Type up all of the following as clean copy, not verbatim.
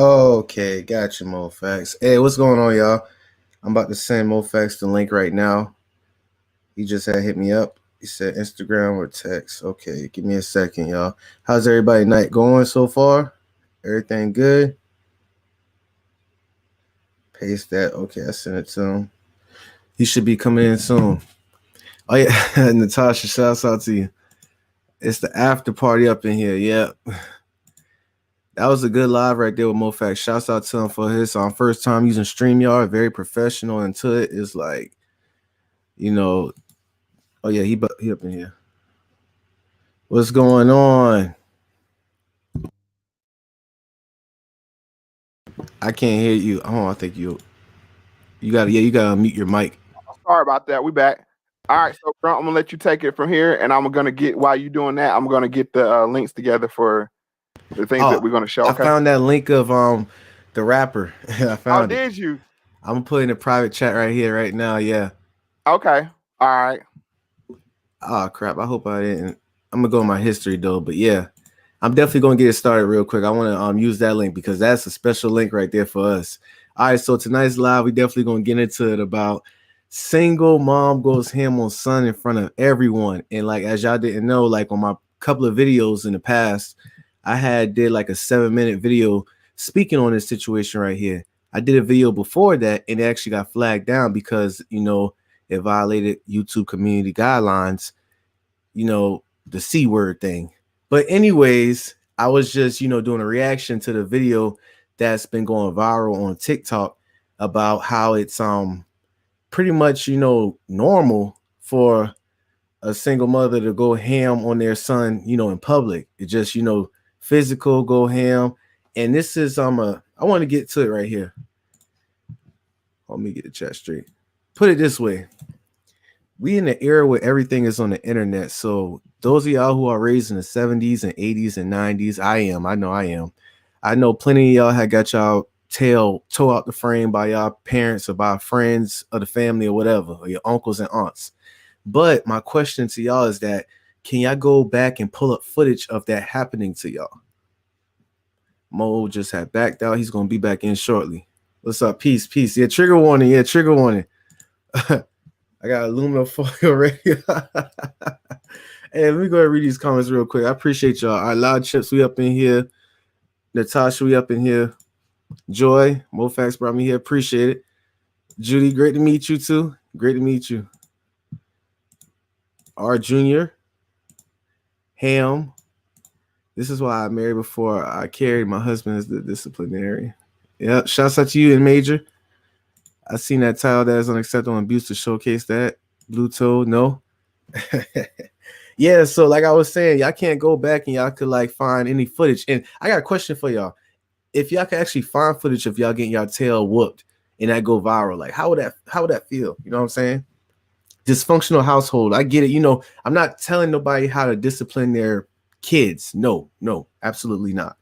Okay, gotcha, MoFax. Hey, what's going on, y'all? I'm about to send MoFax the link right now. He just had hit me up. He said Instagram or text. Okay, give me a second, y'all. How's everybody night going so far? Everything good? Paste that. Okay, I sent it to him. He should be coming in soon. Oh yeah, Natasha, shouts out to you. It's the after party up in here. Yeah. That was a good live right there with MoFax. Shouts out to him for his first time using StreamYard. Very professional into it. It's like, you know, oh yeah, he up in here. What's going on? I can't hear you. Oh, I think you gotta mute your mic. Sorry about that. We back. All right, so Grant, I'm gonna let you take it from here, and I'm gonna get while you doing that, I'm gonna get the links together for the things that Oh, we're gonna show. I Okay. found that link of the rapper. I Oh, found it. did you? I'm gonna put in a private chat right here, right now. Yeah. Okay. All right. Oh crap. I hope I didn't. I'm gonna go in my history though, but yeah. I'm definitely gonna get it started real quick. I want to use that link because that's a special link right there for us. All right, so tonight's live, we definitely gonna get into it about single mom goes ham on son in front of everyone. And like as y'all didn't know, like on my couple of videos in the past, I did like a 7-minute video speaking on this situation right here. I did a video before that and it actually got flagged down because it violated YouTube community guidelines, the C word thing. But anyways, I was just, doing a reaction to the video that's been going viral on TikTok about how it's pretty much, normal for a single mother to go ham on their son, in public. It just, physical go ham. And this is I want to get to it right here. Let me get the chat straight. Put it this way. We in the era where everything is on the internet. So those of y'all who are raised in the 70s and 80s and 90s, I know I am. I know plenty of y'all had got y'all tail toe out the frame by y'all parents or by friends of the family or whatever, or your uncles and aunts. But my question to y'all is that can y'all go back and pull up footage of that happening to y'all? Mo just had backed out. He's gonna be back in shortly. What's up? Peace, peace. Yeah, trigger warning. Yeah, trigger warning. I got aluminum foil ready. Hey, let me go ahead and read these comments real quick. I appreciate y'all. All right, Loud Chips, we up in here. Natasha, we up in here. Joy, MoFax brought me here. Appreciate it. Judy, great to meet you too. Great to meet you. R Junior. Ham. This is why I married before I carried. My husband is the disciplinary. Yep. Shouts out to you in Major. I seen that title that is unacceptable abuse to showcase that. Blue Toe, no. Yeah, so like I was saying, y'all can't go back and y'all could like find any footage. And I got a question for y'all. If y'all could actually find footage of y'all getting y'all tail whooped and that go viral, like how would that feel? You know what I'm saying? Dysfunctional household. I get it. I'm not telling nobody how to discipline their kids. No, absolutely not.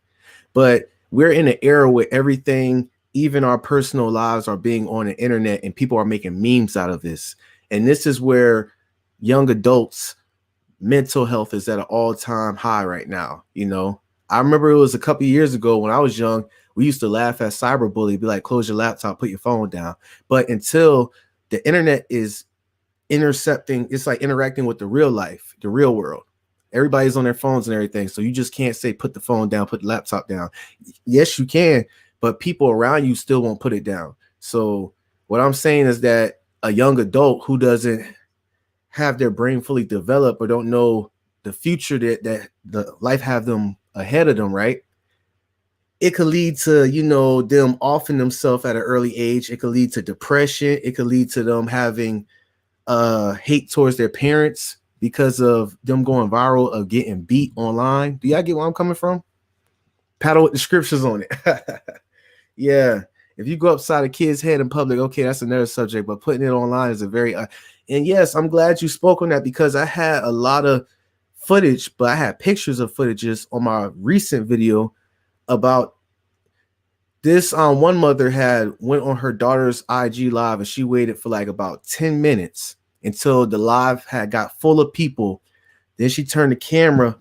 But we're in an era where everything, even our personal lives, are being on the internet and people are making memes out of this. And this is where young adults' mental health is at an all-time high right now. I remember it was a couple of years ago when I was young, we used to laugh at cyberbullying, be like, close your laptop, put your phone down. But until the internet is intercepting, it's like interacting with the real life, the real world. Everybody's on their phones and everything. So you just can't say, put the phone down, put the laptop down. Yes, you can, but people around you still won't put it down. So what I'm saying is that a young adult who doesn't have their brain fully developed or don't know the future that the life have them ahead of them, right? It could lead to, them offing themselves at an early age. It could lead to depression. It could lead to them having hate towards their parents because of them going viral of getting beat online. Do y'all get where I'm coming from? Paddle with the scriptures on it. Yeah. If you go upside a kid's head in public, okay, that's another subject, but putting it online is a very and yes, I'm glad you spoke on that because I had a lot of footage, but I had pictures of footages on my recent video about this. One mother had went on her daughter's IG live and she waited for like about 10 minutes until the live had got full of people. Then she turned the camera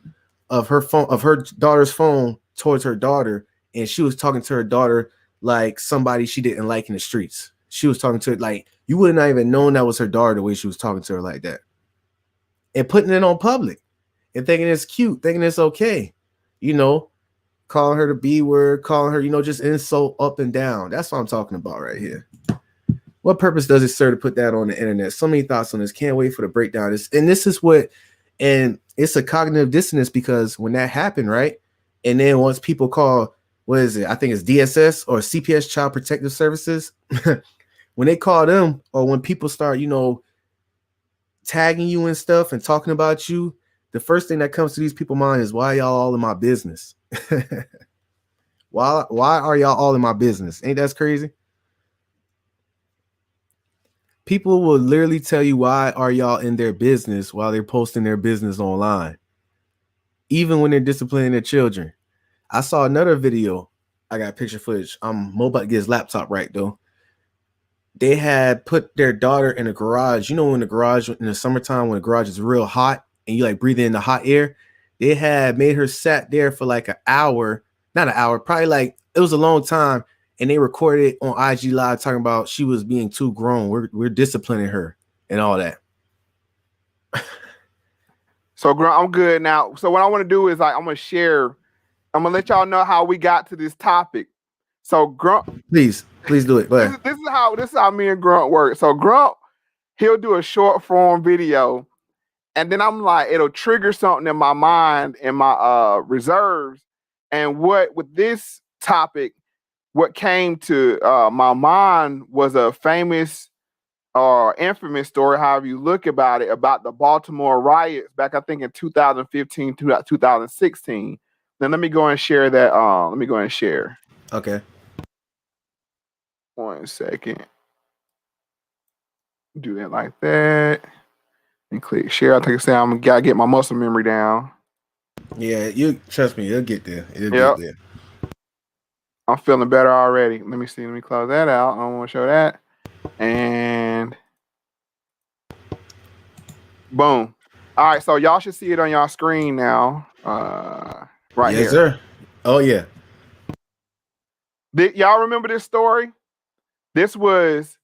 of her daughter's phone towards her daughter and she was talking to her daughter like somebody she didn't like in the streets. She was talking to it like you would not even known that was her daughter the way she was talking to her like that, and putting it on public and thinking it's cute, thinking it's okay, you know, calling her the B word, calling her, you know, just insult up and down. That's what I'm talking about right here. What purpose does it serve to put that on the internet? So many thoughts on this. Can't wait for the breakdown. And it's a cognitive dissonance because when that happened, right? And then once people call, what is it? I think it's DSS or CPS, Child Protective Services. When they call them, or when people start, you know, tagging you and stuff and talking about you, the first thing that comes to these people's mind is, why y'all all in my business? Why are y'all all in my business? Ain't that crazy? People will literally tell you, why are y'all in their business while they're posting their business online, even when they're disciplining their children. I saw another video. I got picture footage. I'm about to get his laptop right though. They had put their daughter in a garage. You know, in the garage in the summertime when the garage is real hot and you like breathe in the hot air, they had made her sat there for like an hour, not an hour, probably like it was a long time. And they recorded it on IG Live talking about she was being too grown. We're disciplining her and all that. So I'm good now. So what I want to do is I'm gonna let y'all know how we got to this topic. So Grunt, please do it. Go ahead. This is how me and Grunt work. So Grunt, he'll do a short form video, and then I'm like, it'll trigger something in my mind and my reserves. And with this topic, what came to my mind was a famous or infamous story, however you look about it, about the Baltimore riots back, I think, in 2015 to 2016. Then let me go and share that. Let me go and share. Okay. 1 second. Do that like that. And click share. I think I'm gotta get my muscle memory down. Yeah, you trust me, it'll get there. Get there. I'm feeling better already. Let me see. Let me close that out. I don't want to show that. And boom. All right, so y'all should see it on y'all screen now. Right here. Yes, sir. Oh yeah. Y'all remember this story? This was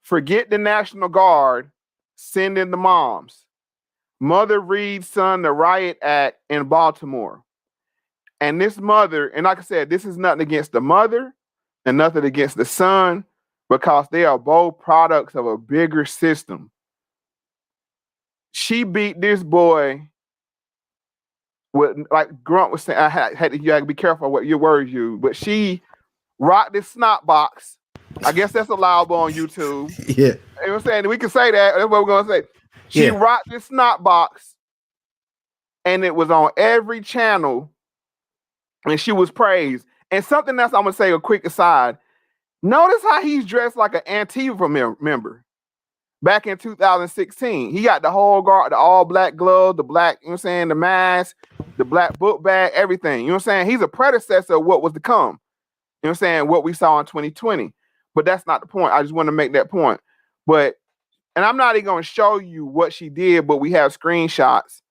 forget the National Guard, send in the moms. Mother Reed's son, the riot act in Baltimore. And this mother, and like I said, this is nothing against the mother and nothing against the son, because they are both products of a bigger system. She beat this boy with, like Grunt was saying, you had to be careful what your words you, but she rocked this snot box. I guess that's allowable on YouTube. Yeah. You know what I'm saying? We can say that. That's what we're going to say. She rocked this snot box, and it was on every channel, and she was praised. And something else I'm going to say, a quick aside. Notice how he's dressed like an Antifa member back in 2016. He got the whole guard, the all black glove, the black, you know what I'm saying, the mask, the black book bag, everything. You know what I'm saying? He's a predecessor of what was to come. You know what I'm saying? What we saw in 2020. But that's not the point. I just want to make that point. But, and I'm not even going to show you what she did, but we have screenshots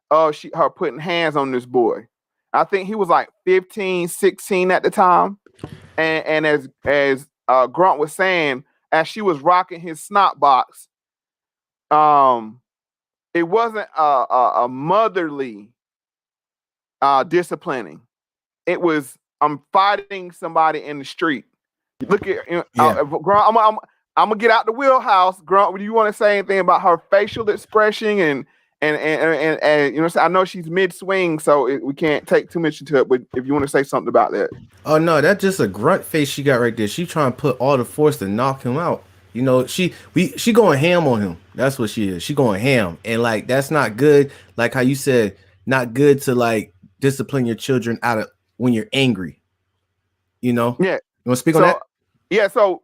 of her putting hands on this boy. I think he was like 15, 16 at the time. And as Grunt was saying, as she was rocking his snot box, it wasn't a motherly disciplining. It was, I'm fighting somebody in the street. Look at Grunt. I'm gonna get out the wheelhouse. Grunt, do you want to say anything about her facial expression and you know, I know she's mid swing, so we can't take too much into it. But if you want to say something about that, oh no, that's just a grunt face she got right there. She trying to put all the force to knock him out. You know, she going ham on him. That's what she is. She going ham, and like that's not good. Like how you said, not good to like discipline your children out of when you're angry. You know. Yeah. You want to speak on that? Yeah. So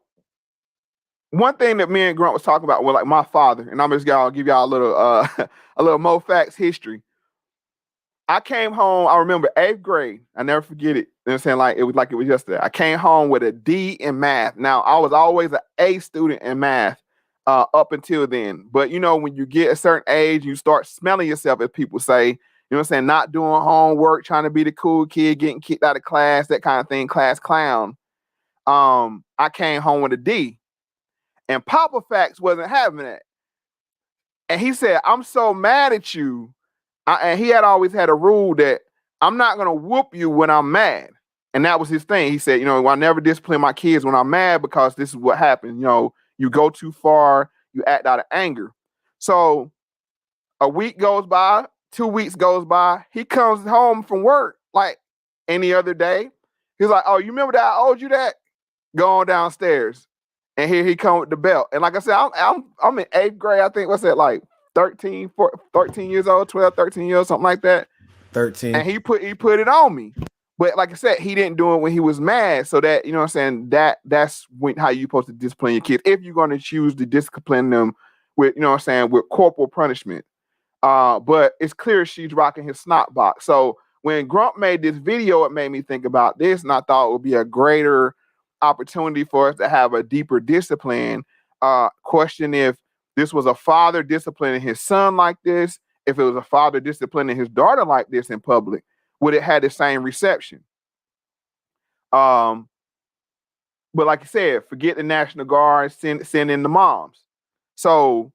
one thing that me and Grunt was talking about was like my father, and I'm just gonna give y'all a little Mo Facts history. I came home, I remember 8th grade. I never forget it. You know what I'm saying? Like it was yesterday. I came home with a D in math. Now, I was always an A student in math up until then. But you know, when you get a certain age, you start smelling yourself, as people say. You know know what I'm saying, not doing homework, trying to be the cool kid, getting kicked out of class, that kind of thing, class clown. I came home with a D. And Papa Facts wasn't having it. And he said, I'm so mad at you. And he had always had a rule that I'm not going to whoop you when I'm mad. And that was his thing. He said, I never discipline my kids when I'm mad because this is what happens. You go too far, you act out of anger. So a week goes by, 2 weeks goes by. He comes home from work like any other day. He's like, oh, you remember that I owed you that? Going downstairs. And here he come with the belt. And like I said, I'm in 8th grade. I think, what's that, like 13 years old, 12, 13 years old, something like that. 13. And he put it on me. But like I said, he didn't do it when he was mad. So that, what I'm saying, that's how you're supposed to discipline your kids. If you're going to choose to discipline them with, what I'm saying, with corporal punishment. But it's clear she's rocking his snot box. So when Grump made this video, it made me think about this. And I thought it would be a greater opportunity for us to have a deeper discipline. Question if this was a father disciplining his son like this, if it was a father disciplining his daughter like this in public, would it have the same reception? But like I said, forget the National Guard, send in the moms. So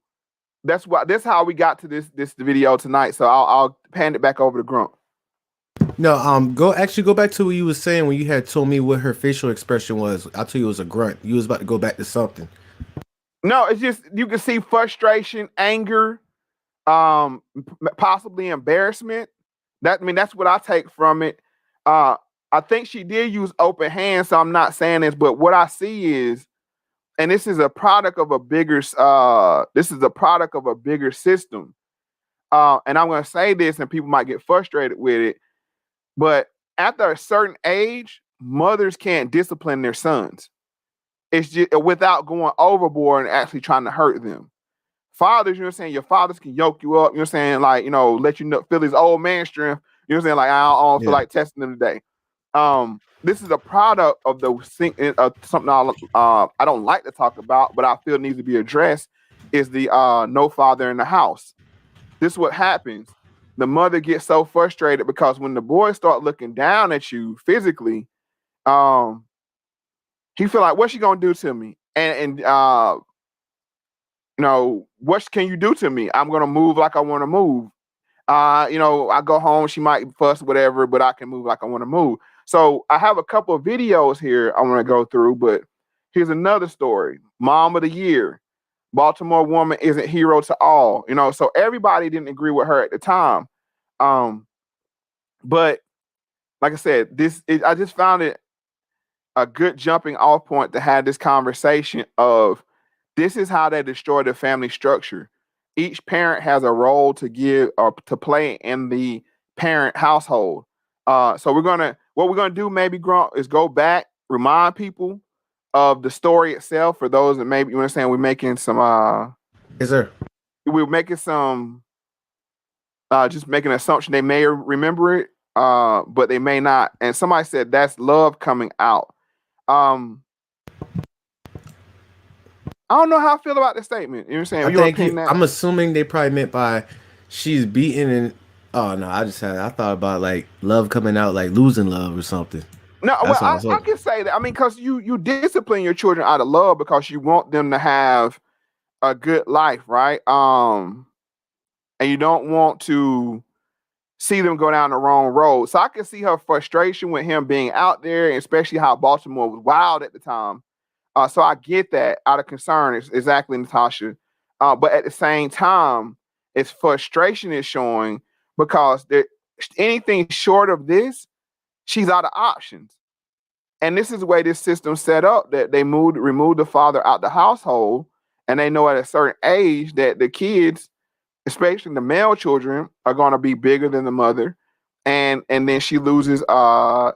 that's how we got to this video tonight. So I'll hand it back over to Grump. No, go back to what you were saying when you had told me what her facial expression was. I told you it was a grunt. You was about to go back to something. No, it's just you can see frustration, anger, possibly embarrassment. That's what I take from it. I think she did use open hands, so I'm not saying this, but what I see is, and this is a product of a bigger system. And I'm going to say this, and people might get frustrated with it. But after a certain age, mothers can't discipline their sons. It's just without going overboard and actually trying to hurt them. Fathers, you know what I'm saying? Your fathers can yoke you up, you know what I'm saying? Like, let you know, feel his old man strength. You know what I'm saying? Like, I don't feel like testing them today. This is a product of something I don't like to talk about, but I feel needs to be addressed, is the no father in the house. This is what happens. The mother gets so frustrated because when the boys start looking down at you physically, he feel like, what's she gonna do to me? And what can you do to me? I'm gonna move like I want to move. I go home, she might fuss, whatever, but I can move like I want to move. So I have a couple of videos here I want to go through, but here's another story. Mom of the Year. Baltimore woman isn't hero to all. So everybody didn't agree with her at the time. But like I said, I just found it a good jumping off point to have this conversation of this is how they destroy the family structure. Each parent has a role to give or to play in the parent household. So what we're gonna do, maybe, Grump, is go back, remind people of the story itself for those that maybe, you understand, we're making some yes, sir. We're making some just making an assumption they may remember it, but they may not. And somebody said that's love coming out. I don't know how I feel about the statement. You know what I'm saying? I'm assuming they probably meant by she's beaten and I thought about like love coming out, like losing love or something. No, I can say that. Because you discipline your children out of love because you want them to have a good life, right? And you don't want to see them go down the wrong road. So I can see her frustration with him being out there, and especially how Baltimore was wild at the time. So I get that out of concern. It's exactly, Natasha. But at the same time, it's frustration is showing because anything short of this, she's out of options. And this is the way this system's set up, that they remove the father out the household, and they know at a certain age that the kids, especially the male children, are going to be bigger than the mother, and then she loses control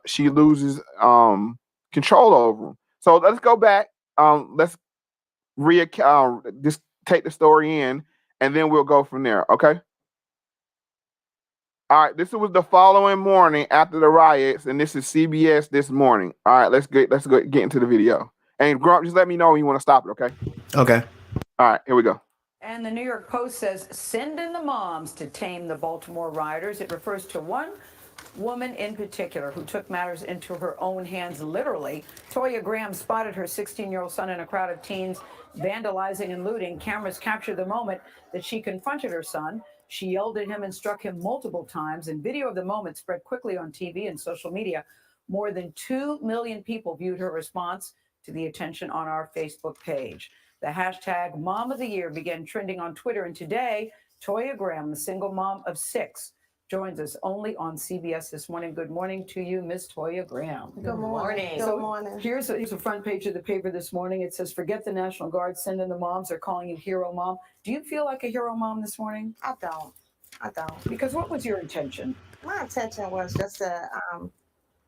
over them. So let's go back. Let's just take the story in, and then we'll go from there. Okay. All right. This was the following morning after the riots, and this is CBS this morning. All right. Let's get into the video. And Grump, just let me know when you want to stop it. Okay. Okay. All right. Here we go. And the New York Post says, send in the moms to tame the Baltimore rioters. It refers to one woman in particular who took matters into her own hands, literally. Toya Graham spotted her 16-year-old son in a crowd of teens vandalizing and looting. Cameras captured the moment that she confronted her son. She yelled at him and struck him multiple times, and video of the moment spread quickly on TV and social media. More than 2 million people viewed her response to the attention on our Facebook page. The hashtag Mom of the Year began trending on Twitter, and today, Toya Graham, the single mom of 6, joins us only on CBS This Morning. Good morning to you, Miss Toya Graham. Good morning. Good morning. Here's the front page of the paper this morning. It says, forget the National Guard, send in the moms. They're calling you hero mom. Do you feel like a hero mom this morning? I don't. Because what was your intention? My intention was just to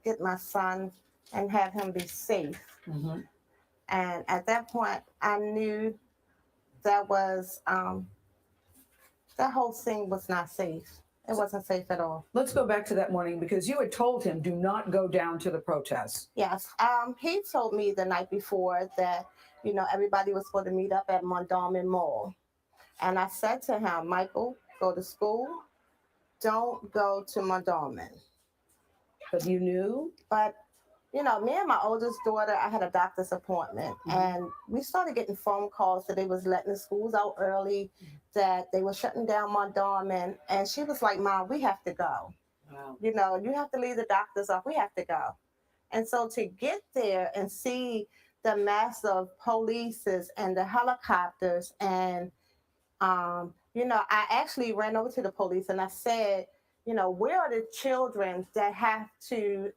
get my son and have him be safe. Mm-hmm. And at that point, I knew that was, that whole thing was not safe. It wasn't safe at all. Let's go back to that morning, because you had told him, do not go down to the protests. Yes. He told me the night before that, everybody was supposed to meet up at Mondawmin Mall. And I said to him, Michael, go to school. Don't go to Mondawmin. But you knew? But me and my oldest daughter, I had a doctor's appointment, and we started getting phone calls that they was letting the schools out early, that they were shutting down Mondawmin, and she was like, Mom, we have to go. Wow. You have to leave the doctors off. We have to go. And so to get there and see the mass of polices and the helicopters, and, I actually ran over to the police and I said, where are the children that have to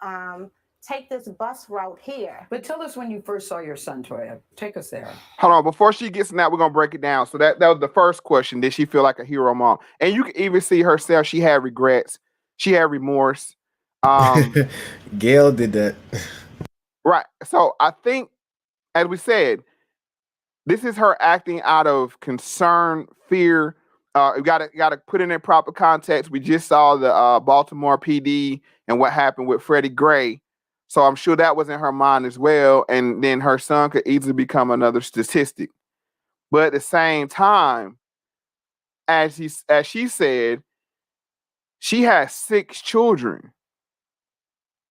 take this bus route here? But tell us when you first saw your son, Toya. Take us there. Hold on, before she gets in that, we're gonna break it down. So that was the first question. Did she feel like a hero mom? And you can even see herself, she had regrets, she had remorse. Gail did that. Right. So I think, as we said, this is her acting out of concern, fear. You gotta put it in proper context. We just saw the Baltimore PD and what happened with Freddie Gray. So I'm sure that was in her mind as well. And then her son could easily become another statistic. But at the same time, as she said, she has 6 children.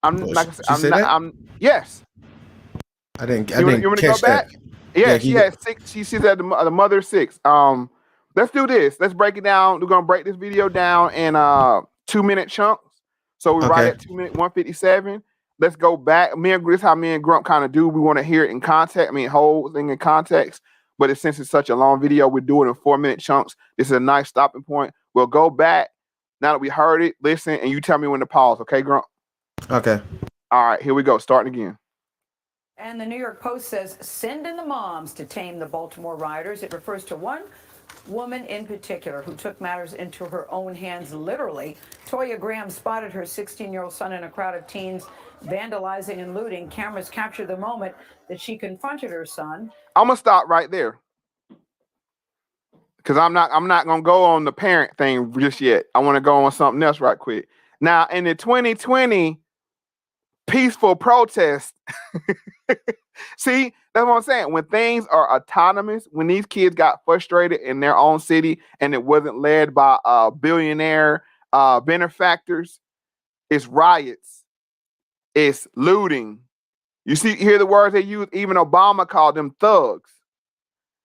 Yes. I didn't You want to go back? Yeah, she had 6. She said the mother 6. Let's do this. Let's break it down. We're gonna break this video down in 2-minute chunks. So we're right at 2 minutes 157. Let's go back. This is how me and Grump kind of do. We want to hear it in context. Whole thing in context. But since it's such a long video, we're doing it in 4-minute chunks. This is a nice stopping point. We'll go back now that we heard it. Listen, and you tell me when to pause. Okay, Grump? Okay. All right, here we go. Starting again. And the New York Post says, send in the moms to tame the Baltimore rioters. It refers to one woman in particular who took matters into her own hands, literally. Toya Graham spotted her 16-year-old son in a crowd of teens vandalizing and looting. Cameras captured the moment that she confronted her son. I'm gonna stop right there, because I'm not gonna go on the parent thing just yet. I want to go on something else right quick. Now, in the 2020 peaceful protest, see, that's what I'm saying. When things are autonomous, when these kids got frustrated in their own city and it wasn't led by billionaire benefactors, it's riots, it's looting. You hear the words they use. Even Obama called them thugs,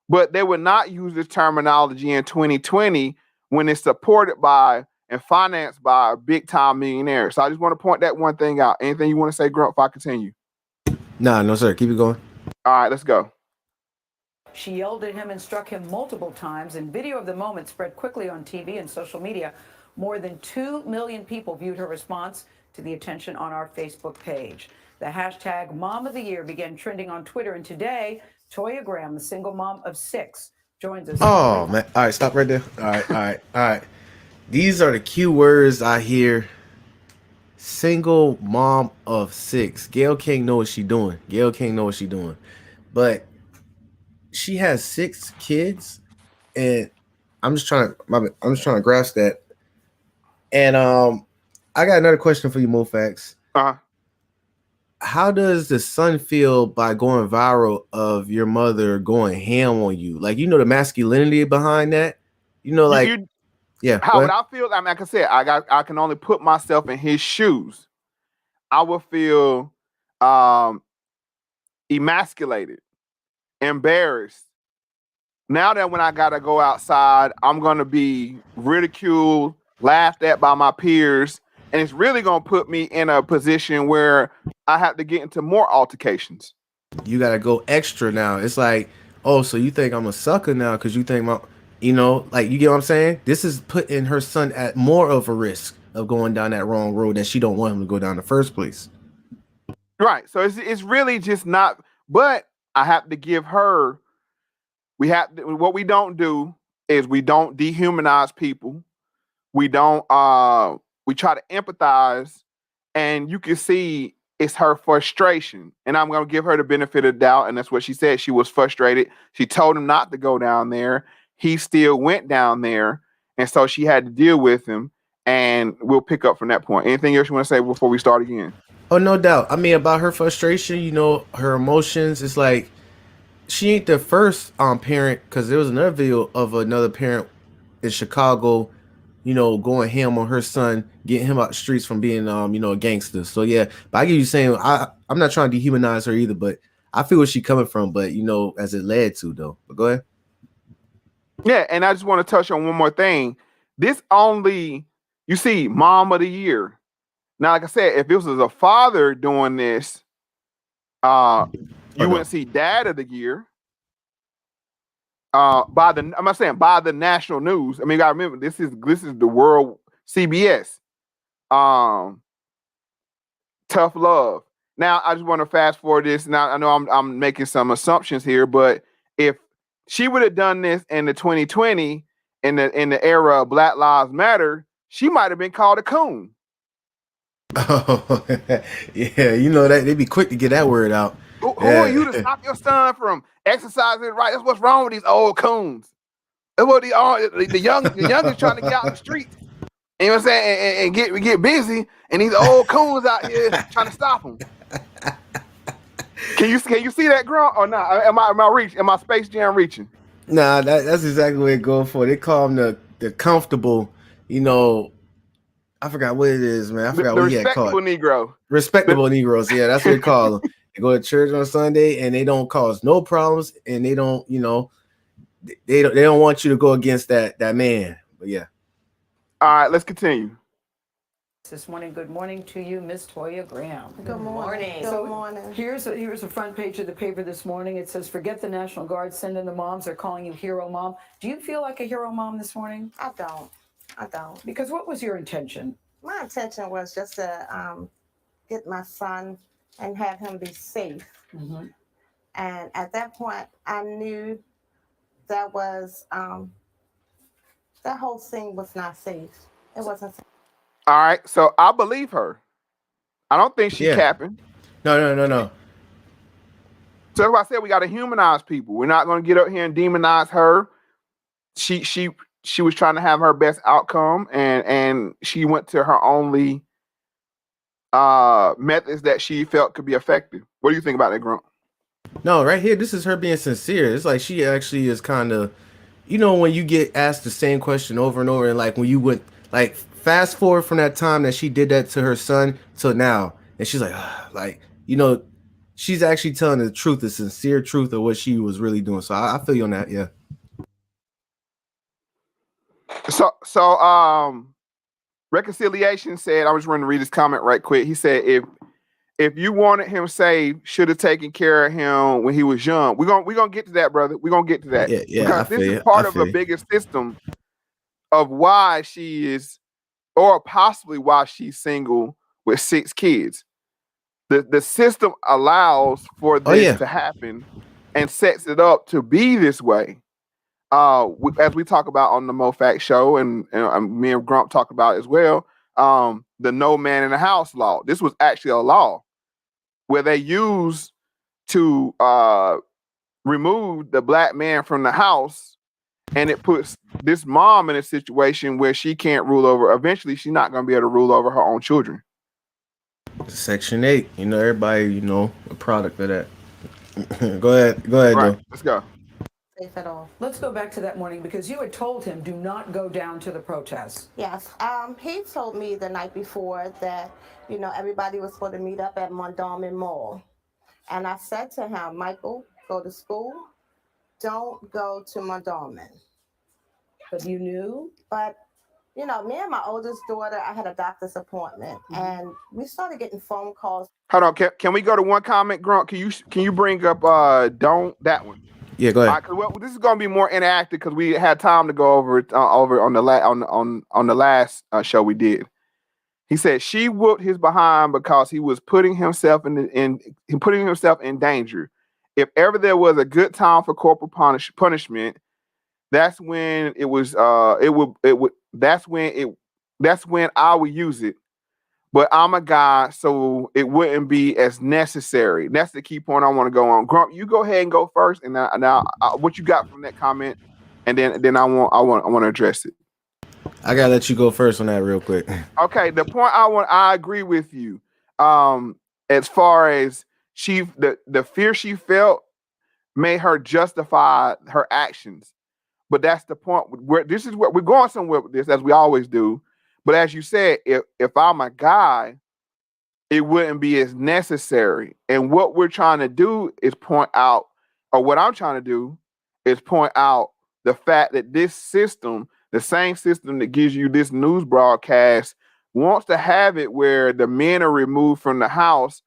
but they would not use this terminology in 2020 when it's supported by and financed by a big time millionaire. So I just want to point that one thing out. Anything you want to say, Grump, if I continue? No, sir. Keep it going. All right, let's go. She yelled at him and struck him multiple times, and video of the moment spread quickly on TV and social media. More than 2 million people viewed her response to the attention on our Facebook page. The hashtag Mom of the Year began trending on Twitter, and today, Toya Graham, the single mom of 6, joins us. Oh, man. All right, stop right there. All right. These are the key words I hear. Single mom of 6. Gail can't know what she's doing. But she has 6 kids, and I'm just trying to grasp that. And I got another question for you, MoFax. how does the son feel by going viral of your mother going ham on you? Like, you know, the masculinity behind that. You know, like, yeah. How would I feel? I mean, like I said, I can only put myself in his shoes. I would feel emasculated, embarrassed. Now that when I gotta go outside, I'm gonna be ridiculed, laughed at by my peers, and it's really gonna put me in a position where I have to get into more altercations. You gotta go extra now. It's like, oh, so you think I'm a sucker now because you think you know, like, you get what I'm saying? This is putting her son at more of a risk of going down that wrong road that she don't want him to go down in the first place. Right. So it's really just not. But I have to give her. What we don't do is we don't dehumanize people. We don't. We try to empathize, and you can see it's her frustration. And I'm going to give her the benefit of the doubt, and that's what she said. She was frustrated. She told him not to go down there. He still went down there, and so she had to deal with him. And we'll pick up from that point. Anything else you want to say before we start again? Oh, no doubt. I mean, about her frustration, you know, her emotions. It's like she ain't the first parent, because there was another video of another parent in Chicago, you know, going ham on her son, getting him out the streets from being you know, a gangster. So yeah, but I get you saying, I'm not trying to dehumanize her either, but I feel where she's coming from, but you know, as it led to though. But go ahead. Yeah, and I just want to touch on one more thing. This only, you see, mom of the year. Now, like I said, if this was a father doing this, you wouldn't see dad of the year. By the national news. I mean, you gotta remember, this is the world CBS. Tough love. Now, I just want to fast forward this. Now, I know I'm making some assumptions here, but if she would have done this in the 2020 in the era of Black Lives Matter, she might have been called a coon. Oh, yeah, you know that they be quick to get that word out. Who are you to stop your son from exercising right? That's what's wrong with these old coons. That's what the youngest trying to get out in the streets. You know what I'm saying? And get busy, and these old coons out here trying to stop them. Can you see that, Grunt, or not? Am I Space Jam reaching? Nah, that's exactly what it going for. They call them the comfortable, you know. I forgot what it is, man. I forgot what he had called. Respectable Negroes. Yeah, that's what they call them. They go to church on Sunday and they don't cause no problems, and they don't, you know, they don't want you to go against that man. But yeah. All right, let's continue. This morning, good morning to you, Miss Toya Graham. Good morning. Good morning. Here's the front page of the paper this morning. It says, "Forget the National Guard, send in the moms. They're calling you hero mom." Do you feel like a hero mom this morning? I don't. Because what was your intention? My intention was just to get my son and have him be safe. Mm-hmm. And at that point, I knew that was that whole thing was not safe. It wasn't safe. All right, so I believe her. I don't think she's capping. No. So that's why I said we got to humanize people. We're not going to get up here and demonize her. She was trying to have her best outcome, and she went to her only methods that she felt could be effective. What do you think about that, Grunt? No, right here, this is her being sincere. It's like she actually is kind of, you know, when you get asked the same question over and over, and like when you went, like, fast forward from that time that she did that to her son till now, and she's like, you know, she's actually telling the truth, the sincere truth of what she was really doing. So I feel you on that, yeah. So Reconciliation said, I'm just going to read his comment right quick. He said, if you wanted him saved, should have taken care of him when he was young. We're gonna get to that, brother. We're gonna get to that. Yeah, because this is part of a bigger system of why she is, or possibly why she's single with 6 kids. The system allows for this to happen and sets it up to be this way. As we talk about on the MoFact show, and me and Grump talk about as well, the no man in the house law. This was actually a law where they used to remove the black man from the house, and it puts this mom in a situation where she can't rule over. Eventually, she's not going to be able to rule over her own children. Section 8. You know, everybody, a product of that. Go ahead. Go ahead, Right. though. Let's go. Safe at all. Let's go back to that morning because you had told him do not go down to the protests. Yes. He told me the night before that, everybody was supposed to meet up at Mondawmin Mall. And I said to him, Michael, go to school. Don't go to Mondawmin. But you knew? But, me and my oldest daughter, I had a doctor's appointment, and we started getting phone calls. Hold on. Can we go to one comment, Grunt? Can you bring up don't that one? Yeah, go ahead. This is gonna be more interactive because we had time to go over it over on the last show we did. He said she whooped his behind because he was putting himself in danger. If ever there was a good time for corporal punishment, that's when that's when I would use it. But I'm a guy, so it wouldn't be as necessary. That's the key point I want to go on. Grump, you go ahead and go first, and now what you got from that comment, and then I want to address it. I gotta let you go first on that real quick. Okay, the point I agree with you. As far as the fear she felt made her justify her actions, but that's the point. This is what we're going somewhere with this, as we always do. But as you said, if I'm a guy, it wouldn't be as necessary. And what we're trying to do is point out, or what I'm trying to do is point out the fact that this system, the same system that gives you this news broadcast, wants to have it where the men are removed from the house.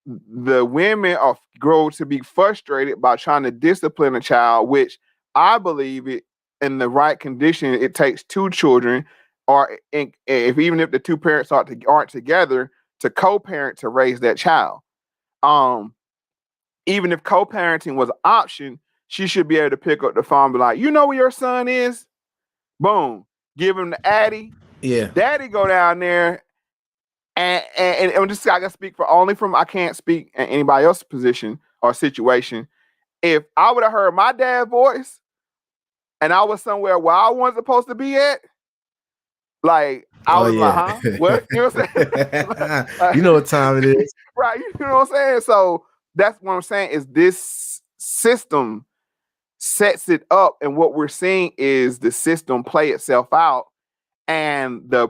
The women grow to be frustrated by trying to discipline a child, which I believe it in the right condition, it takes two children, or even if the two parents aren't together, to co-parent to raise that child. Even if co-parenting was an option, she should be able to pick up the phone and be like, you know where your son is? Boom. Give him the Addy. Yeah. Daddy go down there and just I can speak I can't speak in anybody else's position or situation. If I would have heard my dad's voice and I was somewhere where I wasn't supposed to be at, like I was like, huh? What? You know what I'm saying? You know what time it is. Right. You know what I'm saying? So that's what I'm saying is this system sets it up, and what we're seeing is the system play itself out, and the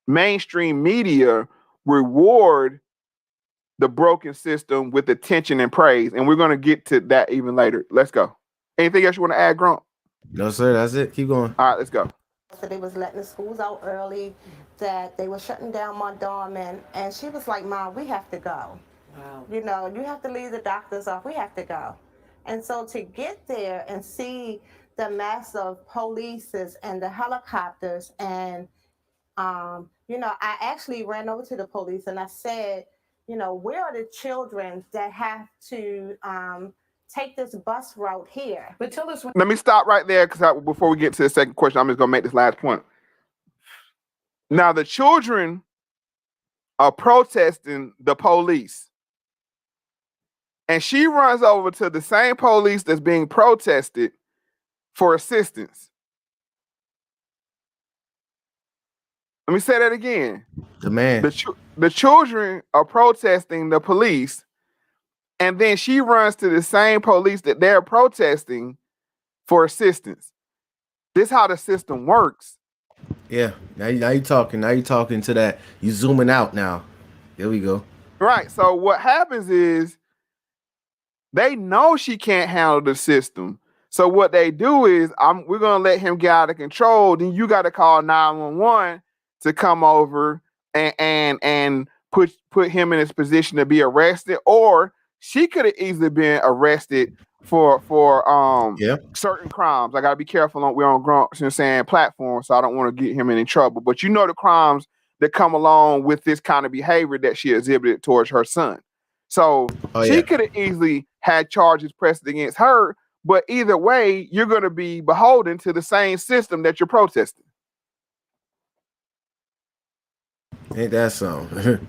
mainstream media reward the broken system with attention and praise. And we're going to get to that even later. Let's go. Anything else you want to add, Grunt? No, sir. That's it. Keep going. All right, let's go. So they was letting the schools out early, that they were shutting down Mondawmin, and she was like, Mom, we have to go. Wow. You have to leave the doctors off. We have to go. And so to get there and see the mass of polices and the helicopters, and, I actually ran over to the police and I said, where are the children that have to take this bus route here? But tell us when. Let me stop right there because before we get to the second question, I'm just going to make this last point. Now, the children are protesting the police. And she runs over to the same police that's being protested for assistance. Let me say that again. The man. The children are protesting the police, and then she runs to the same police that they're protesting for assistance. This is how the system works. Yeah. Now you talking. Now you talking to that. You zooming out now. There we go. Right. So what happens is they know she can't handle the system. So what they do is we're gonna let him get out of control. Then you got to call 911 to come over and put him in his position to be arrested, or she could have easily been arrested for certain crimes. I gotta be careful we're on Grunt platform, so I don't want to get him in any trouble. But the crimes that come along with this kind of behavior that she exhibited towards her son. So she could have easily had charges pressed against her, but either way, you're gonna be beholden to the same system that you're protesting. Ain't that something?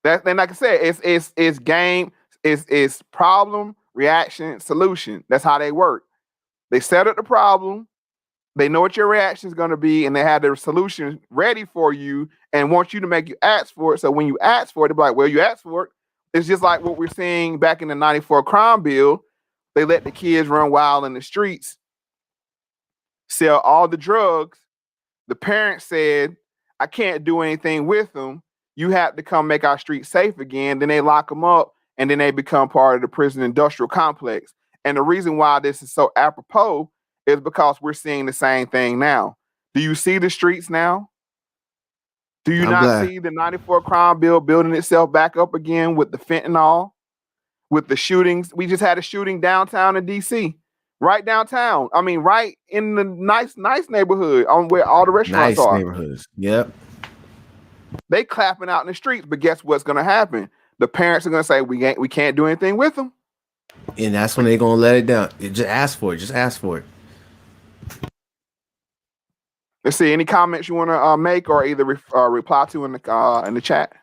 And like I said, it's game, it's problem, reaction, solution. That's how they work. They set up the problem, They know what your reaction is going to be, and they have their solution ready for you and want you to make you ask for it. So when you ask for it, they'll be like, well, you asked for it. It's just like what we're seeing back in the 94 crime bill. They let the kids run wild in the streets, sell all the drugs. The parents said, I can't do anything with them. You have to come make our streets safe again. Then they lock them up, and then they become part of the prison industrial complex. And the reason why this is so apropos is because we're seeing the same thing now. Do you see the streets now? Do you not see the 94 crime bill building itself back up again with the fentanyl, with the shootings? We just had a shooting downtown in DC, right downtown. I mean, right in the nice neighborhood on where all the restaurants are. Nice neighborhoods. Yep. They clapping out in the streets, but guess what's going to happen? The parents are going to say, we can't do anything with them. And that's when they're going to let it down. Just ask for it. Just ask for it. Let's see. Any comments you want to make or either reply to in the chat?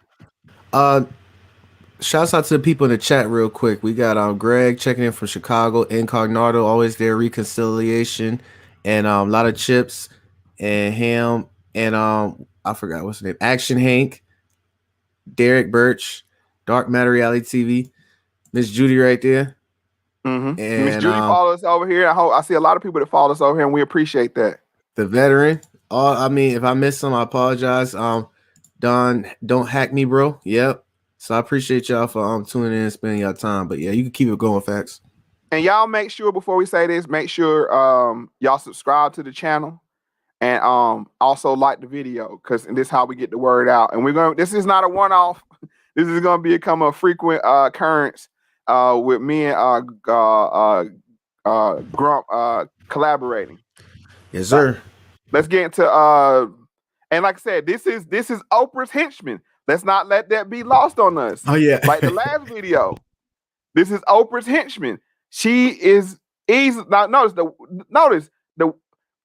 Shouts out to the people in the chat real quick. We got Greg checking in from Chicago, Incognito, always there, Reconciliation, and a lot of chips and ham and I forgot what's the name. Action Hank, Derek Birch, Dark Matter Reality TV, Miss Judy right there. Mm-hmm. And Miss Judy follows us over here. I see a lot of people that follow us over here, and we appreciate that. The veteran. I mean, if I missed some, I apologize. Don, don't hack me, bro. Yep. So I appreciate y'all for tuning in and spending your time. But yeah, you can keep it going, Facts. And y'all make sure before we say this, make sure y'all subscribe to the channel and also like the video, because this is how we get the word out. And this is not a one-off. This is gonna become a frequent occurrence with me and Grump collaborating. Yes, sir. Let's get into and like I said, this is Oprah's henchman. Let's not let that be lost on us. Oh yeah, like the last video. This is Oprah's henchman. She is easy. Now notice the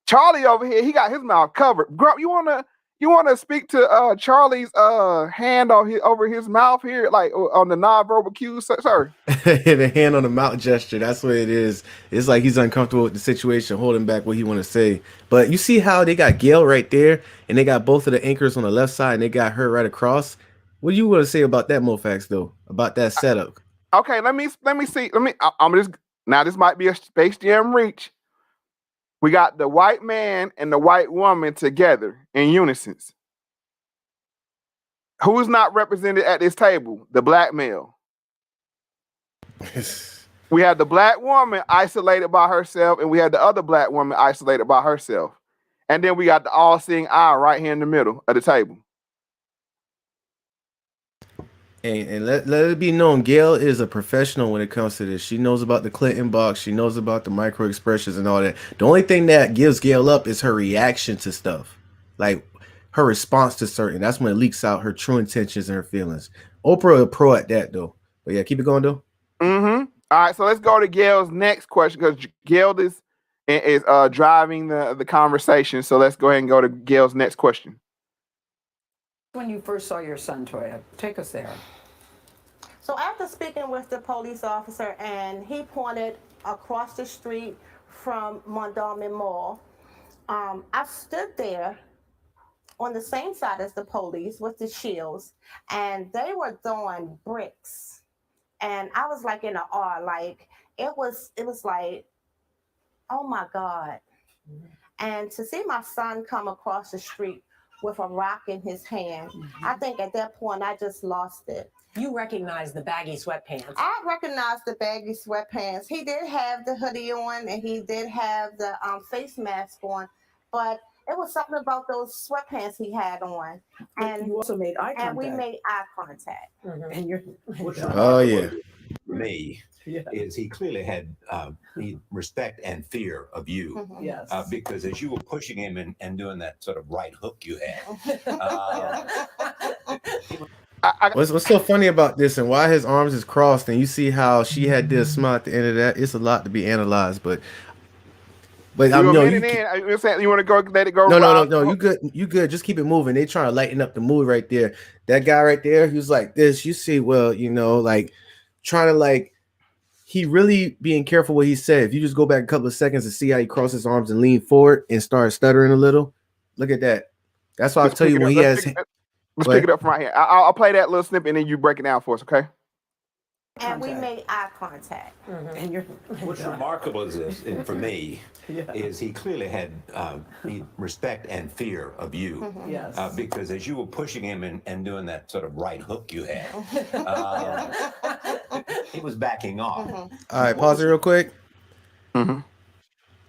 Charlie over here. He got his mouth covered. Grump, you wanna speak to Charlie's hand over his mouth here, like on the nonverbal cues, sir? The hand on the mouth gesture. That's what it is. It's like he's uncomfortable with the situation, holding back what he want to say. But you see how they got Gail right there, and they got both of the anchors on the left side, and they got her right across. What do you want to say about that, Mofax, though? About that setup? Okay, let me see. I'm just now. This might be a Space Jam reach. We got the white man and the white woman together in unison. Who's not represented at this table? The black male. We had the black woman isolated by herself, and we had the other black woman isolated by herself. And then we got the all-seeing eye right here in the middle of the table. And let it be known, Gail is a professional when it comes to this. She knows about the Clinton box. She knows about the micro expressions and all that. The only thing that gives Gail up is her reaction to stuff. Like her response to certain. That's when it leaks out her true intentions and her feelings. Oprah is a pro at that, though. But yeah, keep it going, though. Mm-hmm. All right, so let's go to Gail's next question, because Gail is driving the conversation. So let's go ahead and go to Gail's next question. When you first saw your son, Toya, take us there. So after speaking with the police officer, and he pointed across the street from Montgomery Mall, I stood there on the same side as the police with the shields, and they were throwing bricks. And I was like in an awe, like it was like, oh my God. And to see my son come across the street with a rock in his hand, I think at that point I just lost it. You recognize the baggy sweatpants. I recognized the baggy sweatpants. He did have the hoodie on, and he did have the face mask on, but it was something about those sweatpants he had on. And you also made eye contact. And we made eye contact. Mm-hmm. And you're oh yeah. For me, is he clearly had respect and fear of you. Mm-hmm. yes. Because as you were pushing him and doing that sort of right hook you had. What's so funny about this and why his arms is crossed, and you see how she had this smile at the end of that? It's a lot to be analyzed, but you want to go let it go? No. You good. Just keep it moving. They trying to lighten up the mood right there. That guy right there, he was like this. You see, well, like trying to like he really being careful what he said. If you just go back a couple of seconds and see how he crossed his arms and leaned forward and started stuttering a little, look at that. That's why I'll tell you when he has. Let's pick it up from right here. I'll play that little snippet and then you break it down for us, okay? And we made eye contact. And you're What's remarkable is this, and for me, is he clearly had respect and fear of you. Yes. Because as you were pushing him and doing that sort of right hook you had, he was backing off. All right, pause it real quick.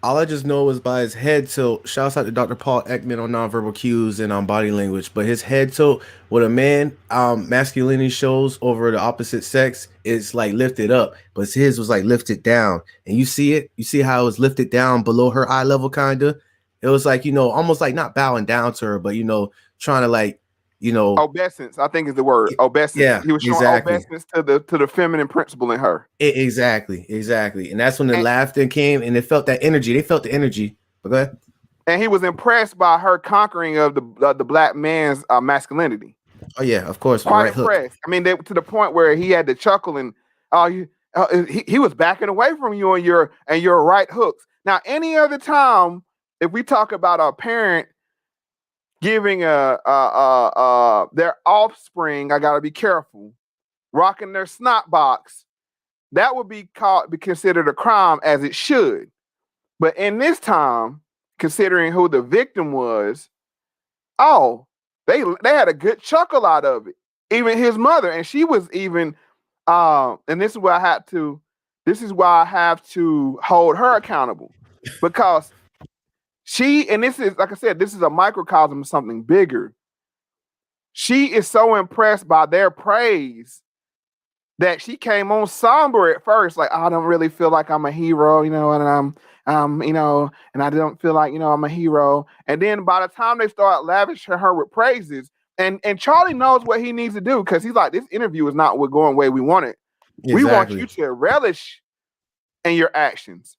All I just know was by his head tilt. Shouts out to Dr. Paul Ekman on nonverbal cues and on body language. But his head tilt, what a man masculinity shows over the opposite sex, is like lifted up, but his was like lifted down. And you see it. You see how it was lifted down below her eye level, kind of. It was like, you know, almost like not bowing down to her, but you know, trying to like, you know, obeisance, I think is the word. Obeisance. Yeah, he was showing obeisance to the feminine principle in her. Exactly. And that's when the laughter came, and it felt that energy. They felt the energy. But go ahead. And he was impressed by her conquering of the black man's masculinity. Oh yeah, of course. Quite impressed. I mean, to the point where he had to chuckle and he was backing away from you and your right hooks. Now, any other time, if we talk about a parent giving their offspring, I gotta be careful, rocking their snot box, that would be considered a crime, as it should. But in this time, considering who the victim was, they had a good chuckle out of it. Even his mother, and she was even and this is why I have to hold her accountable, because and this is, like I said, this is a microcosm of something bigger. She is so impressed by their praise that she came on somber at first, like, I don't really feel like I'm a hero, you know, and and I don't feel like, I'm a hero. And then by the time they start lavishing her with praises, and Charlie knows what he needs to do, because he's like, this interview is not going the way we want it. Exactly. We want you to relish in your actions.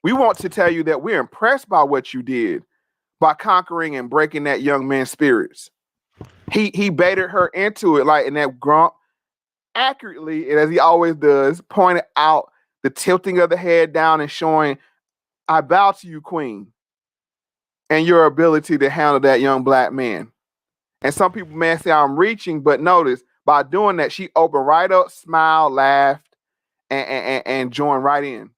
We want to tell you that we're impressed by what you did by conquering and breaking that young man's spirits. He baited her into it, like, in that Grump accurately, and as he always does, pointed out the tilting of the head down and showing, I bow to you, queen, and your ability to handle that young black man. And some people may say I'm reaching, but notice, by doing that, she opened right up, smiled, laughed, and joined right in.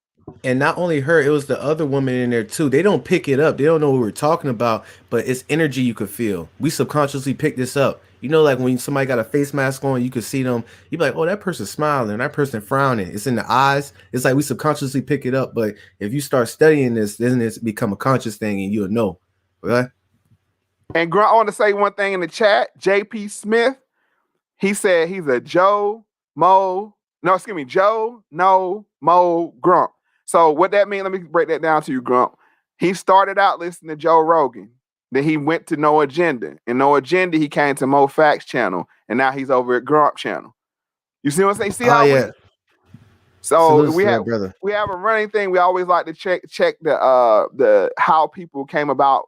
And not only her, it was the other woman in there too. They don't pick it up. They don't know what we're talking about, but it's energy you could feel. We subconsciously pick this up. You know, like when somebody got a face mask on, you could see them. You'd be like, oh, that person's smiling, that person frowning. It's in the eyes. It's like we subconsciously pick it up. But if you start studying this, then it's become a conscious thing and you'll know. Okay? And I want to say one thing in the chat. JP Smith, he said he's a Joe No Mo Grump. So what that means, let me break that down to you, Grump. He started out listening to Joe Rogan. Then he went to No Agenda. And No Agenda, he came to Mo Facts channel. And now he's over at Grump channel. You see what I'm saying? See how So we have a running thing. We always like to check the how people came about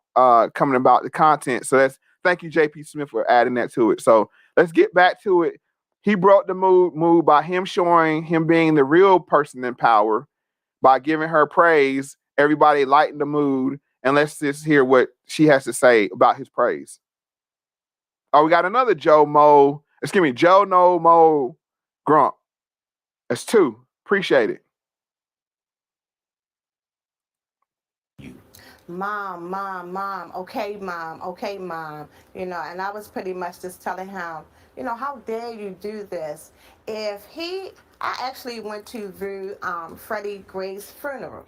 coming about the content. So thank you, JP Smith, for adding that to it. So let's get back to it. He brought the mood by him showing him being the real person in power. By giving her praise, everybody lightened the mood, and let's just hear what she has to say about his praise. Oh, we got another Joe No Mo Grump. That's two. Appreciate it. Mom. Okay, mom. And I was pretty much just telling him, how dare you do this? I actually went to view Freddie Gray's funeral,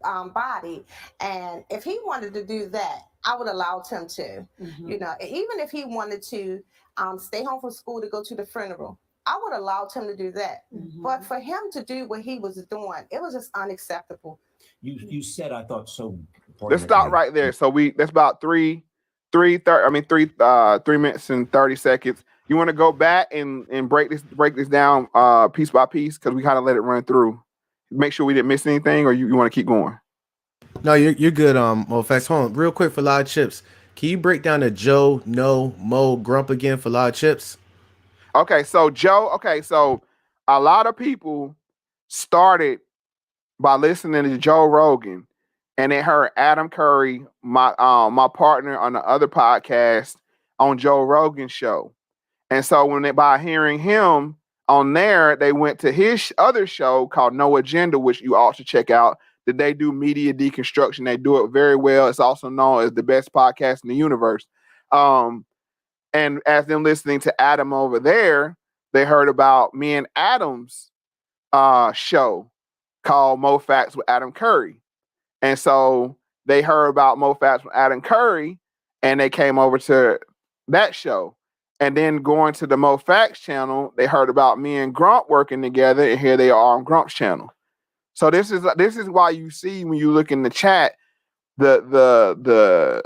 body, and if he wanted to do that, I would allow him to. Mm-hmm. Even if he wanted to stay home from school to go to the funeral, I would allow him to do that. Mm-hmm. But for him to do what he was doing, it was just unacceptable. You said, I thought so. Let's stop right there. So that's about 3 minutes and 30 seconds. You want to go back and break this down piece by piece, because we kind of let it run through. Make sure we didn't miss anything, or you want to keep going? No, you're good. Mo Facts. Hold on, real quick for Live Chips. Can you break down the Joe No Mo Grump again for Live Chips? Okay, so Joe. Okay, so a lot of people started by listening to Joe Rogan, and they heard Adam Curry, my partner on the other podcast, on Joe Rogan's show. And so by hearing him on there, they went to his other show called No Agenda, which you all should check out. That they do media deconstruction. They do it very well. It's also known as the best podcast in the universe. And as them listening to Adam over there, they heard about me and Adam's show called Mo Facts with Adam Curry. And so they heard about Mo Facts with Adam Curry, and they came over to that show. And then going to the Mo Facts channel, they heard about me and Grump working together, and here they are on Grump's channel. So this is why you see when you look in the chat the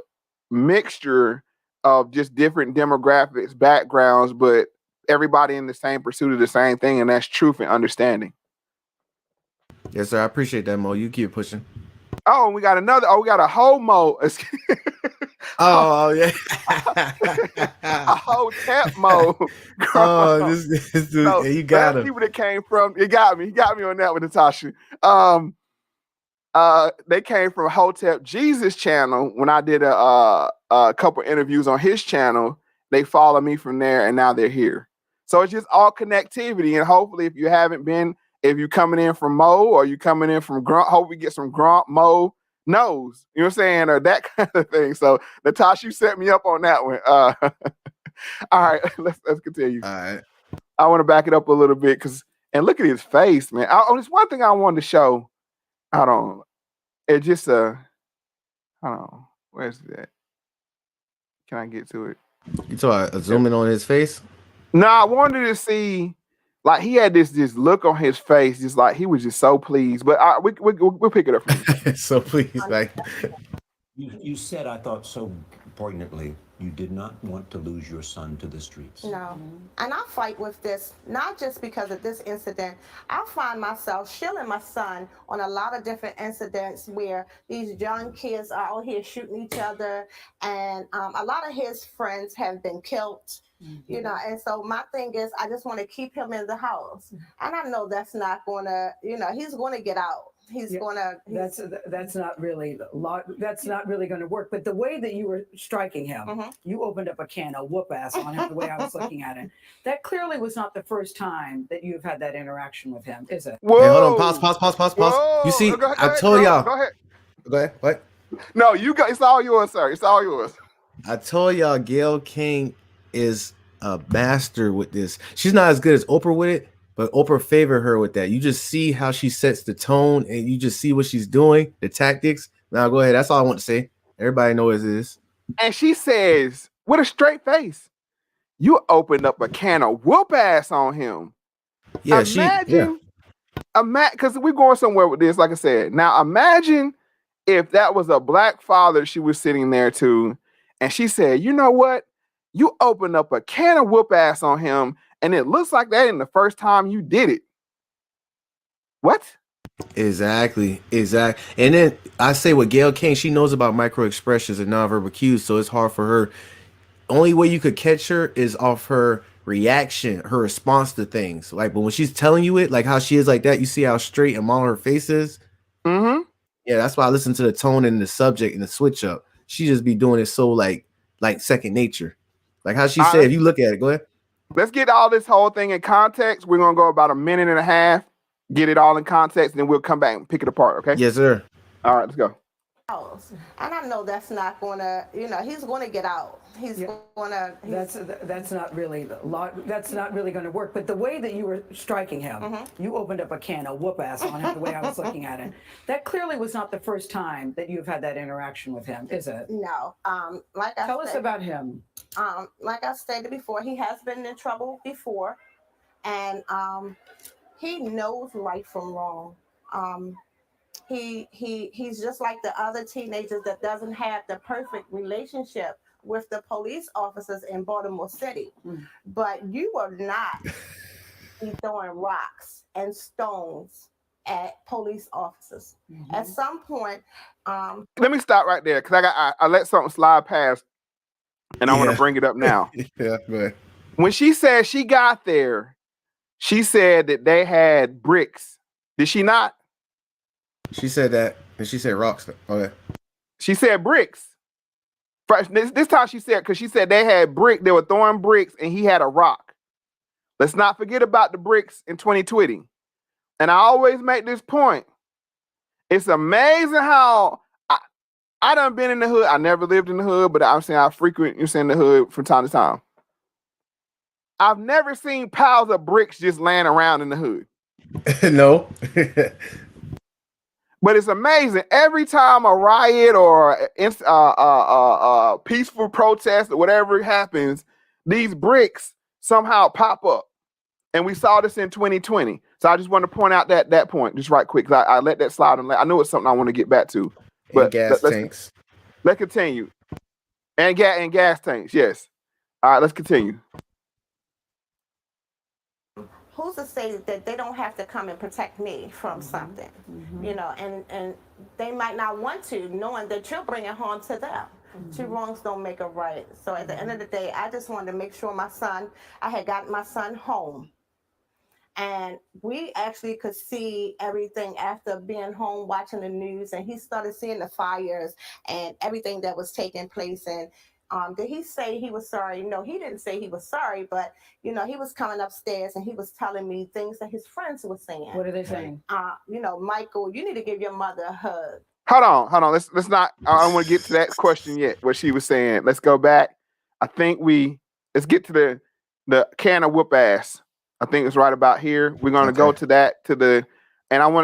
mixture of just different demographics, backgrounds, but everybody in the same pursuit of the same thing, and that's truth and understanding. Yes, sir. I appreciate that, Mo. You keep pushing. Oh, and we got a whole Mo. Oh yeah. A whole tap Mo. Oh, this dude, No, you got him. people that came from, he got me on that with Natasha. They came from Hotep Jesus channel. When I did a couple interviews on his channel, they follow me from there, and now they're here. So it's just all connectivity, and hopefully, if you're coming in from Mo or you coming in from Grump, hope we get some Grump Mo knows, you know what I'm saying, or that kind of thing. So Natasha, you set me up on that one. All right, let's continue. All right. I want to back it up a little bit and look at his face, man. There's one thing I wanted to show. It's just where's that? Can I get to it? You talking zooming on his face? No, I wanted to see, like, he had this look on his face, just like he was just so pleased. But we'll pick it up from you. So please, like, You said, I thought so poignantly, you did not want to lose your son to the streets. No. And I fight with this, not just because of this incident. I find myself shielding my son on a lot of different incidents where these young kids are out here shooting each other. And a lot of his friends have been killed. You know, and so my thing is, I just want to keep him in the house, and I know that's not going to, he's going to get out. He's going to. That's not really going to work. But the way that you were striking him, you opened up a can of whoop ass on him. The way I was looking at it, that clearly was not the first time that you've had that interaction with him, is it? Whoa. Hey, hold on, pause. Whoa. You see, Go ahead, I told y'all. Go ahead. Go ahead. What? No, it's all yours, sir. It's all yours. I told y'all, Gayle King is a master with this. She's not as good as Oprah with it, but Oprah favored her with that. You just see how she sets the tone, and you just see what she's doing, the tactics. Now go ahead. That's all I want to say. Everybody knows this. And she says, with a straight face, you opened up a can of whoop ass on him. Yeah, because we're going somewhere with this, like I said. Now imagine if that was a black father she was sitting there to, and she said, you know what? You opened up a can of whoop ass on him, and it looks like that ain't the first time you did it. What? Exactly. And then I say with Gayle King, she knows about micro expressions and nonverbal cues, so it's hard for her. Only way you could catch her is off her reaction, her response to things. Like, but when she's telling you it, like how she is like that, you see how straight and all her face is. Mm-hmm. Yeah, that's why I listen to the tone and the subject and the switch up. She just be doing it so like second nature. Like how she said, if you look at it, go ahead. Let's get all this whole thing in context. We're going to go about a minute and a half, get it all in context, and then we'll come back and pick it apart, okay? Yes, sir. All right, let's go. And I know that's not going to, he's going to get out. He's going to. That's not really going to work. But the way that you were striking him, you opened up a can of whoop ass on him. The way I was looking at it, that clearly was not the first time that you've had that interaction with him, is it? No. Tell us about him. Like I stated before, he has been in trouble before, and he knows right from wrong. He's just like the other teenagers that doesn't have the perfect relationship with the police officers in Baltimore City. But you will not be throwing rocks and stones at police officers. At some point, let me stop right there because I let something slide past, and I want to bring it up now. Yeah, man. When she said she got there, she said that they had bricks Did she not? She said that, and she said rocks. Okay. She said bricks. First, this time she said, because she said they had brick, they were throwing bricks, and he had a rock. Let's not forget about the bricks in 2020. And I always make this point. It's amazing how I done been in the hood. I never lived in the hood, but I'm saying I frequent, the hood from time to time. I've never seen piles of bricks just laying around in the hood. No. But it's amazing. Every time a riot or peaceful protest or whatever happens, these bricks somehow pop up. And we saw this in 2020. So I just want to point out that point just right quick. I let that slide. And I know it's something I want to get back to. But and gas tanks. Let's continue. And gas tanks, yes. All right, let's continue. Who's to say that they don't have to come and protect me from something, you know, and they might not want to, knowing that you're bringing harm to them. Two wrongs don't make a right. So at the end of the day, I just wanted to make sure I had gotten my son home. And we actually could see everything after being home, watching the news, and he started seeing the fires and everything that was taking place. And did he say he was sorry? No, he didn't say he was sorry, but, you know, he was coming upstairs and he was telling me things that his friends were saying. What are they saying? You know, Michael, you need to give your mother a hug. Hold on. Let's not, I don't want to get to that question yet, what she was saying. Let's go back. I think let's get to the can of whoop ass. I think it's right about here. We're going to go to that, and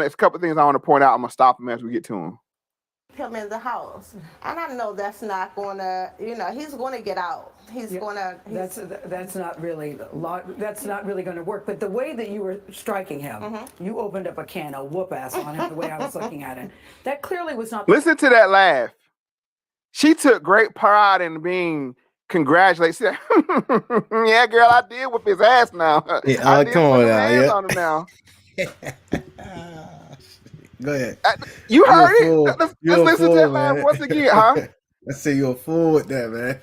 it's a couple of things I want to point out. I'm going to stop him as we get to him. Him in the house, and I know that's not gonna, you know, he's gonna get out. That's not really going to work. But the way that you were striking him, you opened up a can of whoop ass on him. The way I was looking at it, that clearly was not. Listen to that laugh. She took great pride in being congratulated. She said, "Yeah, girl, I did whip his ass now. Yeah, come on now, yeah. On him now." Go ahead. You heard it. Let's listen to that laugh once again, huh? I say you're a fool with that, man.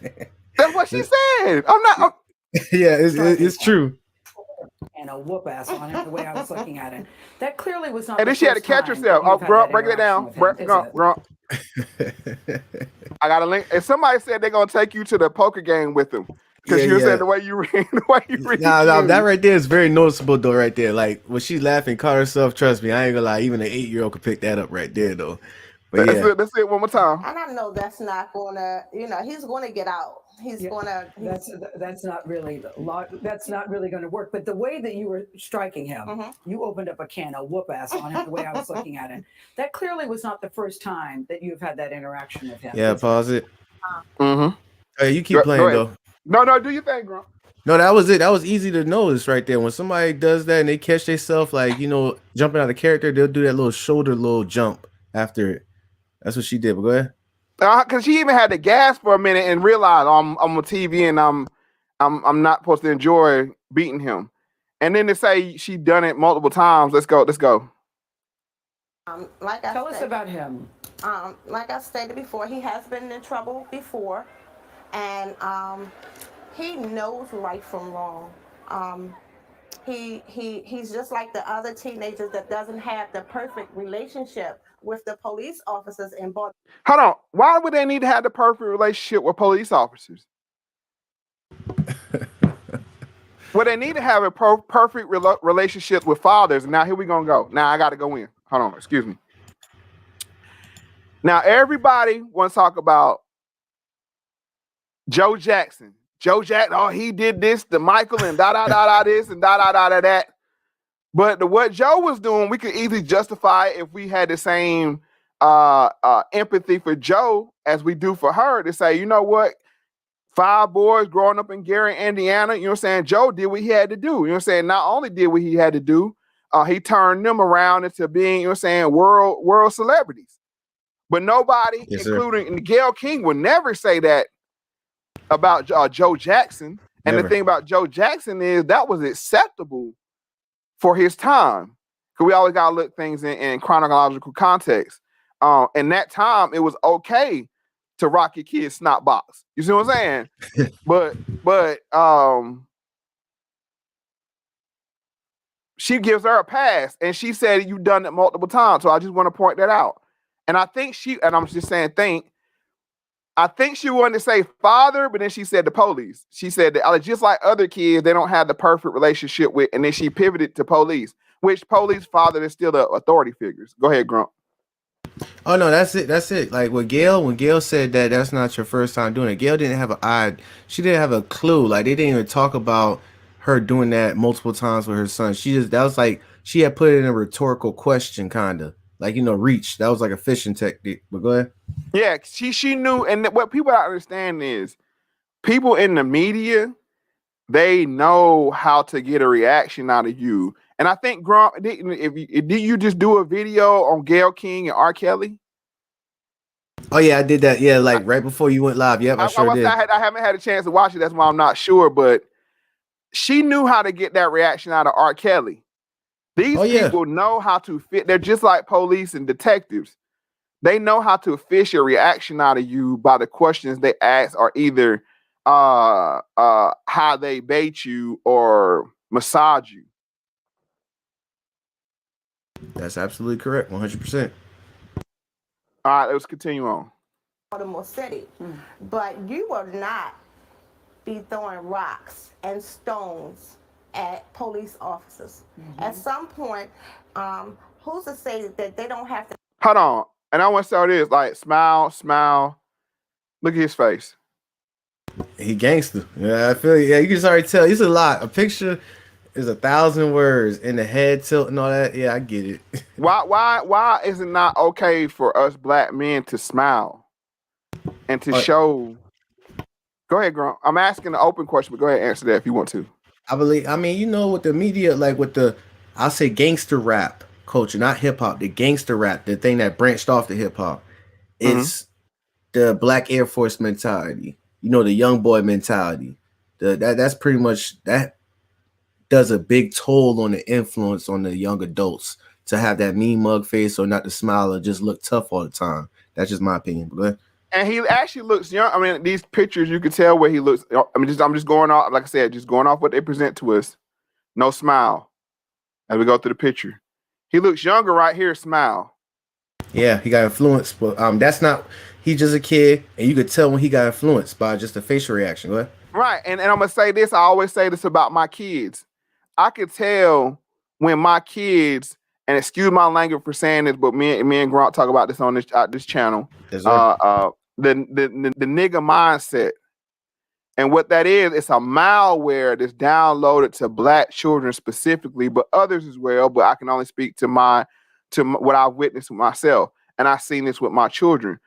That's what she said. I'm not. Yeah, it's true. And a whoop ass on him. The way I was looking at it, that clearly was not. And then she had to catch herself. Oh, Grump, break it down. Grump. I got a link. And somebody said they're gonna take you to the poker game with them. Because you said the way you read. Nah, that right there is very noticeable though, right there. Like when she's laughing, caught herself, trust me, I ain't gonna lie, even an 8-year-old could pick that up right there though. But let's say it one more time. And I know that's not gonna, you know, he's gonna get out. That's not really going to work. But the way that you were striking him, you opened up a can of whoop ass on him. The way I was looking at it, that clearly was not the first time that you've had that interaction with him. Yeah, pause it. Hey, you keep playing though. No, do your thing, Grump. No, that was it. That was easy to notice right there. When somebody does that and they catch themselves, like, you know, jumping out of character, they'll do that little shoulder jump after it. That's what she did. But go ahead. Because she even had to gasp for a minute and realize I'm on TV and I'm not supposed to enjoy beating him. And then to say she done it multiple times. Let's go. Tell us about him. Like I stated before, he has been in trouble before, and he knows right from wrong. He's just like the other teenagers that doesn't have the perfect relationship with the police officers in Baltimore. Hold on. Why would they need to have the perfect relationship with police officers? Well, they need to have a perfect relationship with fathers. Now, here we gonna go. Now, I got to go in. Hold on. Excuse me. Now, everybody wants to talk about Joe Jackson. Oh, he did this to Michael and da this and da that. But what Joe was doing, we could easily justify if we had the same empathy for Joe as we do for her to say, you know what? 5 boys growing up in Gary, Indiana, you know what I'm saying? Joe did what he had to do. You know what I'm saying? Not only did what he had to do, he turned them around into being, you know what I'm saying, world celebrities. But nobody, including Gayle King, would never say that about Joe Jackson. And the thing about Joe Jackson is that was acceptable for his time. Because we always got to look things in chronological context. In that time, it was okay to rock your kid's snot box. You see what I'm saying? but she gives her a pass, and she said you've done it multiple times. So I just want to point that out. And I think I'm just saying I think she wanted to say father, but then she said the police. She said that just like other kids, they don't have the perfect relationship with, and then she pivoted to police, which police father is still the authority figures. Go ahead, Grump. Oh no, that's it. Like when Gail said that that's not your first time doing it. Gail didn't have she didn't have a clue. Like they didn't even talk about her doing that multiple times with her son. That was like she had put it in a rhetorical question, kinda. Like, reach. That was like a fishing technique. But go ahead. Yeah, she knew, and what people don't understand is people in the media, they know how to get a reaction out of you. And I think Grump, did you just do a video on Gayle King and R. Kelly? Oh yeah, I did that. Yeah, like right before you went live. Yep, I sure did. I haven't had a chance to watch it. That's why I'm not sure. But she knew how to get that reaction out of R. Kelly. These people know how to fit. They're just like police and detectives. They know how to fish a reaction out of you by the questions they ask, or either how they bait you or massage you. That's absolutely correct. 100%. All right, let's continue on. Baltimore City, but you will not be throwing rocks and stones at police officers. At some point, who's to say that they don't have to? Hold on, and I want to say this: like, smile. Look at his face. He gangster. Yeah, I feel you. Yeah, you can just already tell. It's a lot. A picture is 1,000 words, and the head tilt and all that. Yeah, I get it. Why is it not okay for us black men to smile and to show? Go ahead, Grump. I'm asking an open question, but go ahead and answer that if you want to. I mean, with the media, like with I'll say gangster rap culture, not hip hop, the gangster rap, the thing that branched off the hip hop. It's the Black Air Force mentality, the young boy mentality. That's pretty much, that does a big toll on the influence on the young adults to have that mean mug face or not to smile or just look tough all the time. That's just my opinion. But go ahead. And he actually looks young. I mean, these pictures, you can tell where he looks. I mean, I'm just going off, like I said, just going off what they present to us. No smile as we go through the picture. He looks younger right here. Smile. Yeah, he got influenced, but that's not. He's just a kid, and you could tell when he got influenced by just a facial reaction. Go ahead. Right, and I'm gonna say this. I always say this about my kids. I could tell when my kids, and excuse my language for saying this, but me and Grant talk about this on this channel. Yes, the nigga mindset, and what that is, it's a malware that's downloaded to black children specifically, but others as well. But I can only speak to what I've witnessed myself, and I've seen this with my children.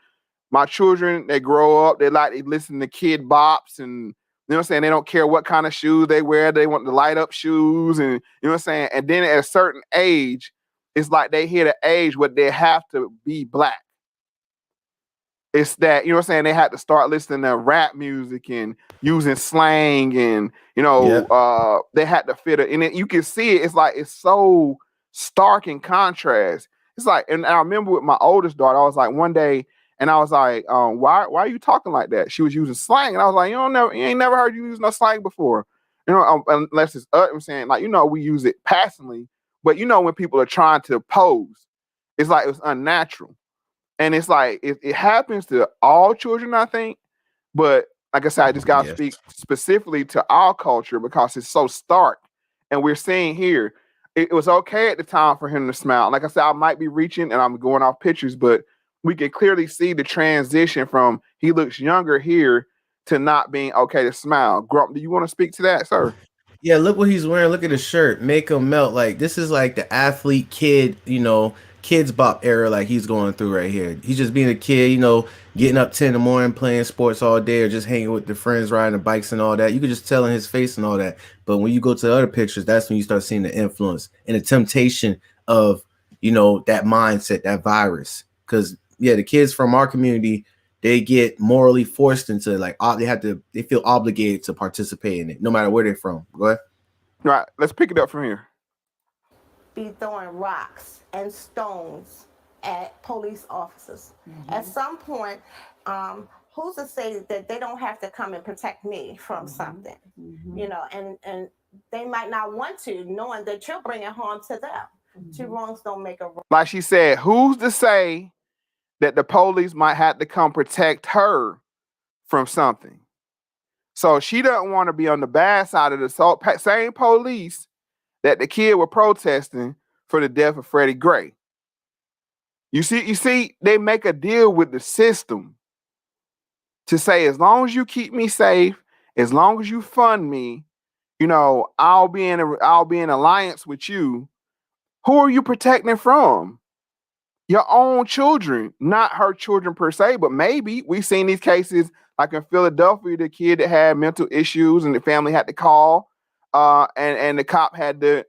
My children, they grow up, they listen to Kid Bops, and you know what I'm saying? They don't care what kind of shoes they wear. They want the light up shoes, and you know what I'm saying? And then at a certain age, it's like they hit an age where they have to be black. It's that, you know what I'm saying? They had to start listening to rap music and using slang, and they had to fit it. And you can see it. It's like, it's so stark in contrast. It's like, and I remember with my oldest daughter, I was like, one day, and I was like, why are you talking like that? She was using slang, and I was like, you ain't never heard you use no slang before, unless it's I'm saying, like, we use it passively, but when people are trying to pose, it's like it's unnatural, and it's like it happens to all children, I think, but like I said, I just gotta speak specifically to our culture because it's so stark, and we're seeing here it was okay at the time for him to smile. Like I said, I might be reaching and I'm going off pictures, but we can clearly see the transition from he looks younger here to not being okay to smile. Grump, do you want to speak to that, sir? Yeah, look what he's wearing. Look at his shirt. Make him melt. Like, this is like the athlete kid, kids bop era like he's going through right here. He's just being a kid, getting up 10 in the morning, playing sports all day, or just hanging with the friends, riding the bikes and all that. You could just tell in his face and all that. But when you go to the other pictures, that's when you start seeing the influence and the temptation of, that mindset, that virus. Because the kids from our community, they get morally forced into, like, they feel obligated to participate in it, no matter where they're from. Go ahead. All right, let's pick it up from here. Be throwing rocks and stones at police officers. At some point, who's to say that they don't have to come and protect me from something? And they might not want to, knowing that you're bringing harm to them. Two wrongs don't make a right. Like she said, who's to say that the police might have to come protect her from something? So she doesn't want to be on the bad side of the same police that the kid were protesting for the death of Freddie Gray. You see, they make a deal with the system to say, as long as you keep me safe, as long as you fund me, you know, I'll be in alliance with you. Who are you protecting from? Your own children, not her children per se, but maybe we've seen these cases like in Philadelphia, the kid that had mental issues and the family had to call, and the cop had to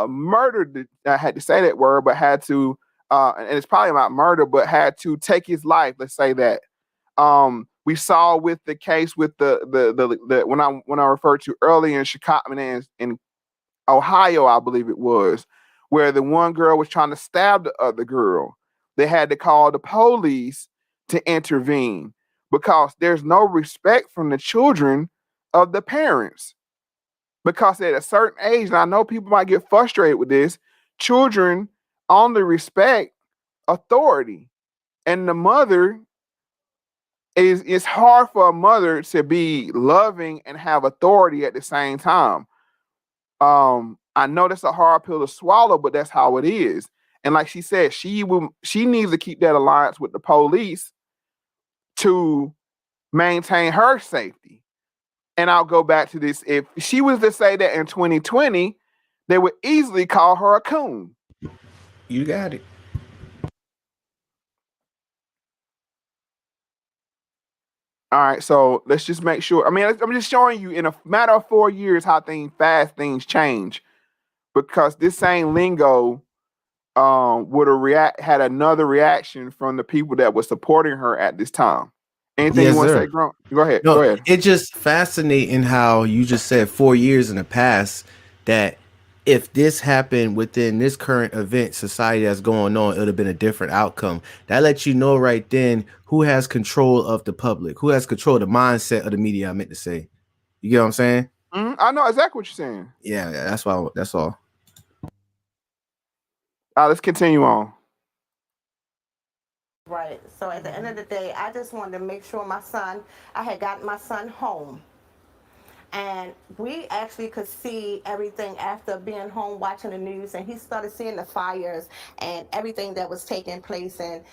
murder. I had to say that word, but had to, and it's probably not murder, but had to take his life. Let's say that. We saw with the case with the when I referred to earlier in Chicago and in Ohio, I believe it was, where the one girl was trying to stab the other girl. They had to call the police to intervene because there's no respect from the children of the parents. Because at a certain age, and I know people might get frustrated with this, children only respect authority. And the mother it's hard for a mother to be loving and have authority at the same time. I know that's a hard pill to swallow, but that's how it is. And like she said, she needs to keep that alliance with the police to maintain her safety. And I'll go back to this. If she was to say that in 2020, they would easily call her a coon. You got it. All right, so let's just make sure. I mean, I'm just showing you in a matter of 4 years how fast things change, because this same lingo would have had another reaction from the people that were supporting her at this time. Anything you want to say, Grump? Go ahead. No, go ahead. It's just fascinating how you just said 4 years in the past, that if this happened within this current event society that's going on, it would have been a different outcome. That lets you know right then who has control of the public, who has control of the mindset of the media, I meant to say. You get what I'm saying? Mm-hmm. I know exactly what you're saying. Yeah, that's why. That's all. Let's continue on. Right. So at the end of the day, I just wanted to make sure I had gotten my son home. And we actually could see everything after being home watching the news, and he started seeing the fires and everything that was taking place. And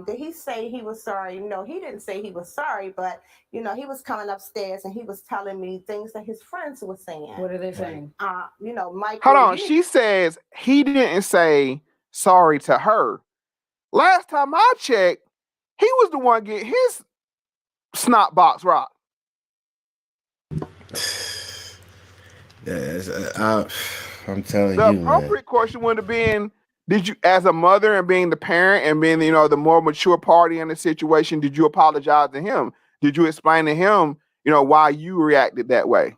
did he say he was sorry? No, he didn't say he was sorry, but he was coming upstairs and he was telling me things that his friends were saying. What are they saying? Michael. Hold on. She says he didn't say sorry to her. Last time I checked, he was the one getting his snot box rocked. I'm telling the you, appropriate question would have been, did you, as a mother and being the parent and being the more mature party in the situation, did you apologize to him? Did you explain to him why you reacted that way?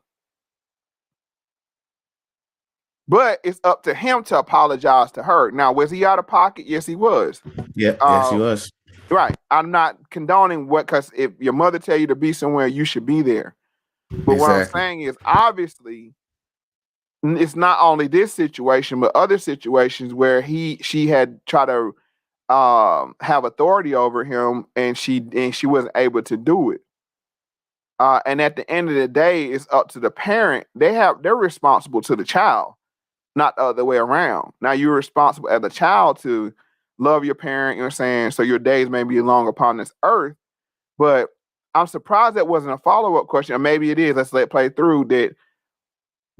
But it's up to him to apologize to her. Now, was he out of pocket? Yes, he was. Yeah, yes, he was. Right. I'm not condoning because if your mother tell you to be somewhere, you should be there. But what I'm saying is, obviously, it's not only this situation, but other situations where she had tried to have authority over him, and she wasn't able to do it. And at the end of the day, it's up to the parent. They're responsible to the child, not the other way around. Now you're responsible as a child to love your parent, you know what I'm saying? So your days may be long upon this earth, but I'm surprised that wasn't a follow-up question, or maybe it is. Let's let it play through.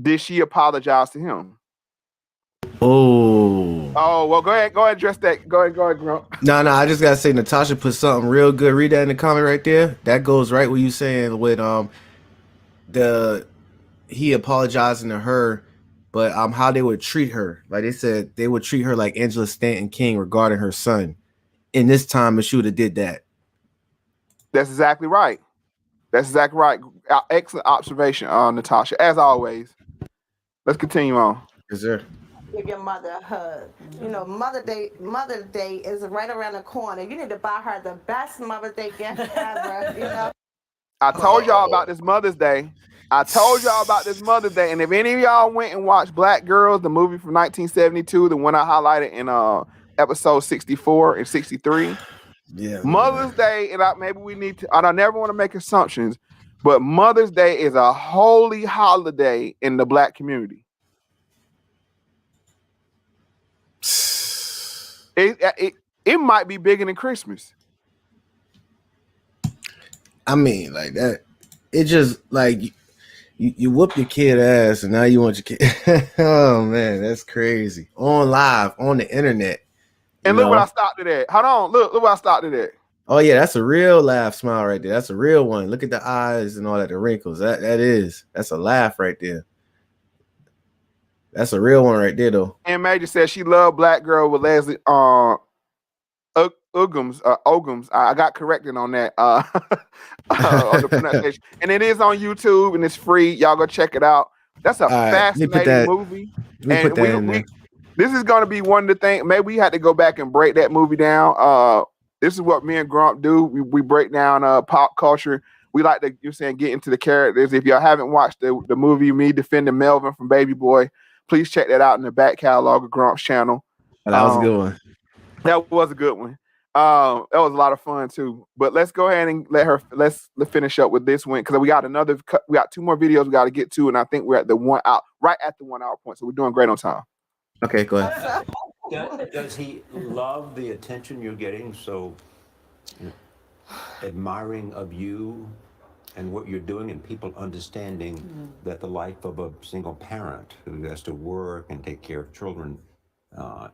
Did she apologize to him? Oh, well, go ahead, address that. Go ahead, Grump. No, I just gotta say, Natasha put something real good. Read that in the comment right there. That goes right what you saying with he apologizing to her, but how they would treat her. Like they said, they would treat her like Angela Stanton King regarding her son. In this time, if she would have did that. That's exactly right. Excellent observation, Natasha, as always. Let's continue on. Yes, sir. Give your mother a hug. Mother's Day is right around the corner. You need to buy her the best Mother's Day gift ever. I told y'all about this Mother's Day. I told y'all about this Mother's Day, and if any of y'all went and watched Black Girls, the movie from 1972, the one I highlighted in episode 64 and 63, Yeah, Mother's Day, and maybe we need to. And I never want to make assumptions, but Mother's Day is a holy holiday in the Black community. It might be bigger than Christmas. I mean, like that. It just like you whoop your kid ass, and now you want your kid. Oh man, that's crazy. On live on the internet. And look what I stopped it at. Hold on, look what I stopped it at. Oh yeah, that's a real laugh smile right there. That's a real one. Look at the eyes and all that, the wrinkles. That's a laugh right there. That's a real one right there, though. And Major said she loved Black Girl with Leslie Ogums. I got corrected on that on the pronunciation. And it is on YouTube and it's free. Y'all go check it out. That's a fascinating movie. And this is going to be one of the things. Maybe we had to go back and break that movie down. This is what me and Grump do. We break down pop culture. We like to, get into the characters. If y'all haven't watched the movie Me Defending Melvin from Baby Boy, please check that out in the back catalog of Grump's channel. Oh, that was a good one. That was a good one. That was a lot of fun too. But let's go ahead and let's finish up with this one because we got two more videos we got to get to, and I think we're at right at the 1 hour point. So we're doing great on time. Okay, go ahead. Does he love the attention you're getting? So admiring of you and what you're doing, and people understanding that the life of a single parent who has to work and take care of children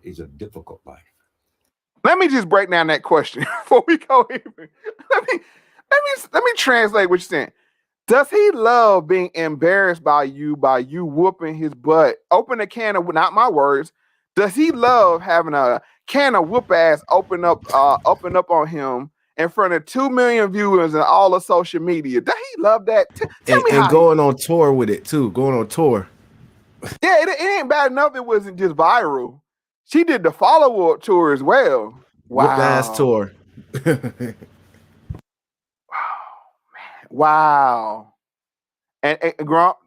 is a difficult life. Let me just break down that question before we go even. Let me translate what you're saying. Does he love being embarrassed by you whooping his butt? Open a can of, not my words. Does he love having a can of whoop ass open up on him in front of 2 million viewers and all of social media? Does he love that? Tell me how. And going on tour with it too. Going on tour. Yeah, it ain't bad enough. It wasn't just viral. She did the follow-up tour as well. Wow. Whoop ass tour. Wow. And Grump,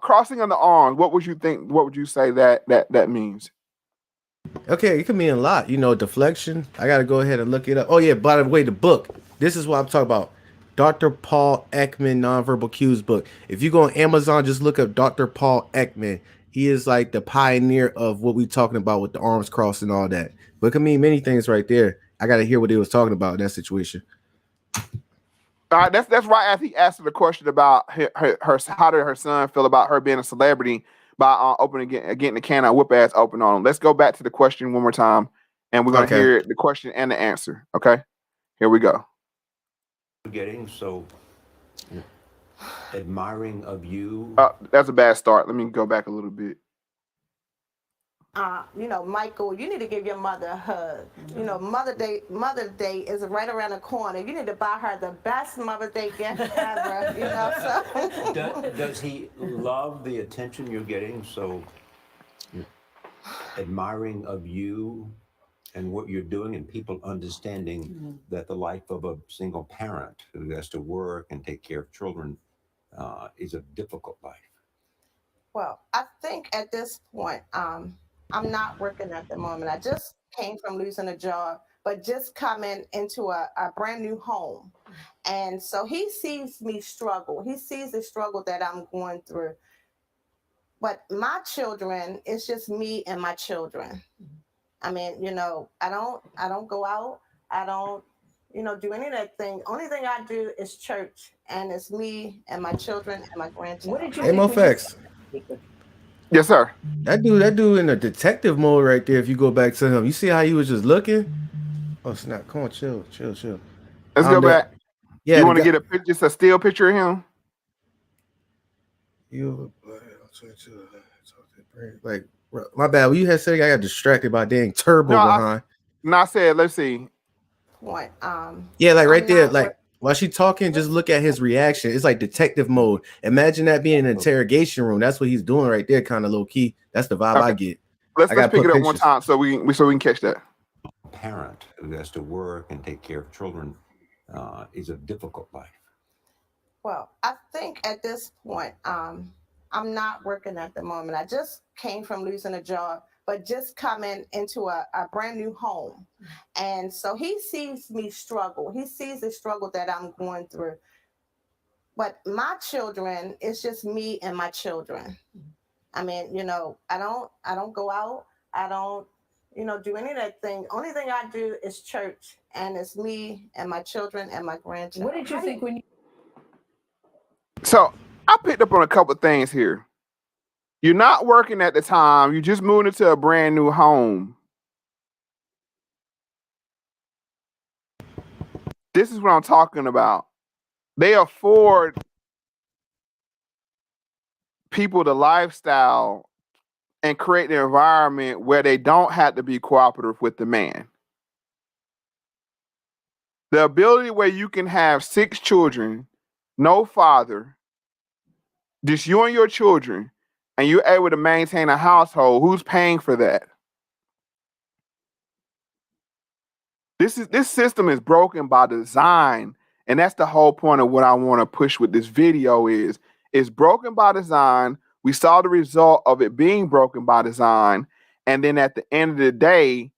crossing on the arms, what would you think? What would you say that means? Okay, it can mean a lot. Deflection. I got to go ahead and look it up. Oh, yeah, by the way, the book. This is what I'm talking about. Dr. Paul Ekman, Nonverbal Cues book. If you go on Amazon, just look up Dr. Paul Ekman. He is like the pioneer of what we're talking about with the arms crossed and all that. But it can mean many things right there. I got to hear what he was talking about in that situation. All right, that's right. As he asked the question about her, how did her son feel about her being a celebrity by getting the can of whoop ass open on him. Let's go back to the question one more time, and we're gonna hear the question and the answer. Okay, here we go. Getting so admiring of you. That's a bad start. Let me go back a little bit. Michael, you need to give your mother a hug. Mother's Day is right around the corner. You need to buy her the best Mother's Day gift ever. Does he love the attention you're getting? So admiring of you and what you're doing, and people understanding that the life of a single parent who has to work and take care of children is a difficult life. Well, I think at this point, I'm not working at the moment. I just came from losing a job, but just coming into a brand new home. And so he sees me struggle. He sees the struggle that I'm going through. But my children, it's just me and my children. I mean, I don't go out. I don't, do any of that thing. Only thing I do is church, and it's me and my children and my grandchildren. Hey, MoFX. Yes, sir. That dude in a detective mode right there. If you go back to him, you see how he was just looking. Oh snap! Come on, chill. Let's go back. Yeah, you want to get just a still picture of him? Like, my bad. When you had said I got distracted by dang Turbo behind. I said, let's see. What? Yeah, like right there, like. While she talking, just look at his reaction. It's like detective mode. Imagine that being an interrogation room. That's what he's doing right there, kind of low key. That's the vibe I get. Let's pick it up one time so we can catch that. Parent who has to work and take care of children is a difficult life. Well, I think at this point, I'm not working at the moment. I just came from losing a job, but just coming into a brand new home. And so he sees me struggle. He sees the struggle that I'm going through. But my children, it's just me and my children. I mean, I don't go out. I don't, do any of that thing. Only thing I do is church, and it's me and my children and my grandchildren. What did you think when you? So I picked up on a couple of things here. You're not working at the time. You just moved into a brand new home. This is what I'm talking about. They afford people the lifestyle and create the environment where they don't have to be cooperative with the man. The ability where you can have 6 children, no father, just you and your children, and you're able to maintain a household. Who's paying for that? This system is broken by design, and that's the whole point of what I want to push with this video is it's broken by design. We saw the result of it being broken by design, and then at the end of the day,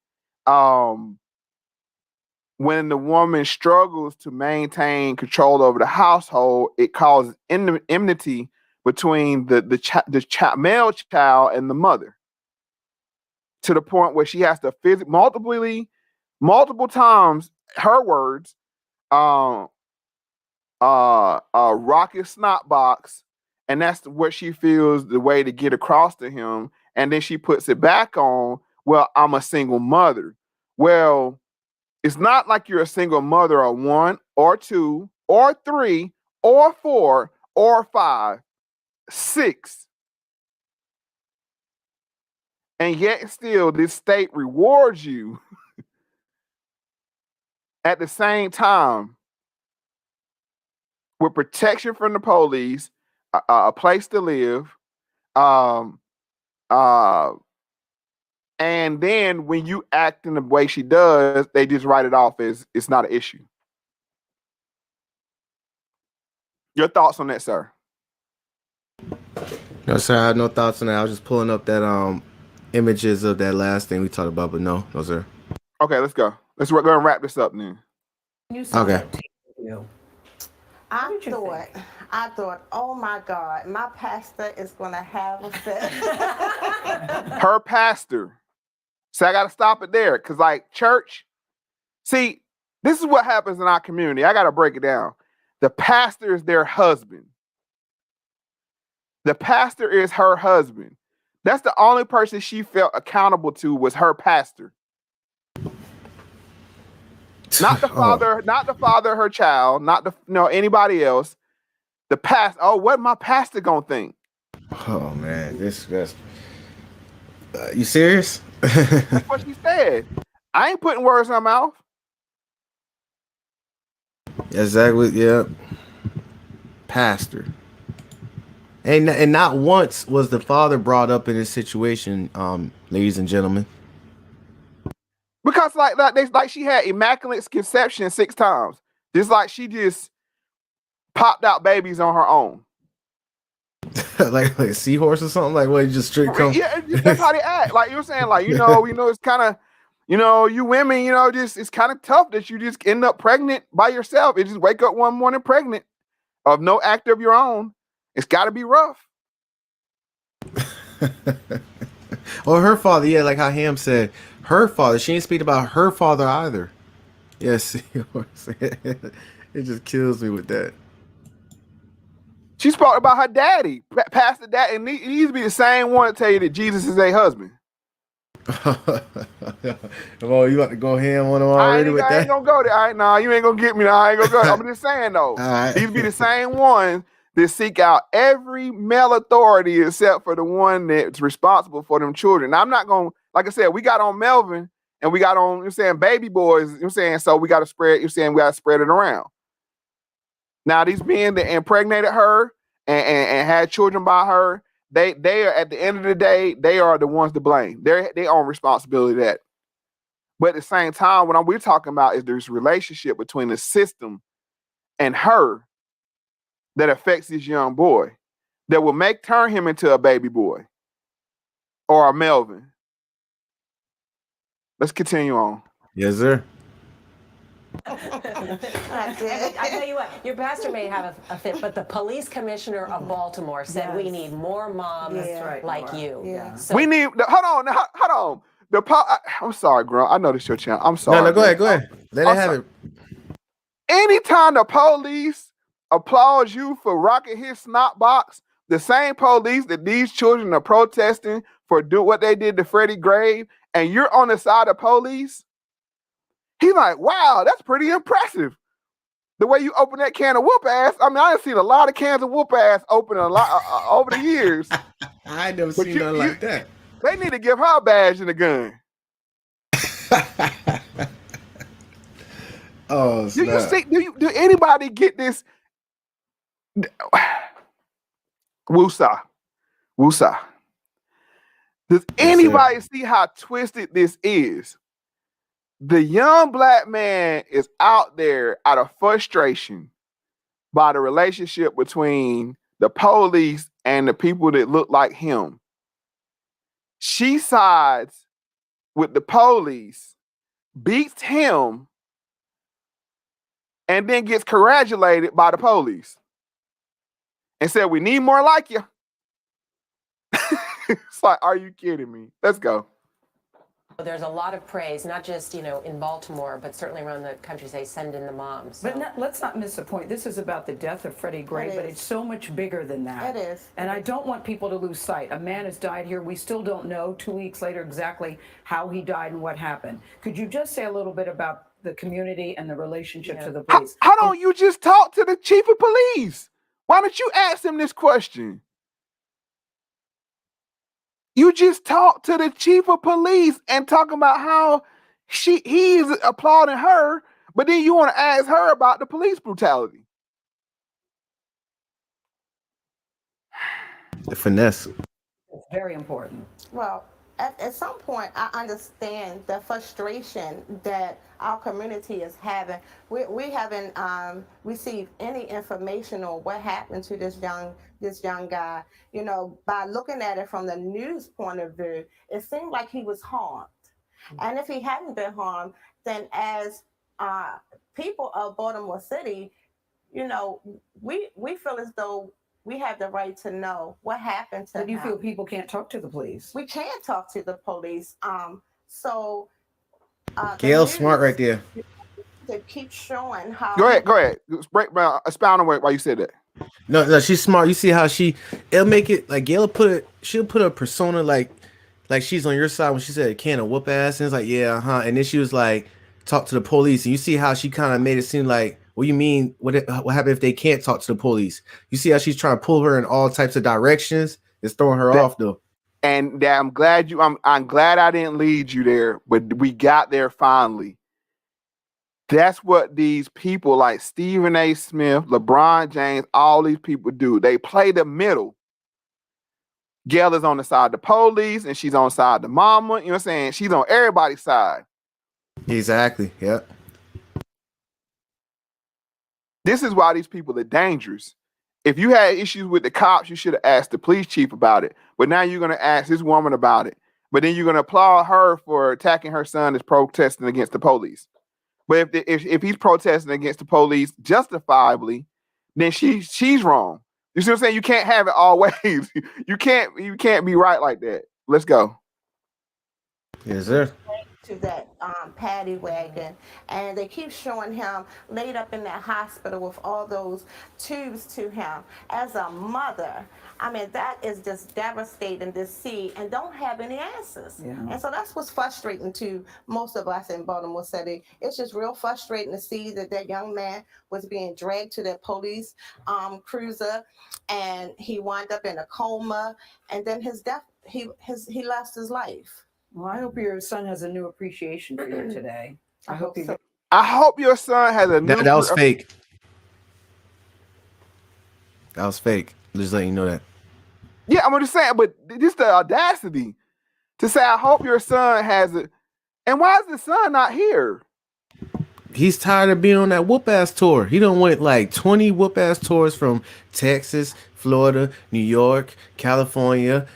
when the woman struggles to maintain control over the household, it causes enmity between the male child and the mother, to the point where she has to multiple times, her words, rocket snot box, and that's what she feels the way to get across to him. And then she puts it back on, well, I'm a single mother. Well, it's not like you're a single mother or 1 or 2 or 3 or 4 or 5, 6. And yet still this state rewards you at the same time with protection from the police, a place to live, and then when you act in the way she does, they just write it off as it's not an issue. Your thoughts on that, sir? No, sir, I have no thoughts on that. I was just pulling up that images of that last thing we talked about, but no, sir. Okay, let's go. Let's go and wrap this up then. You saw Okay. that tape video. I did you think? thought, oh my God, my pastor is gonna have a fit. Her pastor. So I got to stop it there, because like church, see, this is what happens in our community. I got to break it down. The pastor is their husband. The pastor is her husband. That's the only person she felt accountable to, was her pastor. Not the father, not the father of her child, not anybody else. The pastor. Oh, what my pastor gonna think? Oh man, this you serious? That's what she said. I ain't putting words in her mouth. Exactly. Yeah. Pastor. And not once was the father brought up in this situation, ladies and gentlemen. Because like she had immaculate conception 6 times. Just like she just popped out babies on her own. like a seahorse or something? Like what, you just straight come? Yeah, that's how they act. Like you're saying, like, it's kind of, you women, just it's kind of tough that you just end up pregnant by yourself. You just wake up one morning pregnant of no act of your own. It's got to be rough. Or her father, yeah, like how Ham said, her father. She ain't speak about her father either. Yes, it just kills me with that. She spoke about her daddy, Pastor Dad, and he needs to be the same one to tell you that Jesus is their husband. Well, you about to go ham on him already with that? I ain't gonna go there. All right, nah, you ain't gonna get me. Nah, I ain't gonna go. I'm just saying though. Right. These be the same ones that seek out every male authority except for the one that's responsible for them children. Now, I'm not gonna, like I said, we got on Melvin and we got on, baby boys, so we gotta spread, we gotta spread it around. Now, these men that impregnated her and had children by her, they are, at the end of the day, they are the ones to blame. They're their own responsibility of that. But at the same time, what we're talking about is this relationship between the system and her that affects this young boy that will turn him into a baby boy or a Melvin. Let's continue on. Yes, sir. I tell you what, your pastor may have a fit, but the police commissioner of Baltimore said we need more moms like you. Yeah. So, We need. Hold on. I'm sorry, girl. I know this your channel. I'm sorry. No, go ahead. Let it have it. Anytime the police applauds you for rocking his snot box, the same police that these children are protesting for what they did to Freddie Gray, and you're on the side of police, he's like, wow, that's pretty impressive. The way you open that can of whoop ass. I mean, I've seen a lot of cans of whoop ass open a lot over the years. I ain't never seen nothing like that. They need to give her a badge and a gun. Oh, do you see? Do anybody get this? Woosah. Does anybody see how twisted this is? The young black man is out there out of frustration by the relationship between the police and the people that look like him. She sides with the police, beats him, and then gets congratulated by the police and said, we need more like you. It's like, are you kidding me? Let's go. there's a lot of praise, not just, in Baltimore, but certainly around the country, say, send in the moms. So. But let's not miss the point. This is about the death of Freddie Gray, but it's so much bigger than that. It is. And I don't want people to lose sight. A man has died here. We still don't know 2 weeks later exactly how he died and what happened. Could you just say a little bit about the community and the relationship to the police? How don't you just talk to the chief of police? Why don't you ask him this question? You just talk to the chief of police and talk about how he is applauding her, but then you want to ask her about the police brutality. The finesse. It's very important. Well, at some point, I understand the frustration that our community is having. We haven't received any information on what happened to this young guy. By looking at it from the news point of view, it seemed like he was harmed. And if he hadn't been harmed, then as people of Baltimore City, we feel as though we have the right to know what happened to him. But you feel people can't talk to the police? We can't talk to the police. Gail Smart right there. To keep showing how. Go ahead. Expound on why you said that. No, she's smart. You see how it'll make it like Gail she'll put a persona like she's on your side when she said a can of whoop ass, and it's like, yeah, and then she was like, talk to the police, and you see how she kind of made it seem like, what do you mean? What happened if they can't talk to the police? You see how she's trying to pull her in all types of directions. It's throwing her off though. And I'm glad I didn't lead you there, but we got there finally. That's what these people like Stephen A. Smith, LeBron James, all these people do. They play the middle. Gail is on the side of the police, and she's on the side of the mama. You know what I'm saying? She's on everybody's side. Exactly. Yeah. This is why these people are dangerous. If you had issues with the cops, you should have asked the police chief about it. But now you're going to ask this woman about it. But then you're going to applaud her for attacking her son that's protesting against the police. But if he's protesting against the police justifiably, then she's wrong. You see what I'm saying? You can't have it all ways. You can't be right like that. Let's go. Yes, sir. To that paddy wagon, and they keep showing him laid up in that hospital with all those tubes to him. As a mother, I mean, that is just devastating to see, and don't have any answers. Yeah. And so that's what's frustrating to most of us in Baltimore City. It's just real frustrating to see that young man was being dragged to that police cruiser, and he wound up in a coma, and then his death, he lost his life. Well, I hope your son has a new appreciation for you today. I hope you. I hope your son has a new. That was fake. That was fake. Just letting you know that. Yeah, I'm just saying, but just the audacity to say, I hope your son has it. And why is the son not here? he's tired of being on that whoop ass tour. He done went like 20 whoop ass tours from Texas, Florida, New York, California,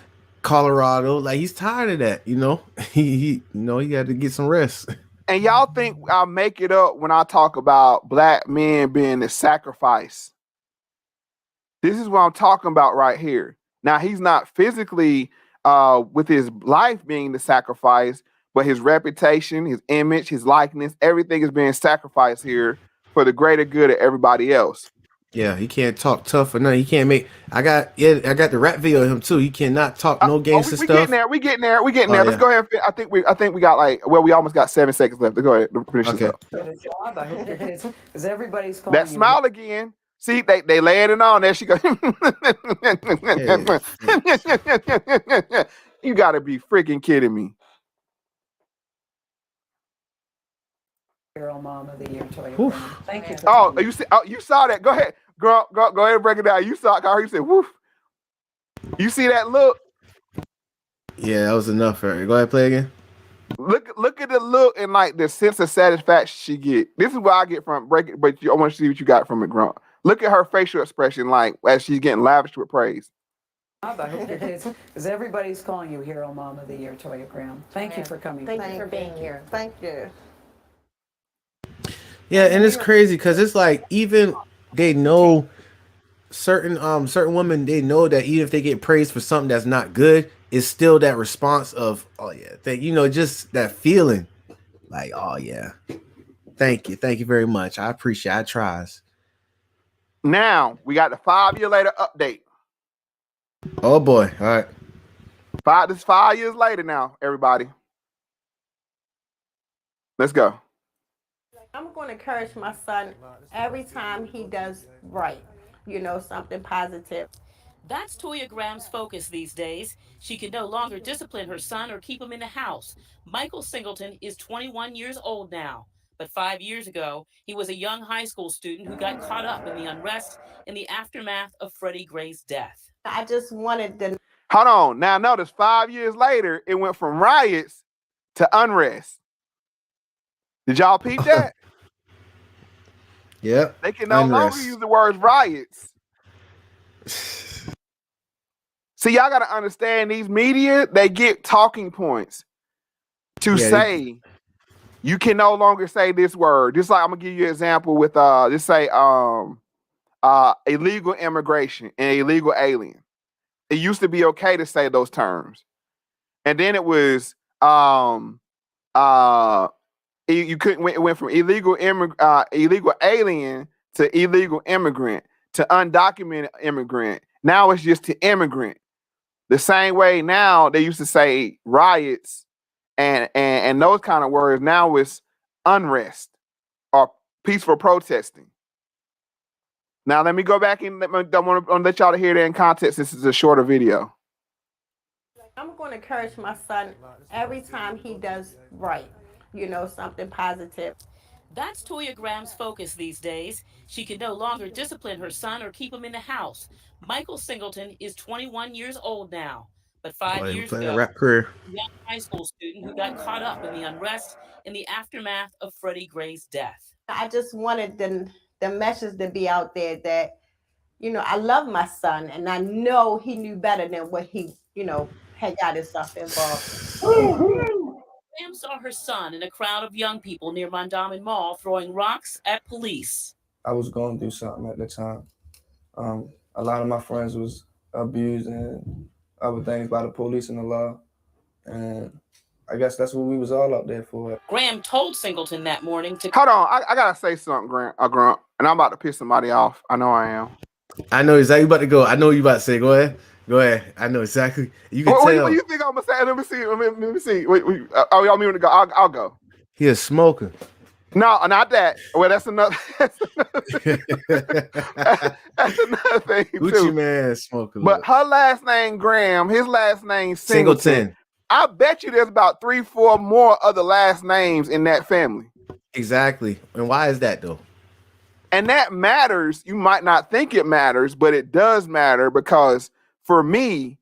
Colorado. Like he's tired of that, you know. He got to get some rest. And y'all think I make it up when I talk about black men being the sacrifice. This is what I'm talking about right here. Now he's not physically with his life being the sacrifice, but his reputation, his image, his likeness, everything is being sacrificed here for the greater good of everybody else. Yeah, he can't talk tough or nothing. He can't make. I got the rap video of him too. He cannot talk no gangster we stuff. We getting there. Let's go ahead. I think we got we almost got 7 seconds left. Let's go ahead and finish this up. Good job. I hope it is, because everybody's calling That smile again. See, they laying it on. There she goes. You got to be freaking kidding me. Girl Mom of the Year, Toya. Thank you. You saw that. Go ahead. Go ahead and break it down. You saw it. I heard you say, woof. You see that look? Yeah, that was enough for her. Go ahead, play again. Look at the look and like the sense of satisfaction she get. This is what I get from break it, but I want to see what you got from it, Grunt. Look at her facial expression, like as she's getting lavished with praise. I hope it is, because everybody's calling you Hero Mom of the Year, Toya Graham. Thank you for coming. Thank you for being here. Thank you. Yeah, and it's crazy because it's like even they know certain women, they know that even if they get praised for something that's not good, it's still that response of, oh yeah, just that feeling like, oh yeah, thank you very much, I appreciate it. I tries. Now we got the 5 year later update. Oh boy, all right. This is 5 years later now, everybody. Let's go. I'm going to encourage my son every time he does right, something positive. That's Toya Graham's focus these days. She can no longer discipline her son or keep him in the house. Michael Singleton is 21 years old now. But 5 years ago, he was a young high school student who got caught up in the unrest in the aftermath of Freddie Gray's death. I just wanted to... Hold on. Now notice 5 years later, it went from riots to unrest. Did y'all peep that? Yep. They can no longer use the words riots. See, y'all got to understand these media, they get talking points to say... You can no longer say this word. Just like I'm gonna give you an example with just say illegal immigration and illegal alien. It used to be okay to say those terms, and then it was you couldn't. It went from illegal alien to illegal immigrant to undocumented immigrant. Now it's just to immigrant. The same way now they used to say riots. And those kind of words, now it's unrest or peaceful protesting. Now let me go back and I want to let y'all to hear that in context. This is a shorter video. I'm going to encourage my son every time he does right, something positive. That's Toya Graham's focus these days. She can no longer discipline her son or keep him in the house. Michael Singleton is 21 years old now. But 5 years ago, rap career. A young high school student who got caught up in the unrest in the aftermath of Freddie Gray's death. I just wanted the message to be out there that, I love my son and I know he knew better than what he, had got himself involved. Graham saw her son in a crowd of young people near Mondawmin Mall throwing rocks at police. I was going through something at the time. A lot of my friends was abused and other things by the police and the law. And I guess that's what we was all out there for. Graham told Singleton that morning to... Hold on, I gotta say something, Grunt, and I'm about to piss somebody off. I know I am. I know exactly about to go. I know what you about to say. Go ahead. I know exactly. You can tell. What do you think I'm gonna say? Let me see. Wait. Oh, y'all mean to go? I'll go. He a smoker. No, not that. Well, that's another. That's another thing Gucci too. Man smoker. But her last name Graham, his last name Singleton. I bet you there's about 3-4 more other last names in that family. Exactly. And why is that though? And that matters. You might not think it matters, but it does matter because for me,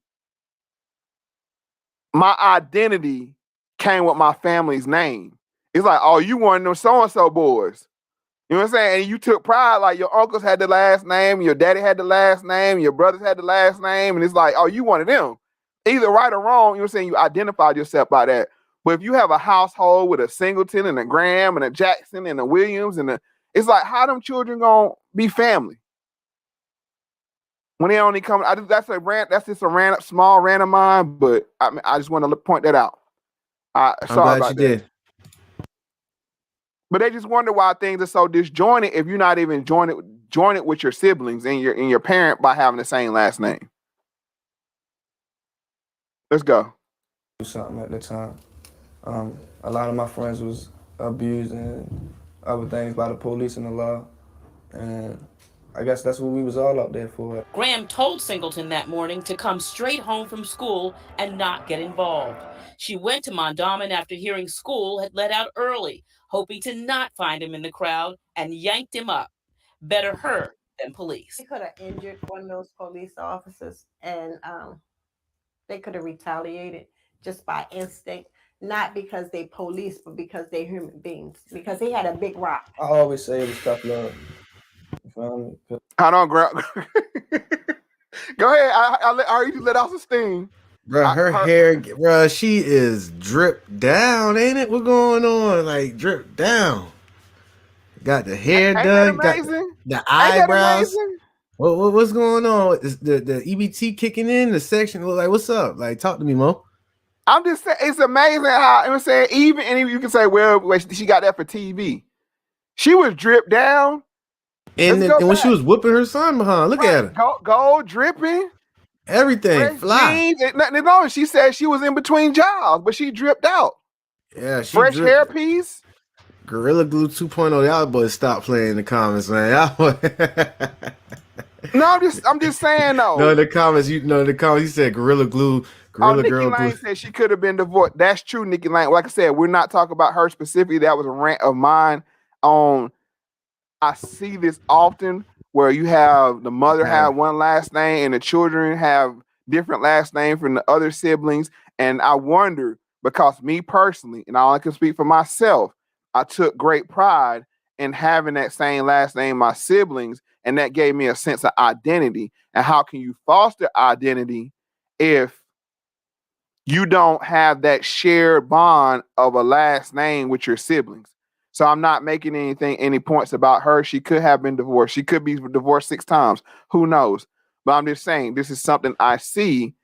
my identity came with my family's name. It's like, oh, you one of them so-and-so boys. You know what I'm saying? And you took pride, like your uncles had the last name, your daddy had the last name, your brothers had the last name, and it's like, oh, you one of them. Either right or wrong, you know what I'm saying? You identified yourself by that. But if you have a household with a Singleton and a Graham and a Jackson and a Williams it's like, how them children gonna be family? When they only come, that's just a small rant of mine, but I just want to point that out. I'm Sorry glad about you that. did. But they just wonder why things are so disjointed if you're not even joined with your siblings and your parent by having the same last name. Let's go. Do something at the time. A lot of my friends was abused and other things by the police and the law, and I guess that's what we was all out there for. Graham told Singleton that morning to come straight home from school and not get involved. She went to Mondawmin after hearing school had let out early, hoping to not find him in the crowd, and yanked him up. Better her than police. They could have injured one of those police officers, and they could have retaliated just by instinct, not because they police, but because they're human beings. Because he had a big rock. I always say it was tough love. You feel me? Hold on, girl. Go ahead. I already let off the steam. Bro, her hair, bro, she is dripped down, ain't it? What's going on? Like dripped down. Got the hair done, got the eyebrows. What's going on? Is the EBT kicking in? The section, like, what's up? Like, talk to me, Mo. I'm just saying, it's amazing how I'm saying, even you can say, well, she got that for TV. She was dripped down. And when she was whooping her son behind, look at her. Gold dripping. Everything fly. No, she said she was in between jobs, but she dripped out. Yeah, she fresh dripped. hairpiece. Gorilla Glue 2.0. Y'all boys stop playing in the comments, man. No, I'm just saying though. No, in the comments, you said Gorilla Glue, Gorilla Girl Glue. Nikki Lane said she could have been divorced. That's true, Nikki Lane. Like I said, we're not talking about her specifically. That was a rant of mine on. I see this often where you have the mother have one last name and the children have different last names from the other siblings. And I wonder, because me personally, and I can speak for myself, I took great pride in having that same last name, my siblings, and that gave me a sense of identity. And how can you foster identity if you don't have that shared bond of a last name with your siblings? So I'm not making any points about her. She could have been divorced. She could be divorced 6 times. Who knows? But I'm just saying this is something I see,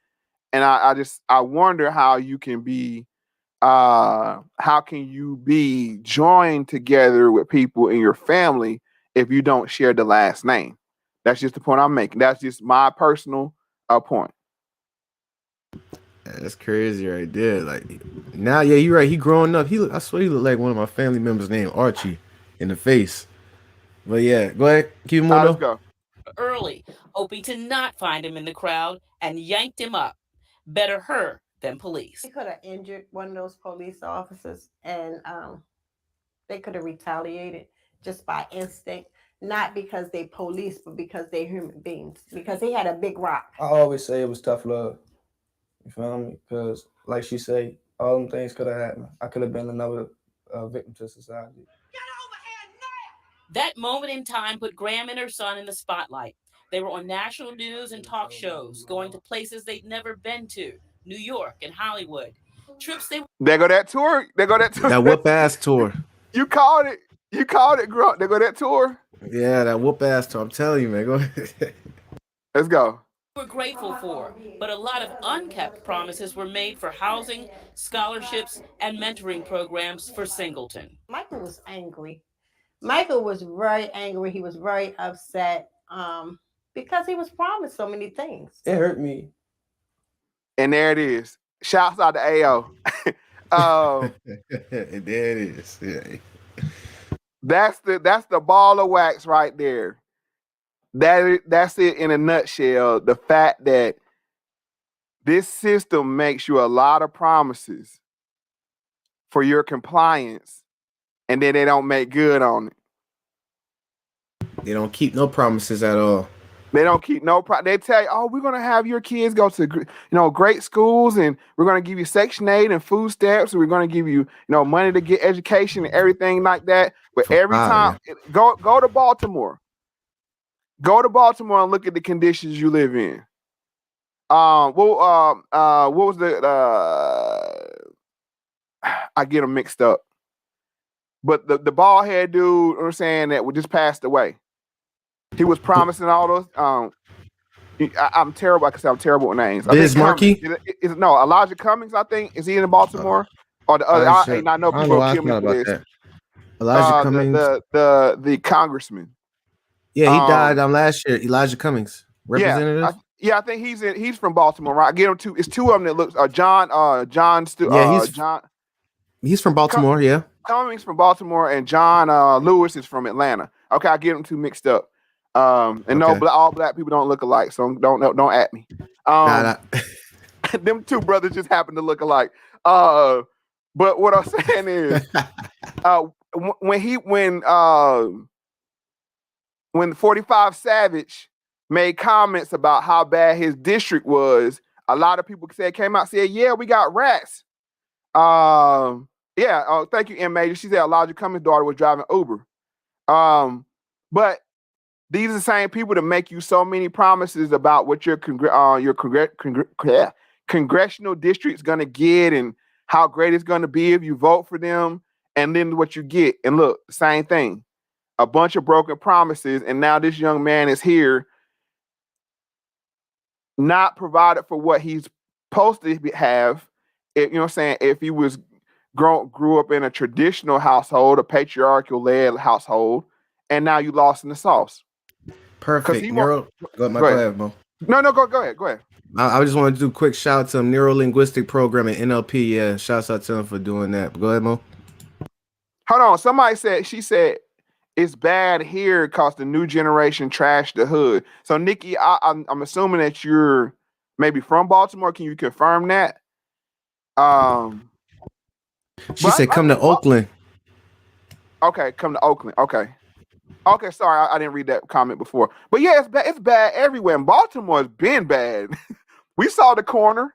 and I wonder how you can be joined together with people in your family if you don't share the last name. That's just the point I'm making. That's just my personal point. That's crazy right there. Like now, yeah, you're right. He growing up. I swear he looked like one of my family members named Archie in the face. But yeah, go ahead. Keep moving. Let's go. Early, hoping to not find him in the crowd, and yanked him up. Better her than police. They could have injured one of those police officers, and they could have retaliated just by instinct, not because they police, but because they're human beings. Because he had a big rock. I always say it was tough love. You feel me? Because, like she say, all them things could have happened. I could have been another victim to society. Get over here now! That moment in time put Graham and her son in the spotlight. They were on national news and talk shows, going to places they'd never been to, New York and Hollywood. Trips There go that tour. That whoop ass tour. You called it. Grunt. There go that tour. Yeah, that whoop ass tour. I'm telling you, man. Go ahead. Let's go. We're grateful for, but a lot of unkept promises were made for housing, scholarships, and mentoring programs for Singleton. Michael was angry. Michael was very angry. He was very upset because he was promised so many things. It hurt me. And there it is. Shouts out to AO. And there it is. Yeah. That's the ball of wax right there. That's it in a nutshell. The fact that this system makes you a lot of promises for your compliance, and then they don't make good on it. They don't keep no promises at all. They don't keep no They tell you, oh, we're gonna have your kids go to great schools, and we're gonna give you Section 8 and food stamps, and we're gonna give you money to get education and everything like that. But every time, go to Baltimore. Go to Baltimore and look at the conditions you live in. What was I get them mixed up. But the bald head dude, I'm saying, that just passed away. He was promising all those. I'm terrible. Like I said, I'm terrible with names. Biz Markie? No, Elijah Cummings. I think is he in Baltimore or the other? I know people will kill me for this. Elijah Cummings, the congressman. Yeah, he died last year. Elijah Cummings, representative. I think he's from Baltimore. Right? I get him two. It's two of them that looks. John. He's from Baltimore. Yeah. Cummings from Baltimore, and John Lewis is from Atlanta. Okay, I get them two mixed up. All black people don't look alike, so don't at me. Them two brothers just happen to look alike. But what I'm saying is, when 45 Savage made comments about how bad his district was, a lot of people came out and said, yeah, we got rats. Thank you, M. Major. She said Elijah Cummings' daughter was driving Uber. But these are the same people that make you so many promises about what your congressional district's going to get and how great it's going to be if you vote for them, and then what you get. And look, same thing. A bunch of broken promises, and now this young man is here not provided for what he's supposed to have. If, you know what I'm saying? If he was grew up in a traditional household, a patriarchal-led household, and now you lost in the sauce. Perfect. Go ahead, Mo. No, go ahead. I just want to do a quick shout out to him. Neuro-linguistic program at NLP. Yeah, shouts out to him for doing that. Go ahead, Mo. Hold on. She said, it's bad here because the new generation trashed the hood. So, Nikki, I'm assuming that you're maybe from Baltimore. Can you confirm that? She said, come to Oakland. Okay, come to Oakland. Okay, sorry, I didn't read that comment before. But yeah, it's bad everywhere. And Baltimore's been bad. We saw The Corner.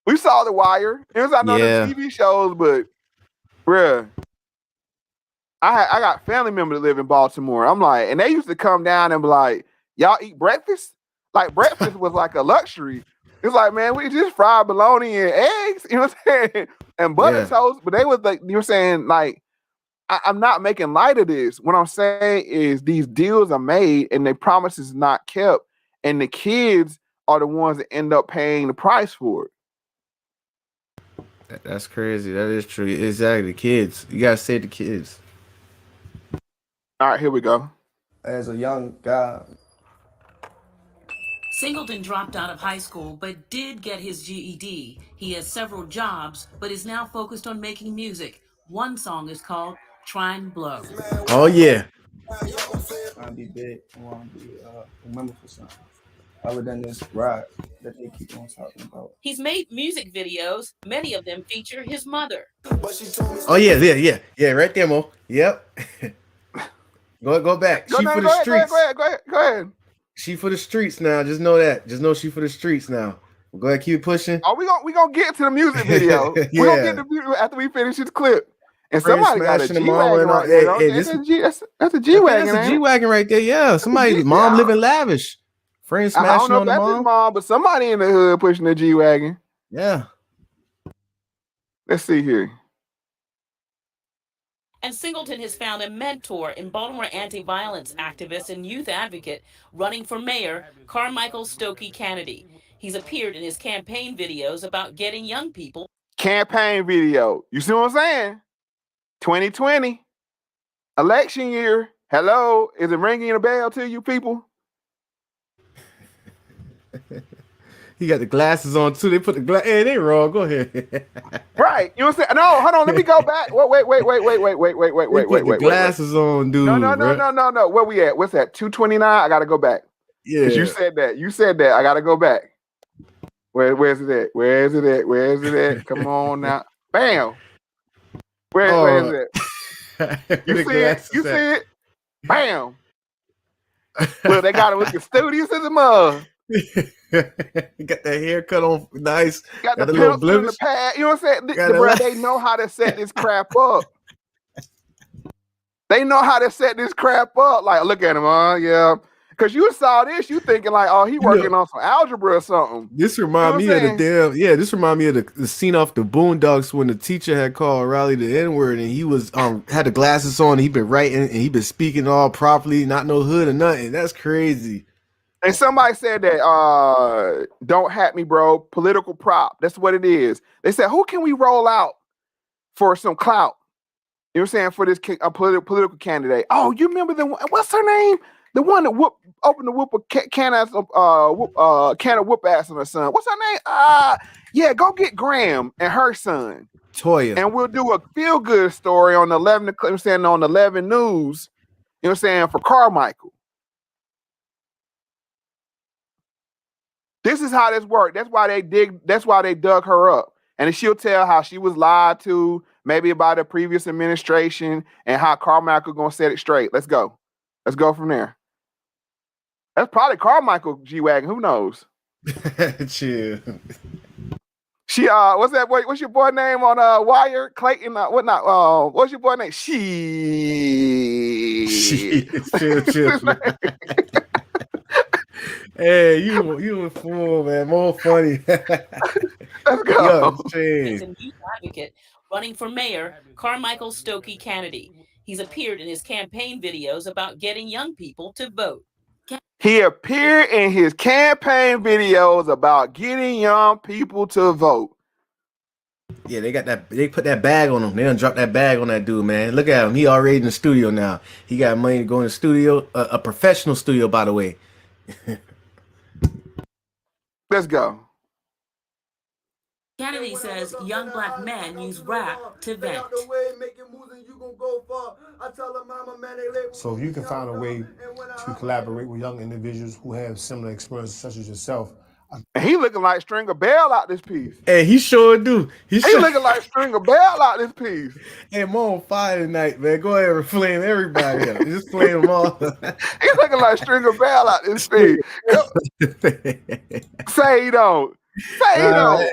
We saw The Wire. I know the TV shows, but bruh, I got family members that live in Baltimore. I'm like, and they used to come down and be like, y'all eat breakfast? Like, breakfast was like a luxury. It's like, man, we just fried bologna and eggs, you know what I'm saying? And butter toast. But they was like, you know what I'm saying? Like, I'm not making light of this. What I'm saying is these deals are made and the promises not kept. And the kids are the ones that end up paying the price for it. That's crazy. That is true. Exactly. Kids. You got to save the kids. All right, here we go. As a young guy, Singleton dropped out of high school but did get his GED. He has several jobs but is now focused on making music. One song is called Trine Blow. Oh, yeah. I want to be big. I want to be remembered for something other than this ride that they keep on talking about. He's made music videos. Many of them feature his mother. Oh, yeah. Right there, Mo. Yep. Go back. She for the streets. Go ahead. She for the streets now. Just know that. Just know she for the streets now. Go ahead, keep pushing. Oh, we gonna get to the music video. We're gonna get to the music after we finish this clip. And somebody got a G-Wagon right there. That's a G-Wagon. That's a G-Wagon right there. Yeah. Somebody's mom living lavish. Friends smashing on the mom. His mom, but somebody in the hood pushing the G-Wagon. Yeah. Let's see here. And Singleton has found a mentor in Baltimore anti-violence activist and youth advocate running for mayor, Carmichael Stokey Kennedy. He's appeared in his campaign videos about getting young people. Campaign video. You see what I'm saying? 2020. Election year. Hello. Is it ringing a bell to you people? He got the glasses on too. They put the glass. Hey, they wrong. Go ahead. Right. You know what I'm saying? No, hold on. Let me go back. Wait. The glasses on, dude. No. Where we at? What's that? 229? I gotta go back. Yeah. You said that. I gotta go back. Where's it at? Come on now. Bam. Where is it? You see it? Bam. Look, they got him looking studious as a mug. Got that haircut on nice. Got the the little pencil in the blemish. pad. You know what I'm saying? Got Bro, the- they know how to set this crap up. They know how to set this crap up. Like, look at him, yeah. Because you saw this, you thinking like, oh, he working on some algebra or something. This remind me of this remind me of the scene off the Boondocks when the teacher had called Riley the N-word and he was had the glasses on and he been writing and he been speaking all properly, not no hood or nothing. That's crazy. And somebody said that don't hat me, bro. Political prop. That's what it is. They said, who can we roll out for some clout? You know what I'm saying? For this political candidate. Oh, you remember what's her name? The one that opened the can of whoop ass on her son. What's her name? Yeah, go get Graham and her son. Toya. And we'll do a feel good story on 11 News. You know what I'm saying? For Carmichael. This is how this worked. That's why they dug her up. And she'll tell how she was lied to, maybe about the previous administration, and how Carmichael gonna set it straight. Let's go. Let's go from there. That's probably Carmichael G-Wagon. Who knows? Chill. She what's that boy? What's your boy name on Wire? Clayton, whatnot? What's your boy name? Chill. Hey, you a fool, man. More funny. Let's go. He's a youth advocate running for mayor, Carmichael Stokey Kennedy. He's appeared in his campaign videos about getting young people to vote. He appeared in his campaign videos about getting young people to vote. Yeah, they put that bag on him. They done dropped that bag on that dude, man. Look at him. He already in the studio now. He got money to go in the studio, a professional studio, by the way. Let's go. Kennedy says young black men use rap to vent. So if you can find a way to collaborate with young individuals who have similar experiences such as yourself. And he looking like Stringer Bell out this piece. Hey, he sure do. He looking like Stringer Bell out this piece. Hey, I'm on fire tonight, man. Go ahead and flame everybody up. Just flame them all. He's looking like Stringer Bell out this piece. Say he don't. Say he don't.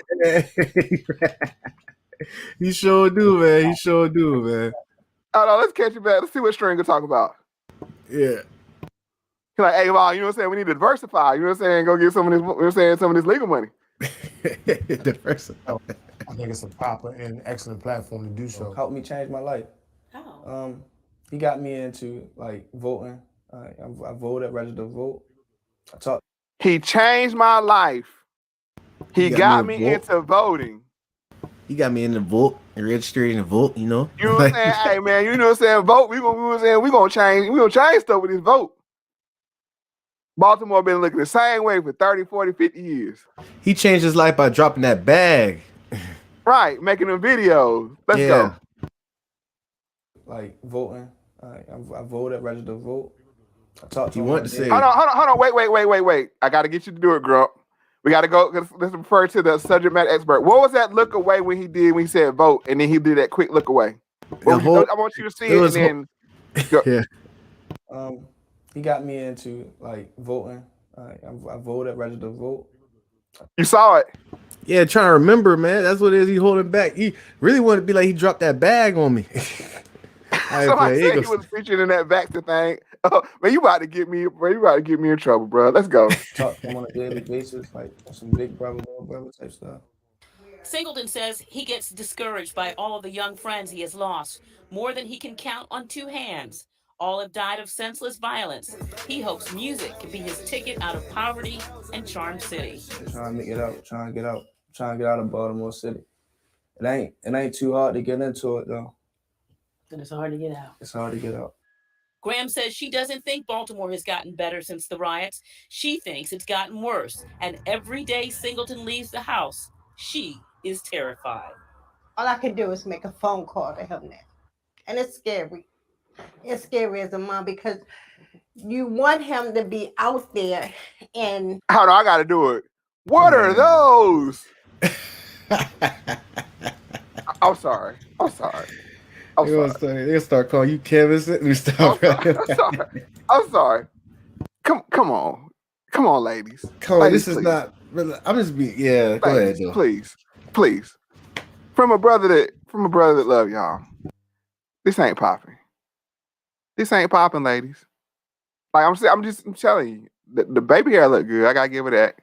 He sure do, man. He sure do, man. Hold on, let's catch you back. Let's see what Stringer talk about. Yeah. He's like, hey, well, you know what I'm saying? We need to diversify. You know what I'm saying? Go get some of this, you know what I'm saying, some of this legal money. Diversify. I think it's a proper and excellent platform to do so. Helped me change my life. How? He got me into like voting. I voted, registered to vote. He changed my life. He got me into voting. He got me in the vote, registering to vote, you know. You know what I'm saying? Hey man, you know what I'm saying? Vote. We gonna change stuff with this vote. Baltimore been looking the same way for 30, 40, 50 years. He changed his life by dropping that bag. Right, making them videos. Let's go. Like voting. I voted, registered to vote. I talked to You him want one to day. say Hold on. Wait. I gotta get you to do it, Grump. We gotta go. Let's refer to the subject matter expert. What was that look away when he said vote, and then he did that quick look away? I want you to see it, and then yeah. He got me into like voting. I voted, registered to vote. You saw it. Yeah, trying to remember, man. That's what it is. He holding back. He really wanted to be like he dropped that bag on me. Somebody said he was featured in that Baxter thing. Oh, man, you about to get me, bro. You about to get me in trouble, bro. Let's go. Talk to him on a daily basis, like some big brother, little brother type stuff. Singleton says he gets discouraged by all of the young friends he has lost, more than he can count on two hands. All have died of senseless violence. He hopes music can be his ticket out of poverty and Charm City. Trying to make it out, trying to get out of Baltimore City. It ain't too hard to get into it though. And it's hard to get out. It's hard to get out. Graham says she doesn't think Baltimore has gotten better since the riots. She thinks it's gotten worse. And every day Singleton leaves the house, she is terrified. All I can do is make a phone call to him now. And it's scary. It's scary as a mom because you want him to be out there and... Hold on, I got to do it. What are those? I'm sorry. They'll start calling you Kevin. I'm sorry. Come on, ladies. Come on, Ladies, this is please. not. I'm just being. Yeah, go ahead, Ladies, though. please. From a brother that love y'all. This ain't popping. This ain't popping, ladies. Like I'm telling you, the baby hair look good. I gotta give it that.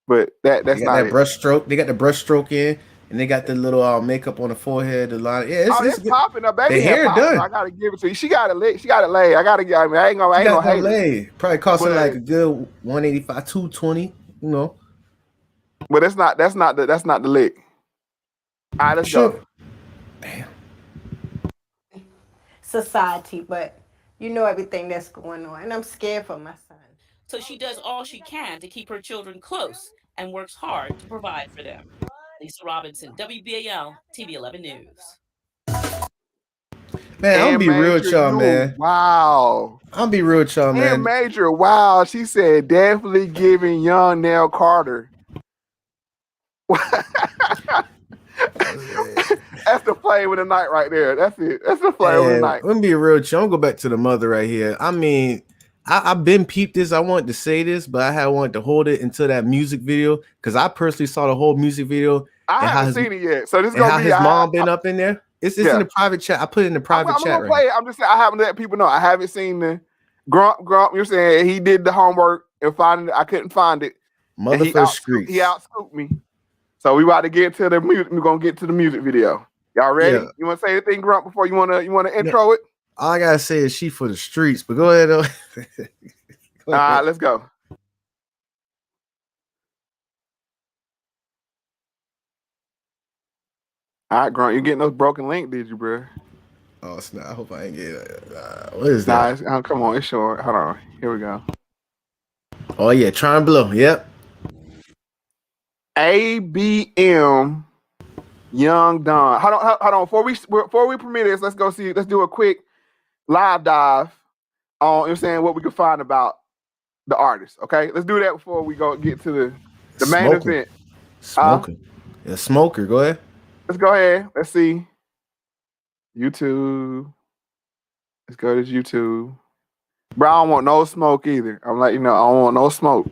But that's They got not that it. brush stroke. They got the brush stroke in, and they got the little makeup on the forehead. The line. Yeah, it's good. popping. The baby The hair popping. done. I gotta give it to you. She got it laid. I ain't gonna hate it. Probably costing But- like a good 185, 220. You know. But that's not the lick. All right, let's go. Damn. Society, but you know everything that's going on, and I'm scared for my son. So she does all she can to keep her children close and works hard to provide for them. Lisa Robinson, WBAL TV 11 News. Man, I'm gonna be real with y'all, man. Wow. I'm gonna be real with y'all, man. And Major, wow. She said definitely giving young Nell Carter. That's the flavor of the night right there. That's it. That's the flavor of the night. Let me be real with you. I'm gonna go back to the mother right here. I mean, I've been peeped this. I wanted to say this, but I had wanted to hold it until that music video because I personally saw the whole music video. I haven't seen it yet. So this is and gonna how be his mom been up in there. It's in the private chat. I put it in the private chat. I'm gonna play it. I'm just saying I haven't let people know. I haven't seen the Grump. You're saying he did the homework and finding it. I couldn't find it. Mother first street. He outscooped me. So we about to get to the music. We're gonna get to the music video. Y'all ready? Yeah. You want to say anything, Grump, before you wanna intro it? All I gotta say is she for the streets. But go ahead. Go ahead. All right, let's go. All right, Grunt, you getting those broken link, did you, bro? Oh, it's not. I hope I ain't get it. What is that? Come on, it's short. Hold on. Here we go. Oh, yeah. Try and blow. Yep. ABM Young Don. Hold on. Before we premiere this, let's do a quick live dive on, you know what I'm saying, what we can find about the artist. Okay? Let's do that before we get to the main event. Smoker. Yeah, Smoker. Go ahead. Let's go ahead. Let's see. YouTube. Let's go to YouTube. Bro, I don't want no smoke either. I'm like, I don't want no smoke.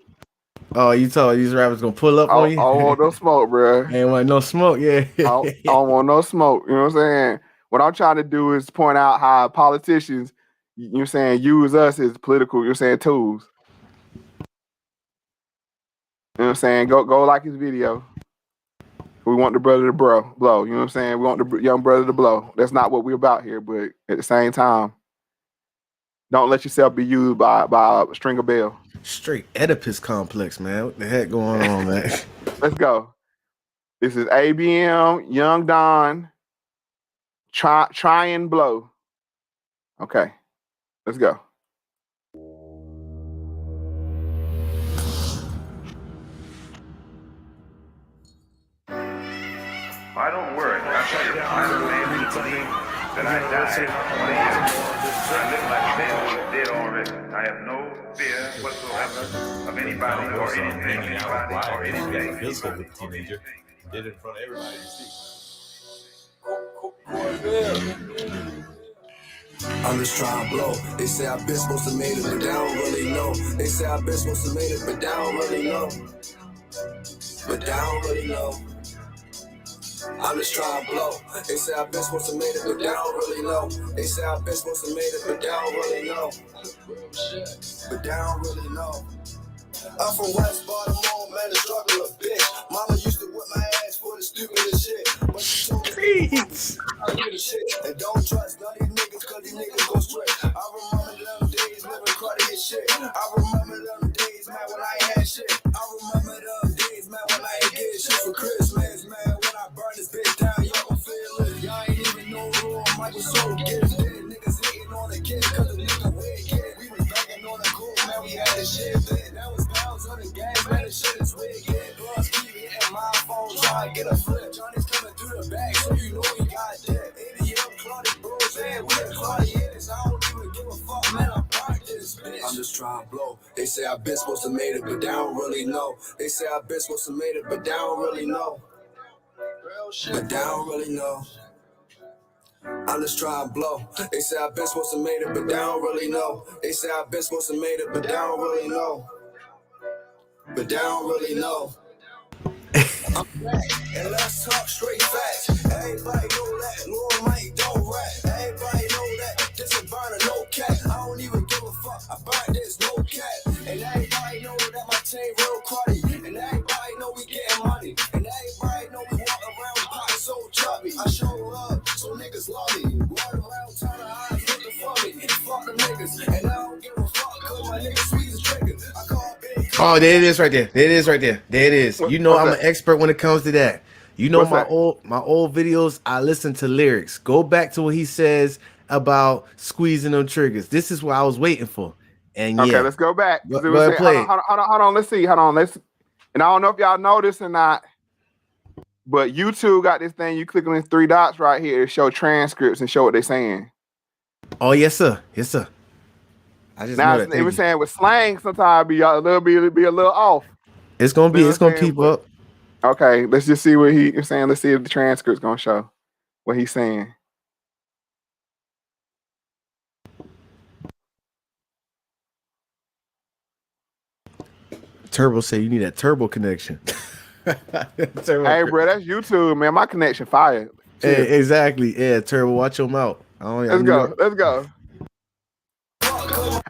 Oh, you told these rappers gonna pull up on you? I don't want no smoke, bro. Ain't want no smoke, yeah. I don't want no smoke. You know what I'm saying? What I'm trying to do is point out how politicians, you're saying, use us as political, you're saying, tools. You know what I'm saying? Go like his video. We want the brother to blow. You know what I'm saying? We want the young brother to blow. That's not what we're about here, but at the same time, don't let yourself be used by a string of bell. Straight Oedipus complex, man. What the heck going on, man? Let's go. This is ABM, Young Don, try and blow. Okay, let's go. I don't worry. I tell you, I'm a man who believes that I died 20 years ago. I live like dead was dead already. I have no fear whatsoever of anybody or anything. Teenager did it in front of everybody to see. I'm just trying to blow. They say I've been supposed to made it, but they don't really know. They say I've been supposed to made it, but they don't really know. But they don't really know. I'm just trying to blow. They say I've been supposed to made it, but they don't really know. They say I've been supposed to made it, but they don't really know. But they don't really know. I'm from West Baltimore, man, the struggle a bitch. Mama used to whip my ass for the stupidest shit. But she told me I do the shit. And don't trust none of these niggas, cause these niggas go straight. I remember them days living cruddy as shit. I remember them days, man, when I ain't had shit. I remember them days, man, when I ain't get shit for Christmas, man. When I burn this bitch down, y'all gon' feel it. Y'all ain't even know who Michael Soul gets. Niggas hating on the kids, cause the nigga weird kid. We was banging on the cool, man, we had this shit then. That was pounds on the gas, man, this shit is weird, yeah. Plus, keep hitting my phone, try to get a flip. Johnny's coming through the back, so you know he got that. ADM, Claudia Bros, and we are Claudians. I don't even give a fuck, man, I'm part this bitch. I'm just trying to blow. They say I've been supposed to made it, but they don't really know. They say I've been supposed to made it, but they don't really know. But they don't really know. I'm just trying to blow. They say I've been supposed to made it, but they don't really know. They say I've been supposed to made it, but they don't really know. But they don't really know. And let's talk straight facts. Everybody know that Lil Mike don't rap. Everybody know that this is burner, no cap. I don't even give a fuck about this, no cap. And everybody know that my team real cruddy. And everybody know we getting money. And everybody know we walk around pot so chubby. I show up, so niggas love me. Run around trying to hide looking for me. Fuck the niggas, and I don't give a fuck cause my niggas sweet as trigger. I call big. Oh, there it is right there. There it is right there. There it is. You know I'm an expert when it comes to that. You know my old videos, I listen to lyrics. Go back to what he says about squeezing them triggers. This is what I was waiting for. And okay, yeah. let's go back. Go ahead, play it. Hold on. Let's see. Hold on. And I don't know if y'all know this or not, but YouTube got this thing. You click on these 3 dots right here to show transcripts and show what they're saying. Oh yes, sir. Yes, sir. I just now know that. They were saying with slang sometimes be a little off. It's gonna keep up. Okay, let's just see what he's saying. Let's see if the transcript's gonna show what he's saying. Turbo say you need that turbo connection. Hey, bro, that's YouTube, man. My connection fire. Hey, exactly. Yeah, Turbo, watch your mouth. Let's go.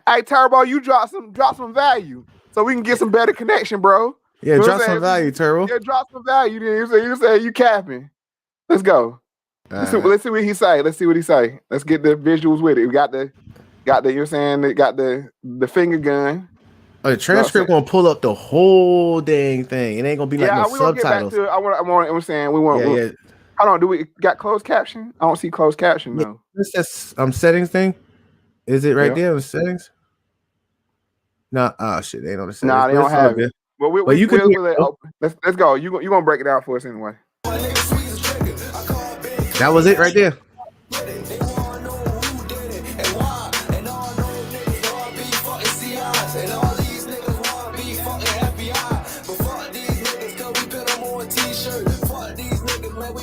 Hey, Turbo, you drop some value so we can get some better connection, bro. Yeah, drop some value, Turbo. Yeah, drop some value. You say you capping. Let's go. Let's see what he say. Let's see what he say. Let's get the visuals with it. We got the you're saying they got the finger gun. Oh, the transcript gonna pull up the whole dang thing. It ain't gonna be like no subtitles. Get back to it. I'm saying we want. Yeah. Hold on. Do we got closed caption? I don't see closed caption though. What's that settings thing? Is it right there in settings? No, shit, they ain't on the settings. Nah, they don't have it. Well, you can. Let's go. You gonna break it out for us anyway. That was it right there.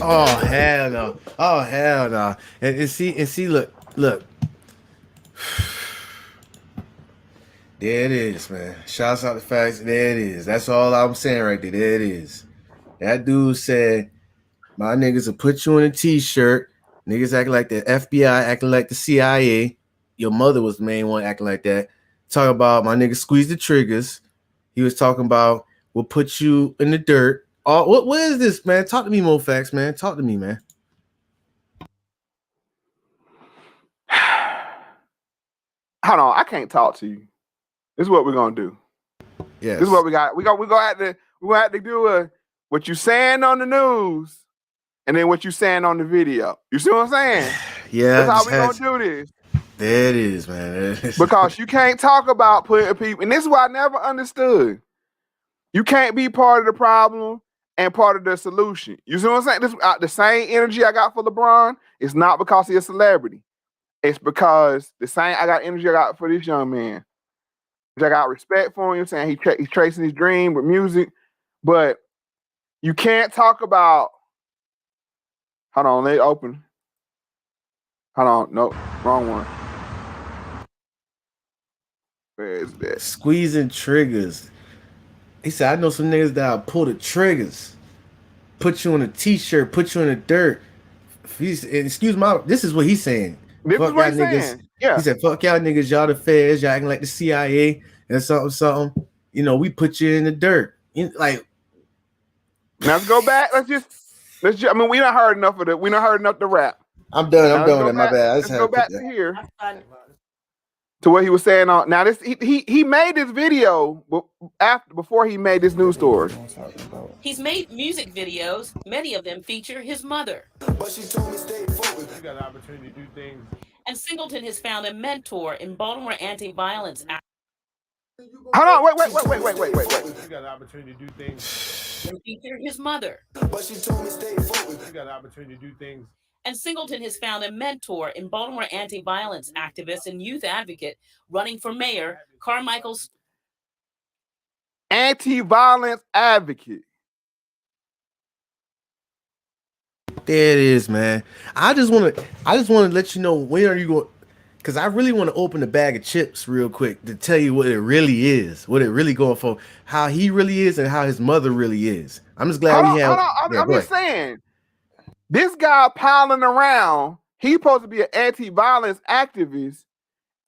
Oh hell no! Oh hell no! And see, look. There it is, man. Shouts out the facts. There it is. That's all I'm saying right there. There it is. That dude said, "My niggas will put you in a t-shirt. Niggas acting like the FBI, acting like the CIA. Your mother was the main one acting like that. Talking about my niggas squeeze the triggers. He was talking about we'll put you in the dirt. Oh, what is this, man? Talk to me, Mo Facts, man. Talk to me, man. Hold on, I can't talk to you. This is what we're gonna do. Yeah, this is what we got. We're gonna have to do what you saying on the news, and then what you saying on the video. You see what I'm saying? Yeah, that's how we gonna do this. There it is, man. Because you can't talk about putting people, and this is what I never understood. You can't be part of the problem and part of the solution. You see what I'm saying? This the same energy I got for LeBron is not because he's a celebrity. It's because the same energy I got for this young man. I got respect for him. You're saying he's tracing his dream with music, but you can't talk about. Hold on, they open. Hold on, nope, wrong one. Where is that? Squeezing triggers. He said, I know some niggas that'll pull the triggers, put you in a t-shirt, put you in the dirt. Excuse my, this is what he's saying. This is what he's saying. Yeah. He said, fuck y'all niggas, y'all the feds, y'all acting like the CIA and something. You know, we put you in the dirt. Like, now let's go back. Let's just I mean, we not heard enough of it. We not heard enough to rap. I'm done with that. My bad. Let's go back to here. To what he was saying on now. This he made this video before he made this news story. He's made music videos. Many of them feature his mother. But she told me stay focused. You got an opportunity to do things. And Singleton has found a mentor in Baltimore anti-violence. Hold on, wait. You got an opportunity to do things. And feature his mother. But she told me stay focused. You got an opportunity to do things. And Singleton has found a mentor in Baltimore anti-violence activist and youth advocate running for mayor, Carmichael's anti-violence advocate. There it is, man. I just want to let you know, when are you going? Because I really want to open a bag of chips real quick to tell you what it really is, what it really going for, how he really is, and how his mother really is. I'm just glad we have. I'm just saying, this guy piling around, he's supposed to be an anti-violence activist,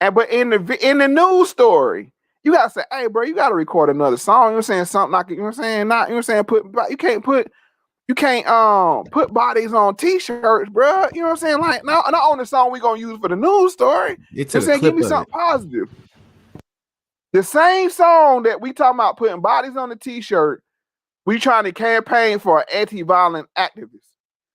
but in the news story, you gotta say, hey, bro, you gotta record another song. You know what I'm saying? Something like, you know what I'm saying? Not, you know what I'm saying? You can't put bodies on t-shirts, bro. You know what I'm saying? Like, not on the song we gonna use for the news story. You know what I'm saying? Give me something positive. The same song that we talking about putting bodies on the t-shirt, we trying to campaign for an anti-violent activist.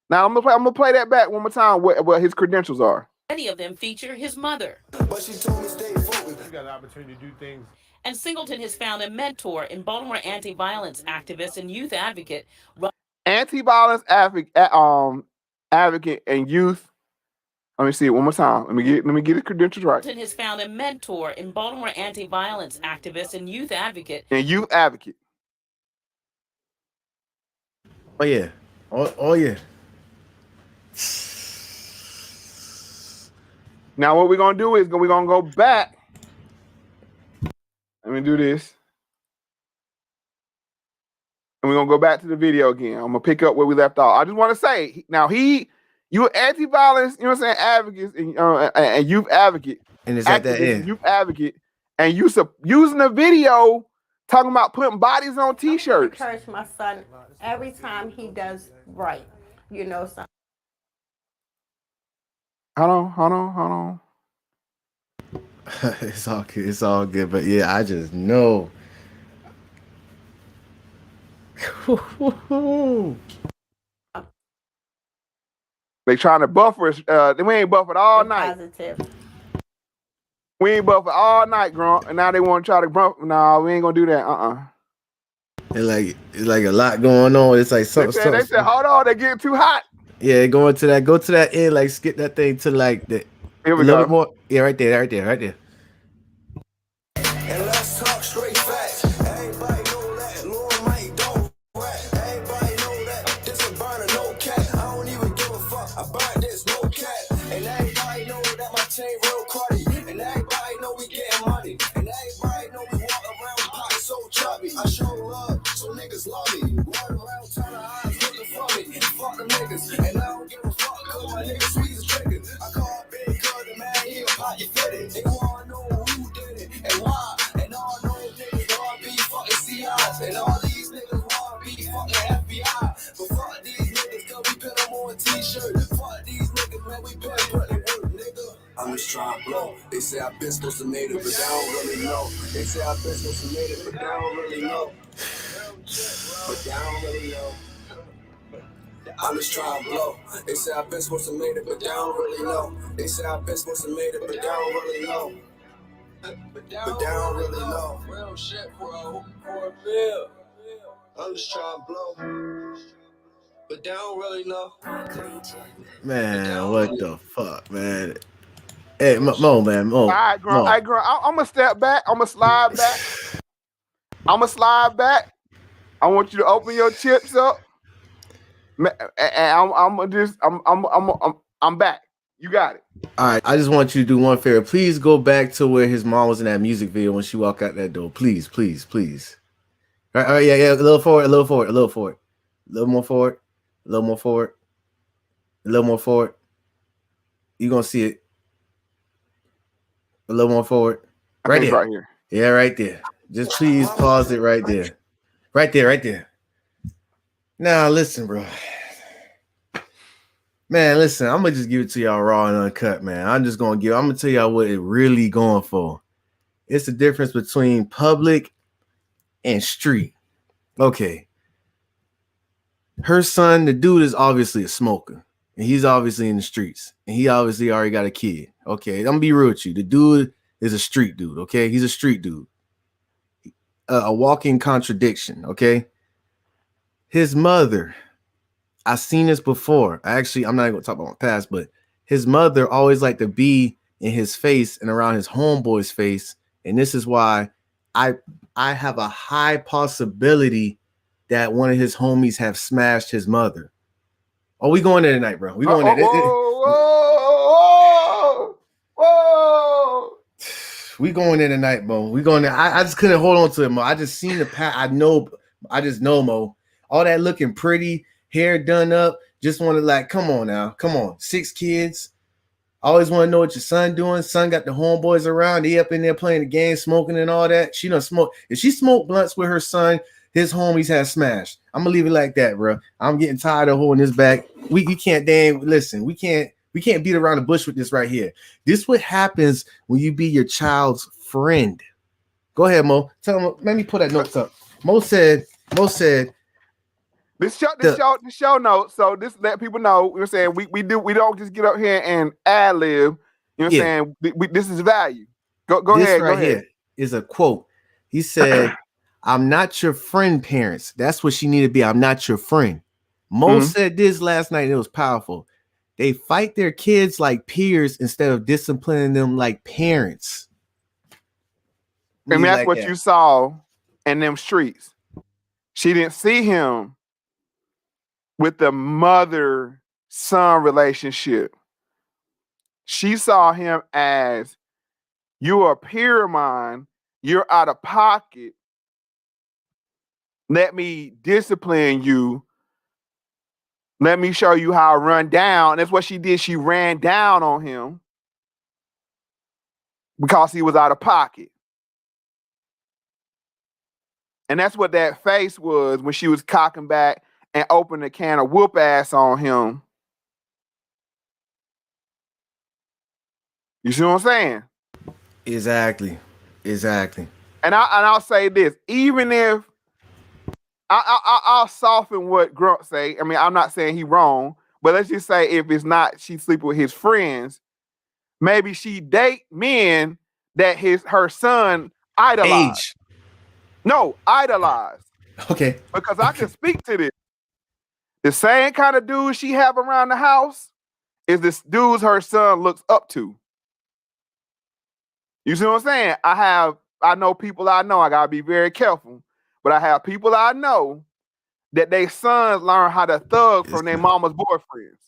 Now I'm gonna play that back one more time. What his credentials are. Many of them feature his mother. But she told me stay focused. You got an opportunity to do things. And Singleton has found a mentor in Baltimore anti-violence activist and youth advocate. Anti-violence advocate and youth. Let me see it one more time. Let me get his credentials right. Singleton has found a mentor in Baltimore anti-violence activist and youth advocate. Oh yeah. Oh yeah. Now what we're gonna do is we're gonna go back. Let me do this. And we're gonna go back to the video again. I'm gonna pick up where we left off. I just want to say, now you anti-violence, you know what I'm saying, advocates and youth advocate. And it's at that end. Youth advocate, and you using a video talking about putting bodies on t-shirts. I encourage my son every time he does right. You know, something. Hold on. It's all good. It's all good. But yeah, I just know. They trying to buffer us. We ain't buffered all night. Positive. We ain't buffered all night, Grunt. And now they want to try to buffer. Nah, we ain't gonna do that. It's like a lot going on. It's like something. They said, hold on, they getting too hot. Yeah, go to that end, like skip that thing to like the. Here we go. More. Yeah, right there. And let's talk straight facts. Everybody know that Lord Mike don't rap. Everybody know that this a burner, no cat. I don't even give a fuck about this, no cat. And everybody know that my chain real cruddy. And everybody know we getting money. And everybody know we walk around with pockets so chubby. I show love, so niggas love me. Run around trying to hide looking for me. Fuck them niggas. And I don't give a fuck cause my niggas squeeze the trigger. I call big cause the man here pocket fitted. They wanna know who did it and why. And all those niggas wanna be fucking CIs. And all these niggas wanna be fucking FBI. But fuck these niggas cause we put them on t-shirts. Fuck these niggas, man, we put them work, nigga. I'm just trying to blow. They say I've been supposed to made it, but they don't really know. They say I've been supposed to made it, but they don't really know. But they don't really know. I'm just trying to blow. They say I've been supposed to made it, but they don't really know. They say I've been supposed to made it, but they don't really know. But they don't really know. Real shit, bro. For real. I'm just trying to blow. But they don't really know. Man, what the fuck, man? Hey, Mo, man. Mo. All right, Grunt. I'm going to step back. I'm going to slide back. I want you to open your chips up. And I'm back. You got it. All right, I just want you to do one favor. Please go back to where his mom was in that music video when she walked out that door. Please. All right, yeah. A little forward. A little more forward. You're gonna see it. A little more forward. Right here. Yeah, right there. Just please pause it right there. Right there. Now listen, bro. Man, listen, I'm gonna just give it to y'all raw and uncut, man. I'm gonna tell y'all what it really going for. It's the difference between public and street. Okay. Her son, the dude, is obviously a smoker. And he's obviously in the streets. And he obviously already got a kid. Okay, I'm gonna be real with you. The dude is a street dude, okay? He's a street dude. A walking contradiction, okay? His mother, I've seen this before. I'm not going to talk about my past, but his mother always liked to be in his face and around his homeboy's face. And this is why I have a high possibility that one of his homies have smashed his mother. Oh, we going there tonight, bro. We going there. Whoa. We going there tonight, Mo. We going there. I just couldn't hold on to it, Mo. I just seen the path. I just know, Mo. All that looking pretty, hair done up. Just want to like, come on now. Come on. 6 kids. Always want to know what your son doing. Son got the homeboys around. He up in there playing the game, smoking and all that. She done smoke. If she smoked blunts with her son, his homies had smashed. I'm gonna leave it like that, bro. I'm getting tired of holding this back. We can't listen. We can't beat around the bush with this right here. This what happens when you be your child's friend. Go ahead, Mo. Tell him. Let me pull that notes up. Mo said. This show notes. So this let people know. You know what I'm saying? We don't just get up here and ad lib. You know what I'm saying? This is value. Go ahead. This right here is a quote. He said, "I'm not your friend, parents." That's what she needed to be. I'm not your friend. Mo said this last night. And it was powerful. They fight their kids like peers instead of disciplining them like parents. And that's what you saw in them streets. She didn't see him with the mother-son relationship. She saw him as, you're a peer of mine, you're out of pocket. Let me discipline you. Let me show you how I run down. And that's what she did. She ran down on him because he was out of pocket. And that's what that face was when she was cocking back and opened a can of whoop ass on him. You see what I'm saying? Exactly. And I'll say this, even if I'll soften what Grunt say. I mean, I'm not saying he wrong, but let's just say if it's not she sleeping with his friends, maybe she date men that her son idolized. No, idolized. Okay. Because I can speak to this. The same kind of dude she have around the house is this dudes her son looks up to. You see what I'm saying? I know people I know. I gotta be very careful. But I have people I know that their sons learn how to thug from their mama's boyfriends.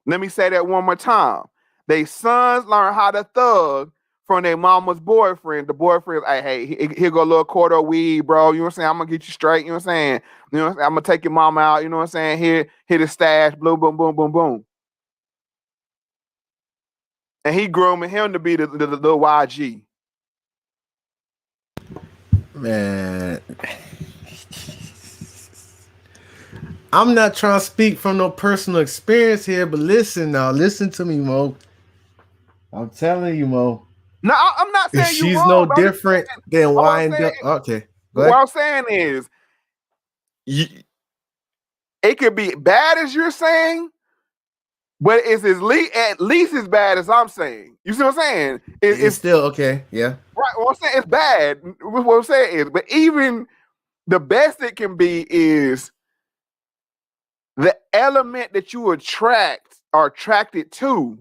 Let me say that one more time. Their sons learn how to thug from their mama's boyfriend. The boyfriend, hey, here go a little quarter of weed, bro. You know what I'm saying? I'm gonna get you straight. You know what I'm saying? You know what I'm saying? I'm gonna take your mama out. You know what I'm saying? Here the stash. Boom, boom, boom, boom, boom. And he grooming him to be the YG. Man, I'm not trying to speak from no personal experience here, but listen to me, Mo. I'm telling you, Mo. No, I'm not saying she's no different than YNW. Okay, go ahead. What I'm saying is, it could be bad as you're saying, but it's at least as bad as I'm saying. You see what I'm saying? It's still okay. Yeah. Right. What I'm saying is bad. What I'm saying is, but even the best it can be is the element that you attract or attracted to.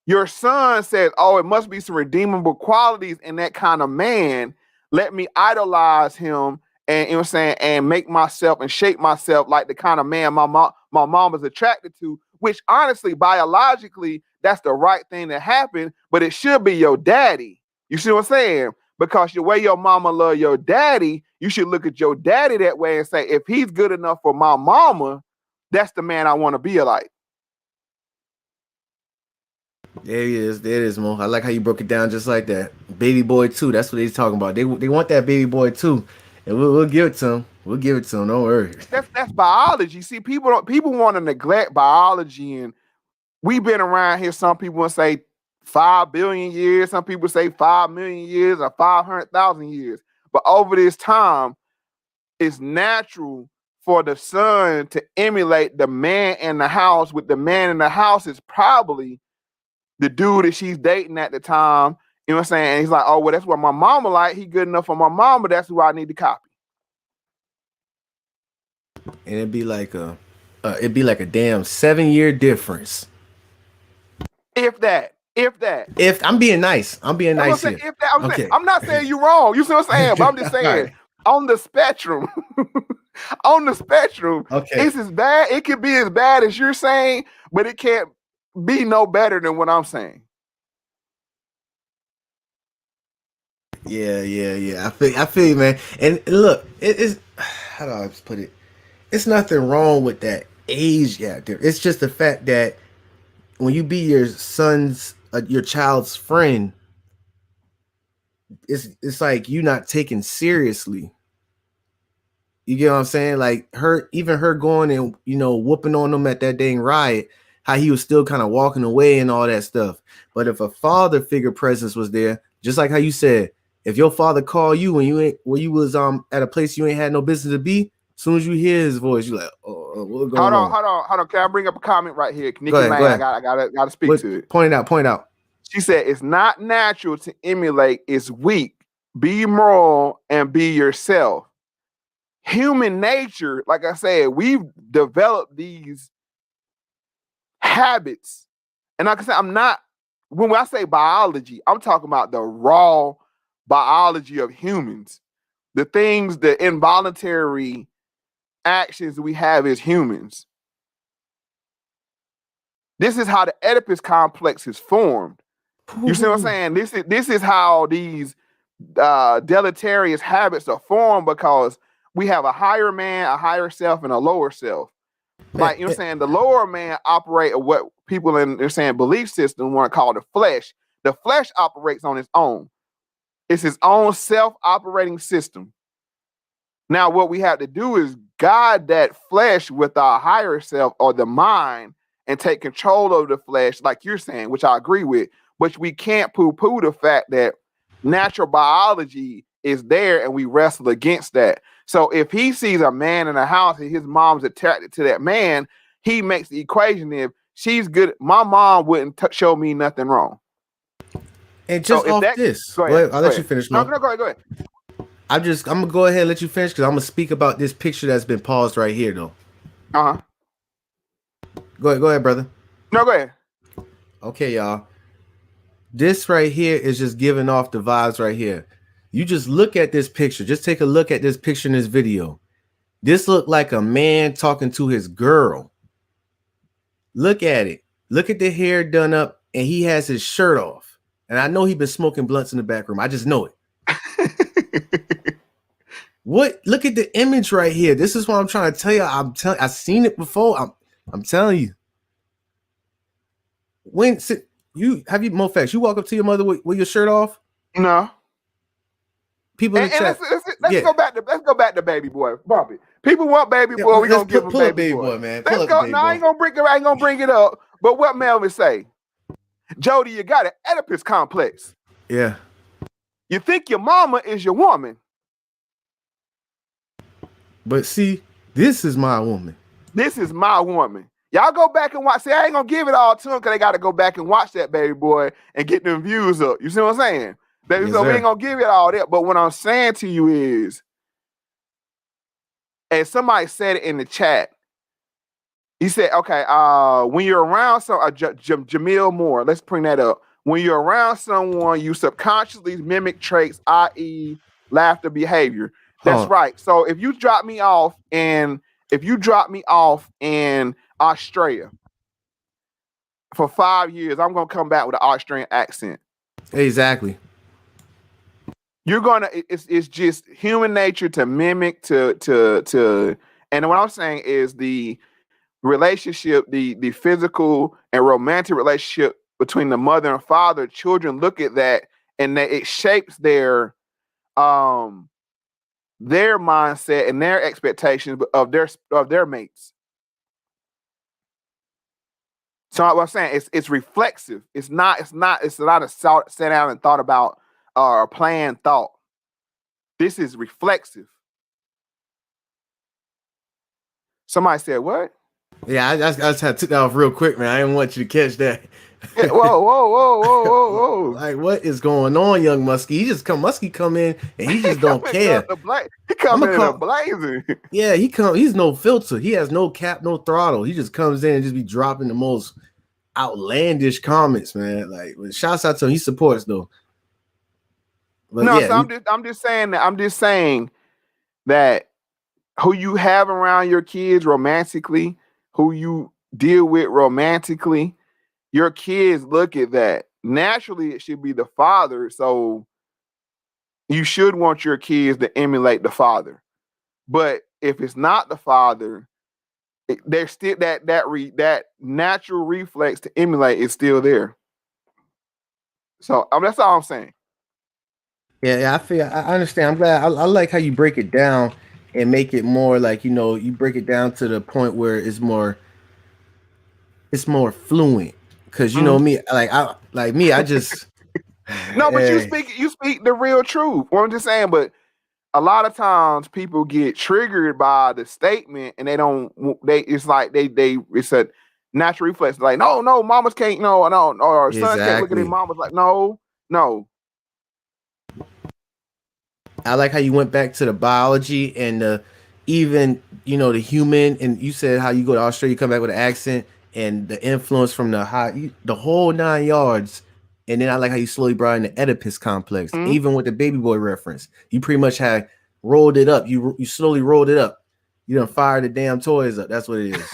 Your son says, oh, it must be some redeemable qualities in that kind of man. Let me idolize him and, you know what I'm saying, and make myself and shape myself like the kind of man my mom is attracted to, which honestly, biologically, that's the right thing to happen, but it should be your daddy. You see what I'm saying? Because the way your mama love your daddy, you should look at your daddy that way and say, if he's good enough for my mama, that's the man I want to be like. There he is. There it is, Mo. I like how you broke it down just like that. Baby boy 2. That's what they're talking about. They want that baby boy 2. And we'll give it to him. We'll give it to him. Don't worry. That's biology. See, people want to neglect biology, and we've been around here. Some people will say 5 billion years. Some people say 5 million years or 500,000 years. But over this time, it's natural for the son to emulate the man in the house. With the man in the house is probably the dude that she's dating at the time. You know what I'm saying? And he's like, oh, well, that's what my mama like. He good enough for my mama. That's who I need to copy. And it'd be like a damn 7-year difference. If that. If I'm being nice. I'm being nice here. I'm not saying you're wrong. You see what I'm saying? But I'm just saying, on the spectrum. On the spectrum, Okay. it's as bad. It could be as bad as you're saying, but it can't be no better than what I'm saying. Yeah. I feel you, man. And look, it is, how do I put it? It's nothing wrong with that age gap there. It's just the fact that when you be your child's friend, it's like you not taken seriously. You get what I'm saying? Like her going and, whooping on them at that dang riot, how he was still kind of walking away and all that stuff. But if a father figure presence was there, just like how you said, if your father called you when you was at a place you ain't had no business to be, as soon as you hear his voice, you're like, oh, what's going on? Hold on. Can I bring up a comment right here? Nikki Go ahead. I gotta speak to it. Point out. She said it's not natural to emulate, it's weak. Be moral and be yourself. Human nature, like I said, we've developed these habits. And like I said, when I say biology, I'm talking about the raw biology of humans. The things, the involuntary actions we have as humans. This is how the Oedipus complex is formed. You see what I'm saying? This is how these deleterious habits are formed, because we have a higher man, a higher self, and a lower self. Like, you know what I'm saying? The lower man operate at what people in they're saying belief system want to call the flesh. The flesh operates on its own. It's its own self-operating system. Now, what we have to do is guide that flesh with our higher self or the mind and take control of the flesh, like you're saying, which I agree with. But we can't poo-poo the fact that natural biology is there and we wrestle against that. So if he sees a man in a house and his mom's attracted to that man, he makes the equation if she's good, my mom wouldn't show me nothing wrong. And just so off this, go ahead, I'll let you finish. No, go ahead. I'm gonna go ahead and let you finish because I'm gonna speak about this picture that's been paused right here, though. Go ahead, brother. No, go ahead. Okay, y'all. This right here is just giving off the vibes right here. You just look at this picture. Just take a look at this picture in this video. This looked like a man talking to his girl. Look at it. Look at the hair done up, and he has his shirt off. And I know he's been smoking blunts in the back room. I just know it. What? Look at the image right here. This is what I'm trying to tell you. I've seen it before. I'm telling you. Mofex, you walk up to your mother with your shirt off? No. People in the chat. Let's go back to baby boy. Bumpy. People want baby boy. We're gonna give him baby boy, man. Let's go. No, I ain't gonna bring it up. But what Melvin say? Jody, you got an Oedipus complex. Yeah. You think your mama is your woman. But see, this is my woman. This is my woman. Y'all go back and watch. See, I ain't gonna give it all to them because they got to go back and watch that baby boy and get them views up. You see what I'm saying? So we ain't gonna give it all that. But what I'm saying to you is, and somebody said it in the chat. He said, "Okay, when you're around Jamil Moore, let's bring that up. When you're around someone, you subconsciously mimic traits, i.e., laughter behavior. That's right. So if you drop me off in Australia for 5 years, I'm gonna come back with an Australian accent. Exactly. You're gonna. It's just human nature to mimic to. And what I'm saying is the relationship, the physical and romantic relationship between the mother and father. Children look at that, and it shapes their mindset and their expectations of their mates. So what I'm saying, it's reflexive. It's not a sat down and thought about or planned thought. This is reflexive. Somebody said what? Yeah, I just had to take that off real quick, man. I didn't want you to catch that. Yeah, whoa. Like, what is going on, young Muskie? Muskie come in and he just don't care. He come in blazing. Yeah, he's no filter. He has no cap, no throttle. He just comes in and just be dropping the most outlandish comments, man. Like, shouts out to him. He supports though. But no, yeah, so I'm just saying that. I'm just saying that who you have around your kids romantically, who you deal with romantically, your kids look at that. Naturally, it should be the father. So you should want your kids to emulate the father. But if it's not the father, there's still that natural reflex to emulate is still there. So that's all I'm saying. Yeah, I understand. I'm glad. I like how you break it down and make it more like, you break it down to the point where it's more fluent. Because me, I just no, but hey. you speak the real truth. Well, I'm just saying, but a lot of times people get triggered by the statement and it's a natural reflex. Like, no, mamas can't, no, or sons can't look at their mamas like, no. I like how you went back to the biology and even, the human, and you said how you go to Australia, you come back with an accent and the influence from the whole 9 yards. And then I like how you slowly brought in the Oedipus complex, even with the baby boy reference. You pretty much had rolled it up. You slowly rolled it up. You done fired the damn toys up. That's what it is.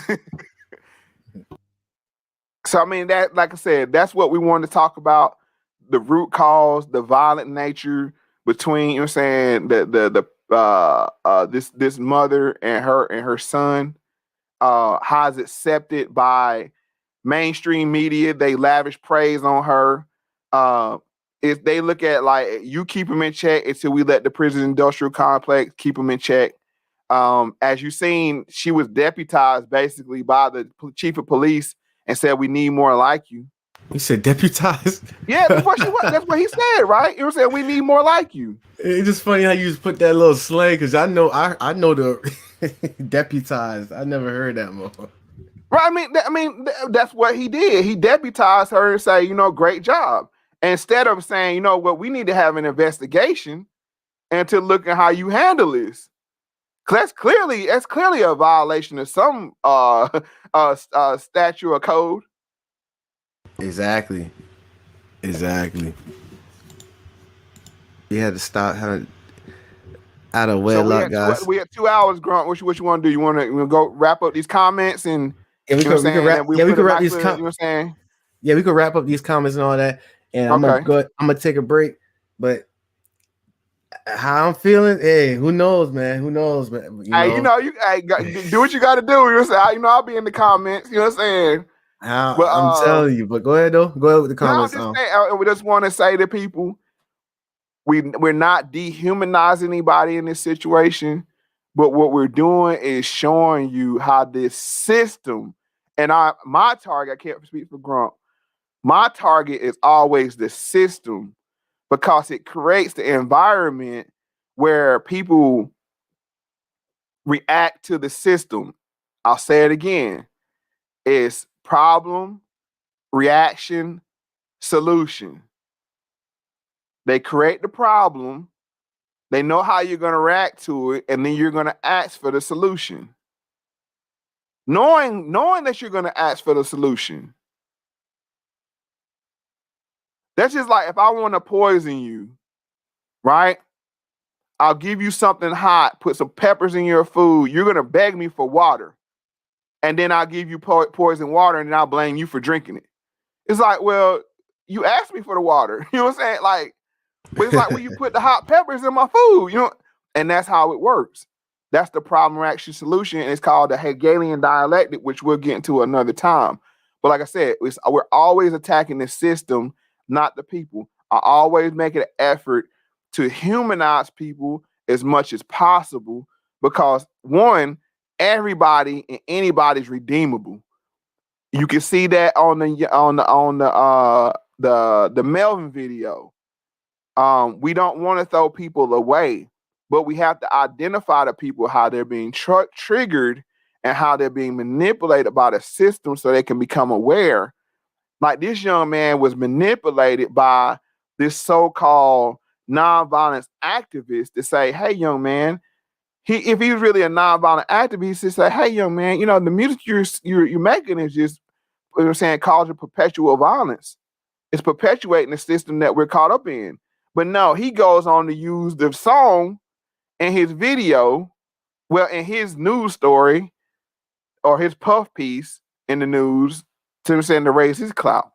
So, I mean, that, like I said, that's what we wanted to talk about. The root cause, the violent nature between, this mother and her son, how is it accepted by mainstream media? They lavish praise on her. If they look at like, you keep them in check until we let the prison industrial complex keep them in check. As you've seen, she was deputized basically by the chief of police and said, we need more like you. You said deputized? Yeah, that's what she was. That's what he said, right? You were saying we need more like you. It's just funny how you just put that little slang, because I know the deputized. I never heard that more. Right. I mean, that's what he did. He deputized her and say, great job. Instead of saying, we need to have an investigation and to look at how you handle this. That's clearly a violation of some statute or code. Exactly. You had to stop her out of wedlock, guys. We had 2 hours, Grunt. What you want to do? You want to go wrap up these comments and we could wrap these comments. You know what I'm saying? Yeah, we could wrap up these comments and all that. And I'm gonna take a break. But how I'm feeling, hey, who knows, man? Hey, do what you got to do. You know, I'll be in the comments. You know what I'm saying? I'm telling you. But go ahead though. Go ahead with the comments. We just want to say to people, we're not dehumanizing anybody in this situation, but what we're doing is showing you how this system, and my target, I can't speak for Grunt, my target is always the system, because it creates the environment where people react to the system. I'll say it again. It's problem, reaction, solution. They create the problem. They know how you're going to react to it, and then you're going to ask for the solution. Knowing that you're going to ask for the solution. That's just like if I want to poison you, right? I'll give you something hot, put some peppers in your food. You're going to beg me for water. And then I'll give you poison water, and then I'll blame you for drinking it. It's like, well, you asked me for the water. You know what I'm saying? Like, but it's like when you put the hot peppers in my food, and that's how it works. That's the problem, reaction, solution. And it's called the Hegelian dialectic, which we'll get into another time. But like I said, we're always attacking the system, not the people. I always make an effort to humanize people as much as possible, because one, everybody and anybody's redeemable. You can see that on the Melvin video. We don't want to throw people away, but we have to identify the people, how they're being triggered and how they're being manipulated by the system so they can become aware. Like this young man was manipulated by this so-called nonviolence activist to say, hey, young man, if he's really a nonviolent activist, he say, hey, young man, the music you're making is just, causing perpetual violence. It's perpetuating the system that we're caught up in. But no, he goes on to use the song in his video, well, in his news story or his puff piece in the news, to saying to raise his clout.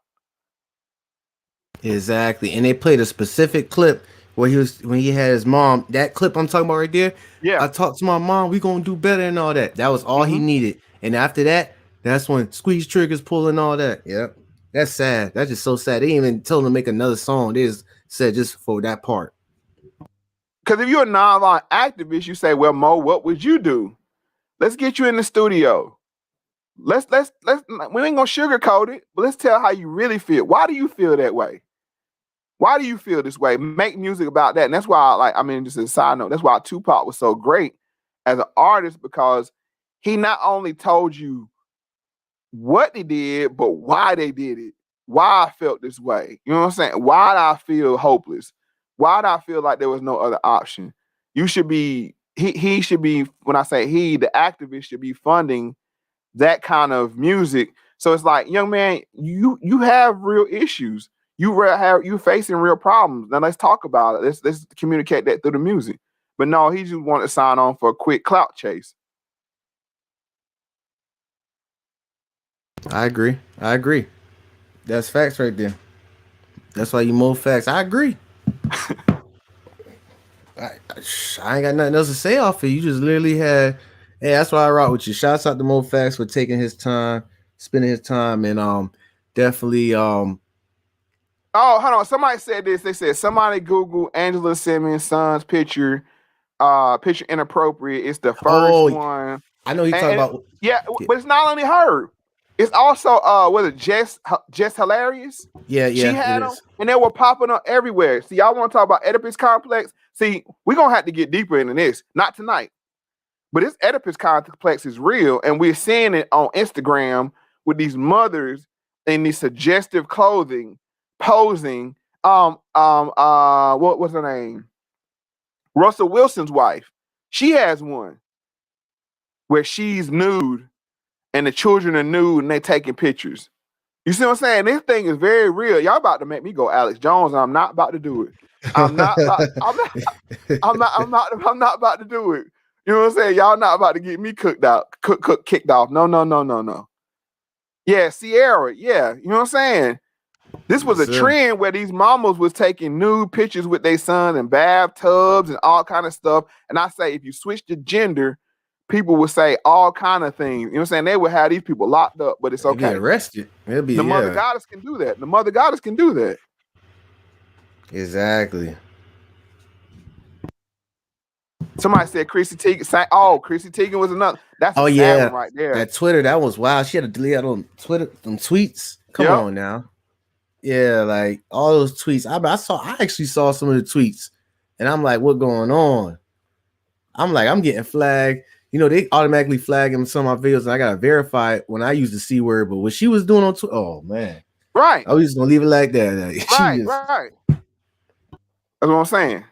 Exactly. And they played a specific clip where when he had his mom. That clip I'm talking about right there. Yeah. I talked to my mom. We gonna do better and all that. That was all he needed. And after that, that's when squeeze triggers pulling all that. Yep. That's sad. That's just so sad. They didn't even tell him to make another song. They just said just for that part. Because if you're a nonviolent activist, you say, well, Mo, what would you do? Let's get you in the studio. Let's we ain't gonna sugarcoat it, but let's tell how you really feel. Why do you feel that way? Why do you feel this way? Make music about that. And that's why just as a side note, that's why Tupac was so great as an artist, because he not only told you what they did, but why they did it. Why I felt this way. You know what I'm saying? Why did I feel hopeless? Why did I feel like there was no other option? You should be, he should be, when I say he, the activist should be funding that kind of music. So it's like, young man, you have real issues. You're facing real problems. Now let's talk about it. Let's communicate that through the music. But no, he just wanted to sign on for a quick clout chase. I agree. That's facts right there. That's why you more facts. I agree. I ain't got nothing else to say off it. You just literally had. Hey, that's why I rock with you. Shouts out to Mo Facts for taking his time, spending his time, and definitely. Oh, hold on. Somebody said this. They said somebody Google Angela Simmons' son's picture. Picture inappropriate. It's the first one. I know you're talking about. Yeah, but it's not only her. It's also was it Jess Hilarious? Yeah. She had them, and they were popping up everywhere. See, y'all want to talk about Oedipus complex? See, we're gonna have to get deeper into this. Not tonight, but this Oedipus complex is real, and we're seeing it on Instagram with these mothers in these suggestive clothing, posing. What was her name? Russell Wilson's wife. She has one where she's nude. And the children are nude and they taking pictures. You see what I'm saying? This thing is very real. Y'all about to make me go Alex Jones, and I'm not about to do it. I'm not about to do it. You know what I'm saying? Y'all not about to get me kicked off. No. Yeah, Sierra. Yeah, you know what I'm saying? This was a trend where these mamas was taking nude pictures with their sons in bathtubs and all kind of stuff. And I say, if you switch the gender, people would say all kind of things. You know what I'm saying? They would have these people locked up, but it's okay. Get arrested. The mother goddess can do that. The mother goddess can do that. Exactly. Somebody said Chrissy Teigen. Oh, Chrissy Teigen was another. That's a sad one right there. That Twitter, that was wild. She had to delete on Twitter some tweets. Come on now. Yeah, like all those tweets. I actually saw some of the tweets, and I'm like, what going on? I'm like, I'm getting flagged. You know, they automatically flag him in some of my videos, and I gotta verify it when I use the C word. But what she was doing on Twitter, oh man, right? I was just gonna leave it like that. Right. That's what I'm saying.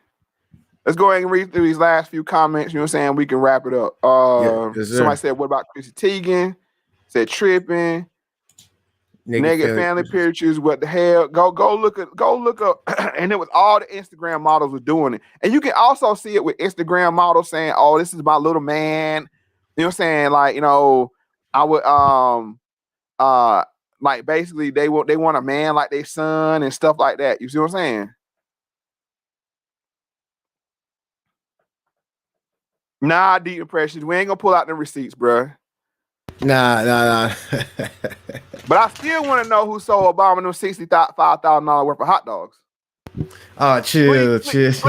Let's go ahead and read through these last few comments. You know what I'm saying? We can wrap it up. Somebody said, "What about Chrissy Teigen?" Said tripping. Negative family pictures. What the hell? Go look up. And it was all the Instagram models were doing it. And you can also see it with Instagram models saying, "Oh, this is my little man." You know what I'm saying? Like, you know, I would like basically they want a man like their son and stuff like that. You see what I'm saying? Nah, deep impressions. We ain't gonna pull out the receipts, bruh. Nah. But I still want to know who sold Obama them $65,000 worth of hot dogs. Oh, chill. Please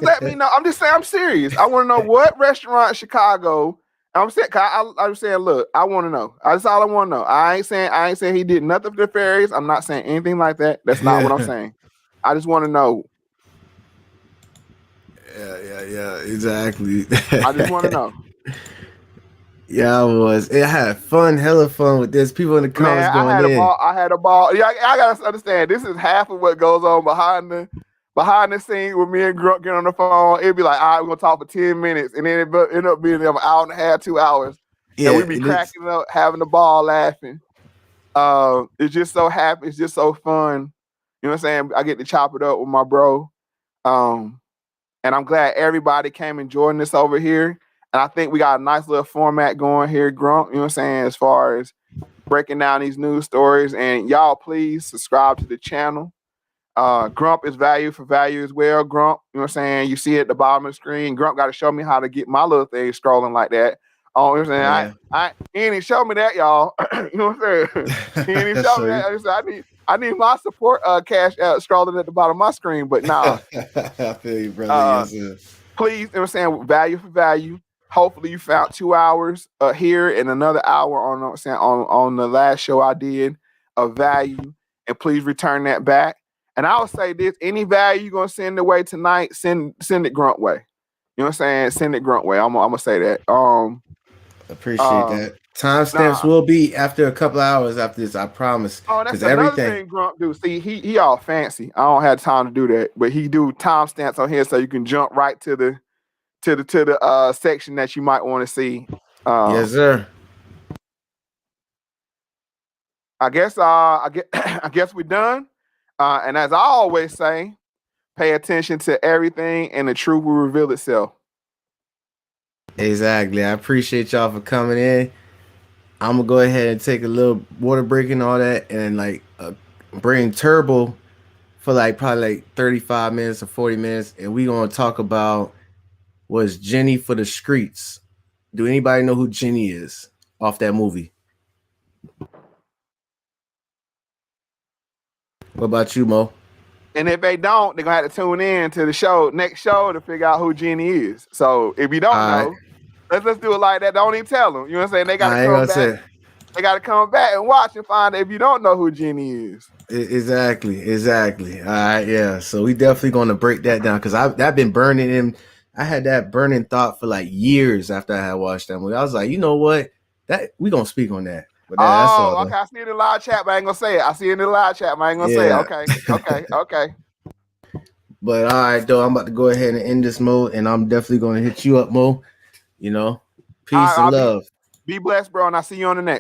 let me know. I'm just saying, I'm serious. I want to know what restaurant in Chicago. I'm saying, look, I want to know. That's all I want to know. I ain't saying he did nothing for the fairies. I'm not saying anything like that. That's not what I'm saying. I just want to know. Yeah, exactly. I just want to know. Yeah, I had hella fun with this. People in the comments going in. I had a ball. Yeah, I gotta understand. This is half of what goes on behind the scenes with me and Grunt getting on the phone. It'd be like, all right, we're gonna talk for 10 minutes, and then it end up being an hour and a half, 2 hours. Yeah, and we'd be cracking up, having the ball, laughing. It's just so happy. It's just so fun. You know what I'm saying? I get to chop it up with my bro. And I'm glad everybody came and joined us over here. And I think we got a nice little format going here, Grump, you know what I'm saying, as far as breaking down these news stories. And y'all, please subscribe to the channel. Grump is value for value as well. Grump, you know what I'm saying? You see it at the bottom of the screen. Grump got to show me how to get my little thing scrolling like that. Oh, you know what I'm saying? He ain't even show me that, y'all. You know what I'm saying? He ain't even show me that. I need my support cash out scrolling at the bottom of my screen, but nah. I feel you, brother. Please, you know what I'm saying? Value for value. Hopefully you found 2 hours here and another hour on, you know what I'm saying, on the last show I did of value. And please return that back. And I would say this: any value you're gonna send away tonight, send it Grunt way. You know what I'm saying? Send it Grunt way. I'm gonna say that. Appreciate that. Timestamps will be after a couple hours after this, I promise. Oh, that's another thing Grunt do. See, he all fancy. I don't have time to do that, but he do timestamps on here so you can jump right to the section that you might want to see. Yes, sir. I guess we're done. And as I always say, pay attention to everything and the truth will reveal itself. Exactly. I appreciate y'all for coming in. I'm gonna go ahead and take a little water break and all that, and like bring Turbo for like probably like 35 minutes or 40 minutes, and we gonna talk about what's Jenny for the Streets. Do anybody know who Jenny is off that movie? What about you, Mo? And if they don't, they're gonna have to tune in to the next show to figure out who Jenny is. So if you don't know, let's do it like that. Don't even tell them. You know what I'm saying? They gotta come back. They gotta come back and watch and find out if you don't know who Jenny is. Exactly. All right, yeah. So we definitely gonna break that down because I've been burning in. I had that burning thought for like years after I had watched that movie. I was like, you know what? That we gonna speak on that. But that's all, okay. I see it in the live chat, but I ain't gonna say it. I see it in the live chat, but I ain't gonna say it. Okay. But all right, though, I'm about to go ahead and end this, Mo, and I'm definitely gonna hit you up, Mo. You know, peace and love. Be blessed, bro, and I'll see you on the next.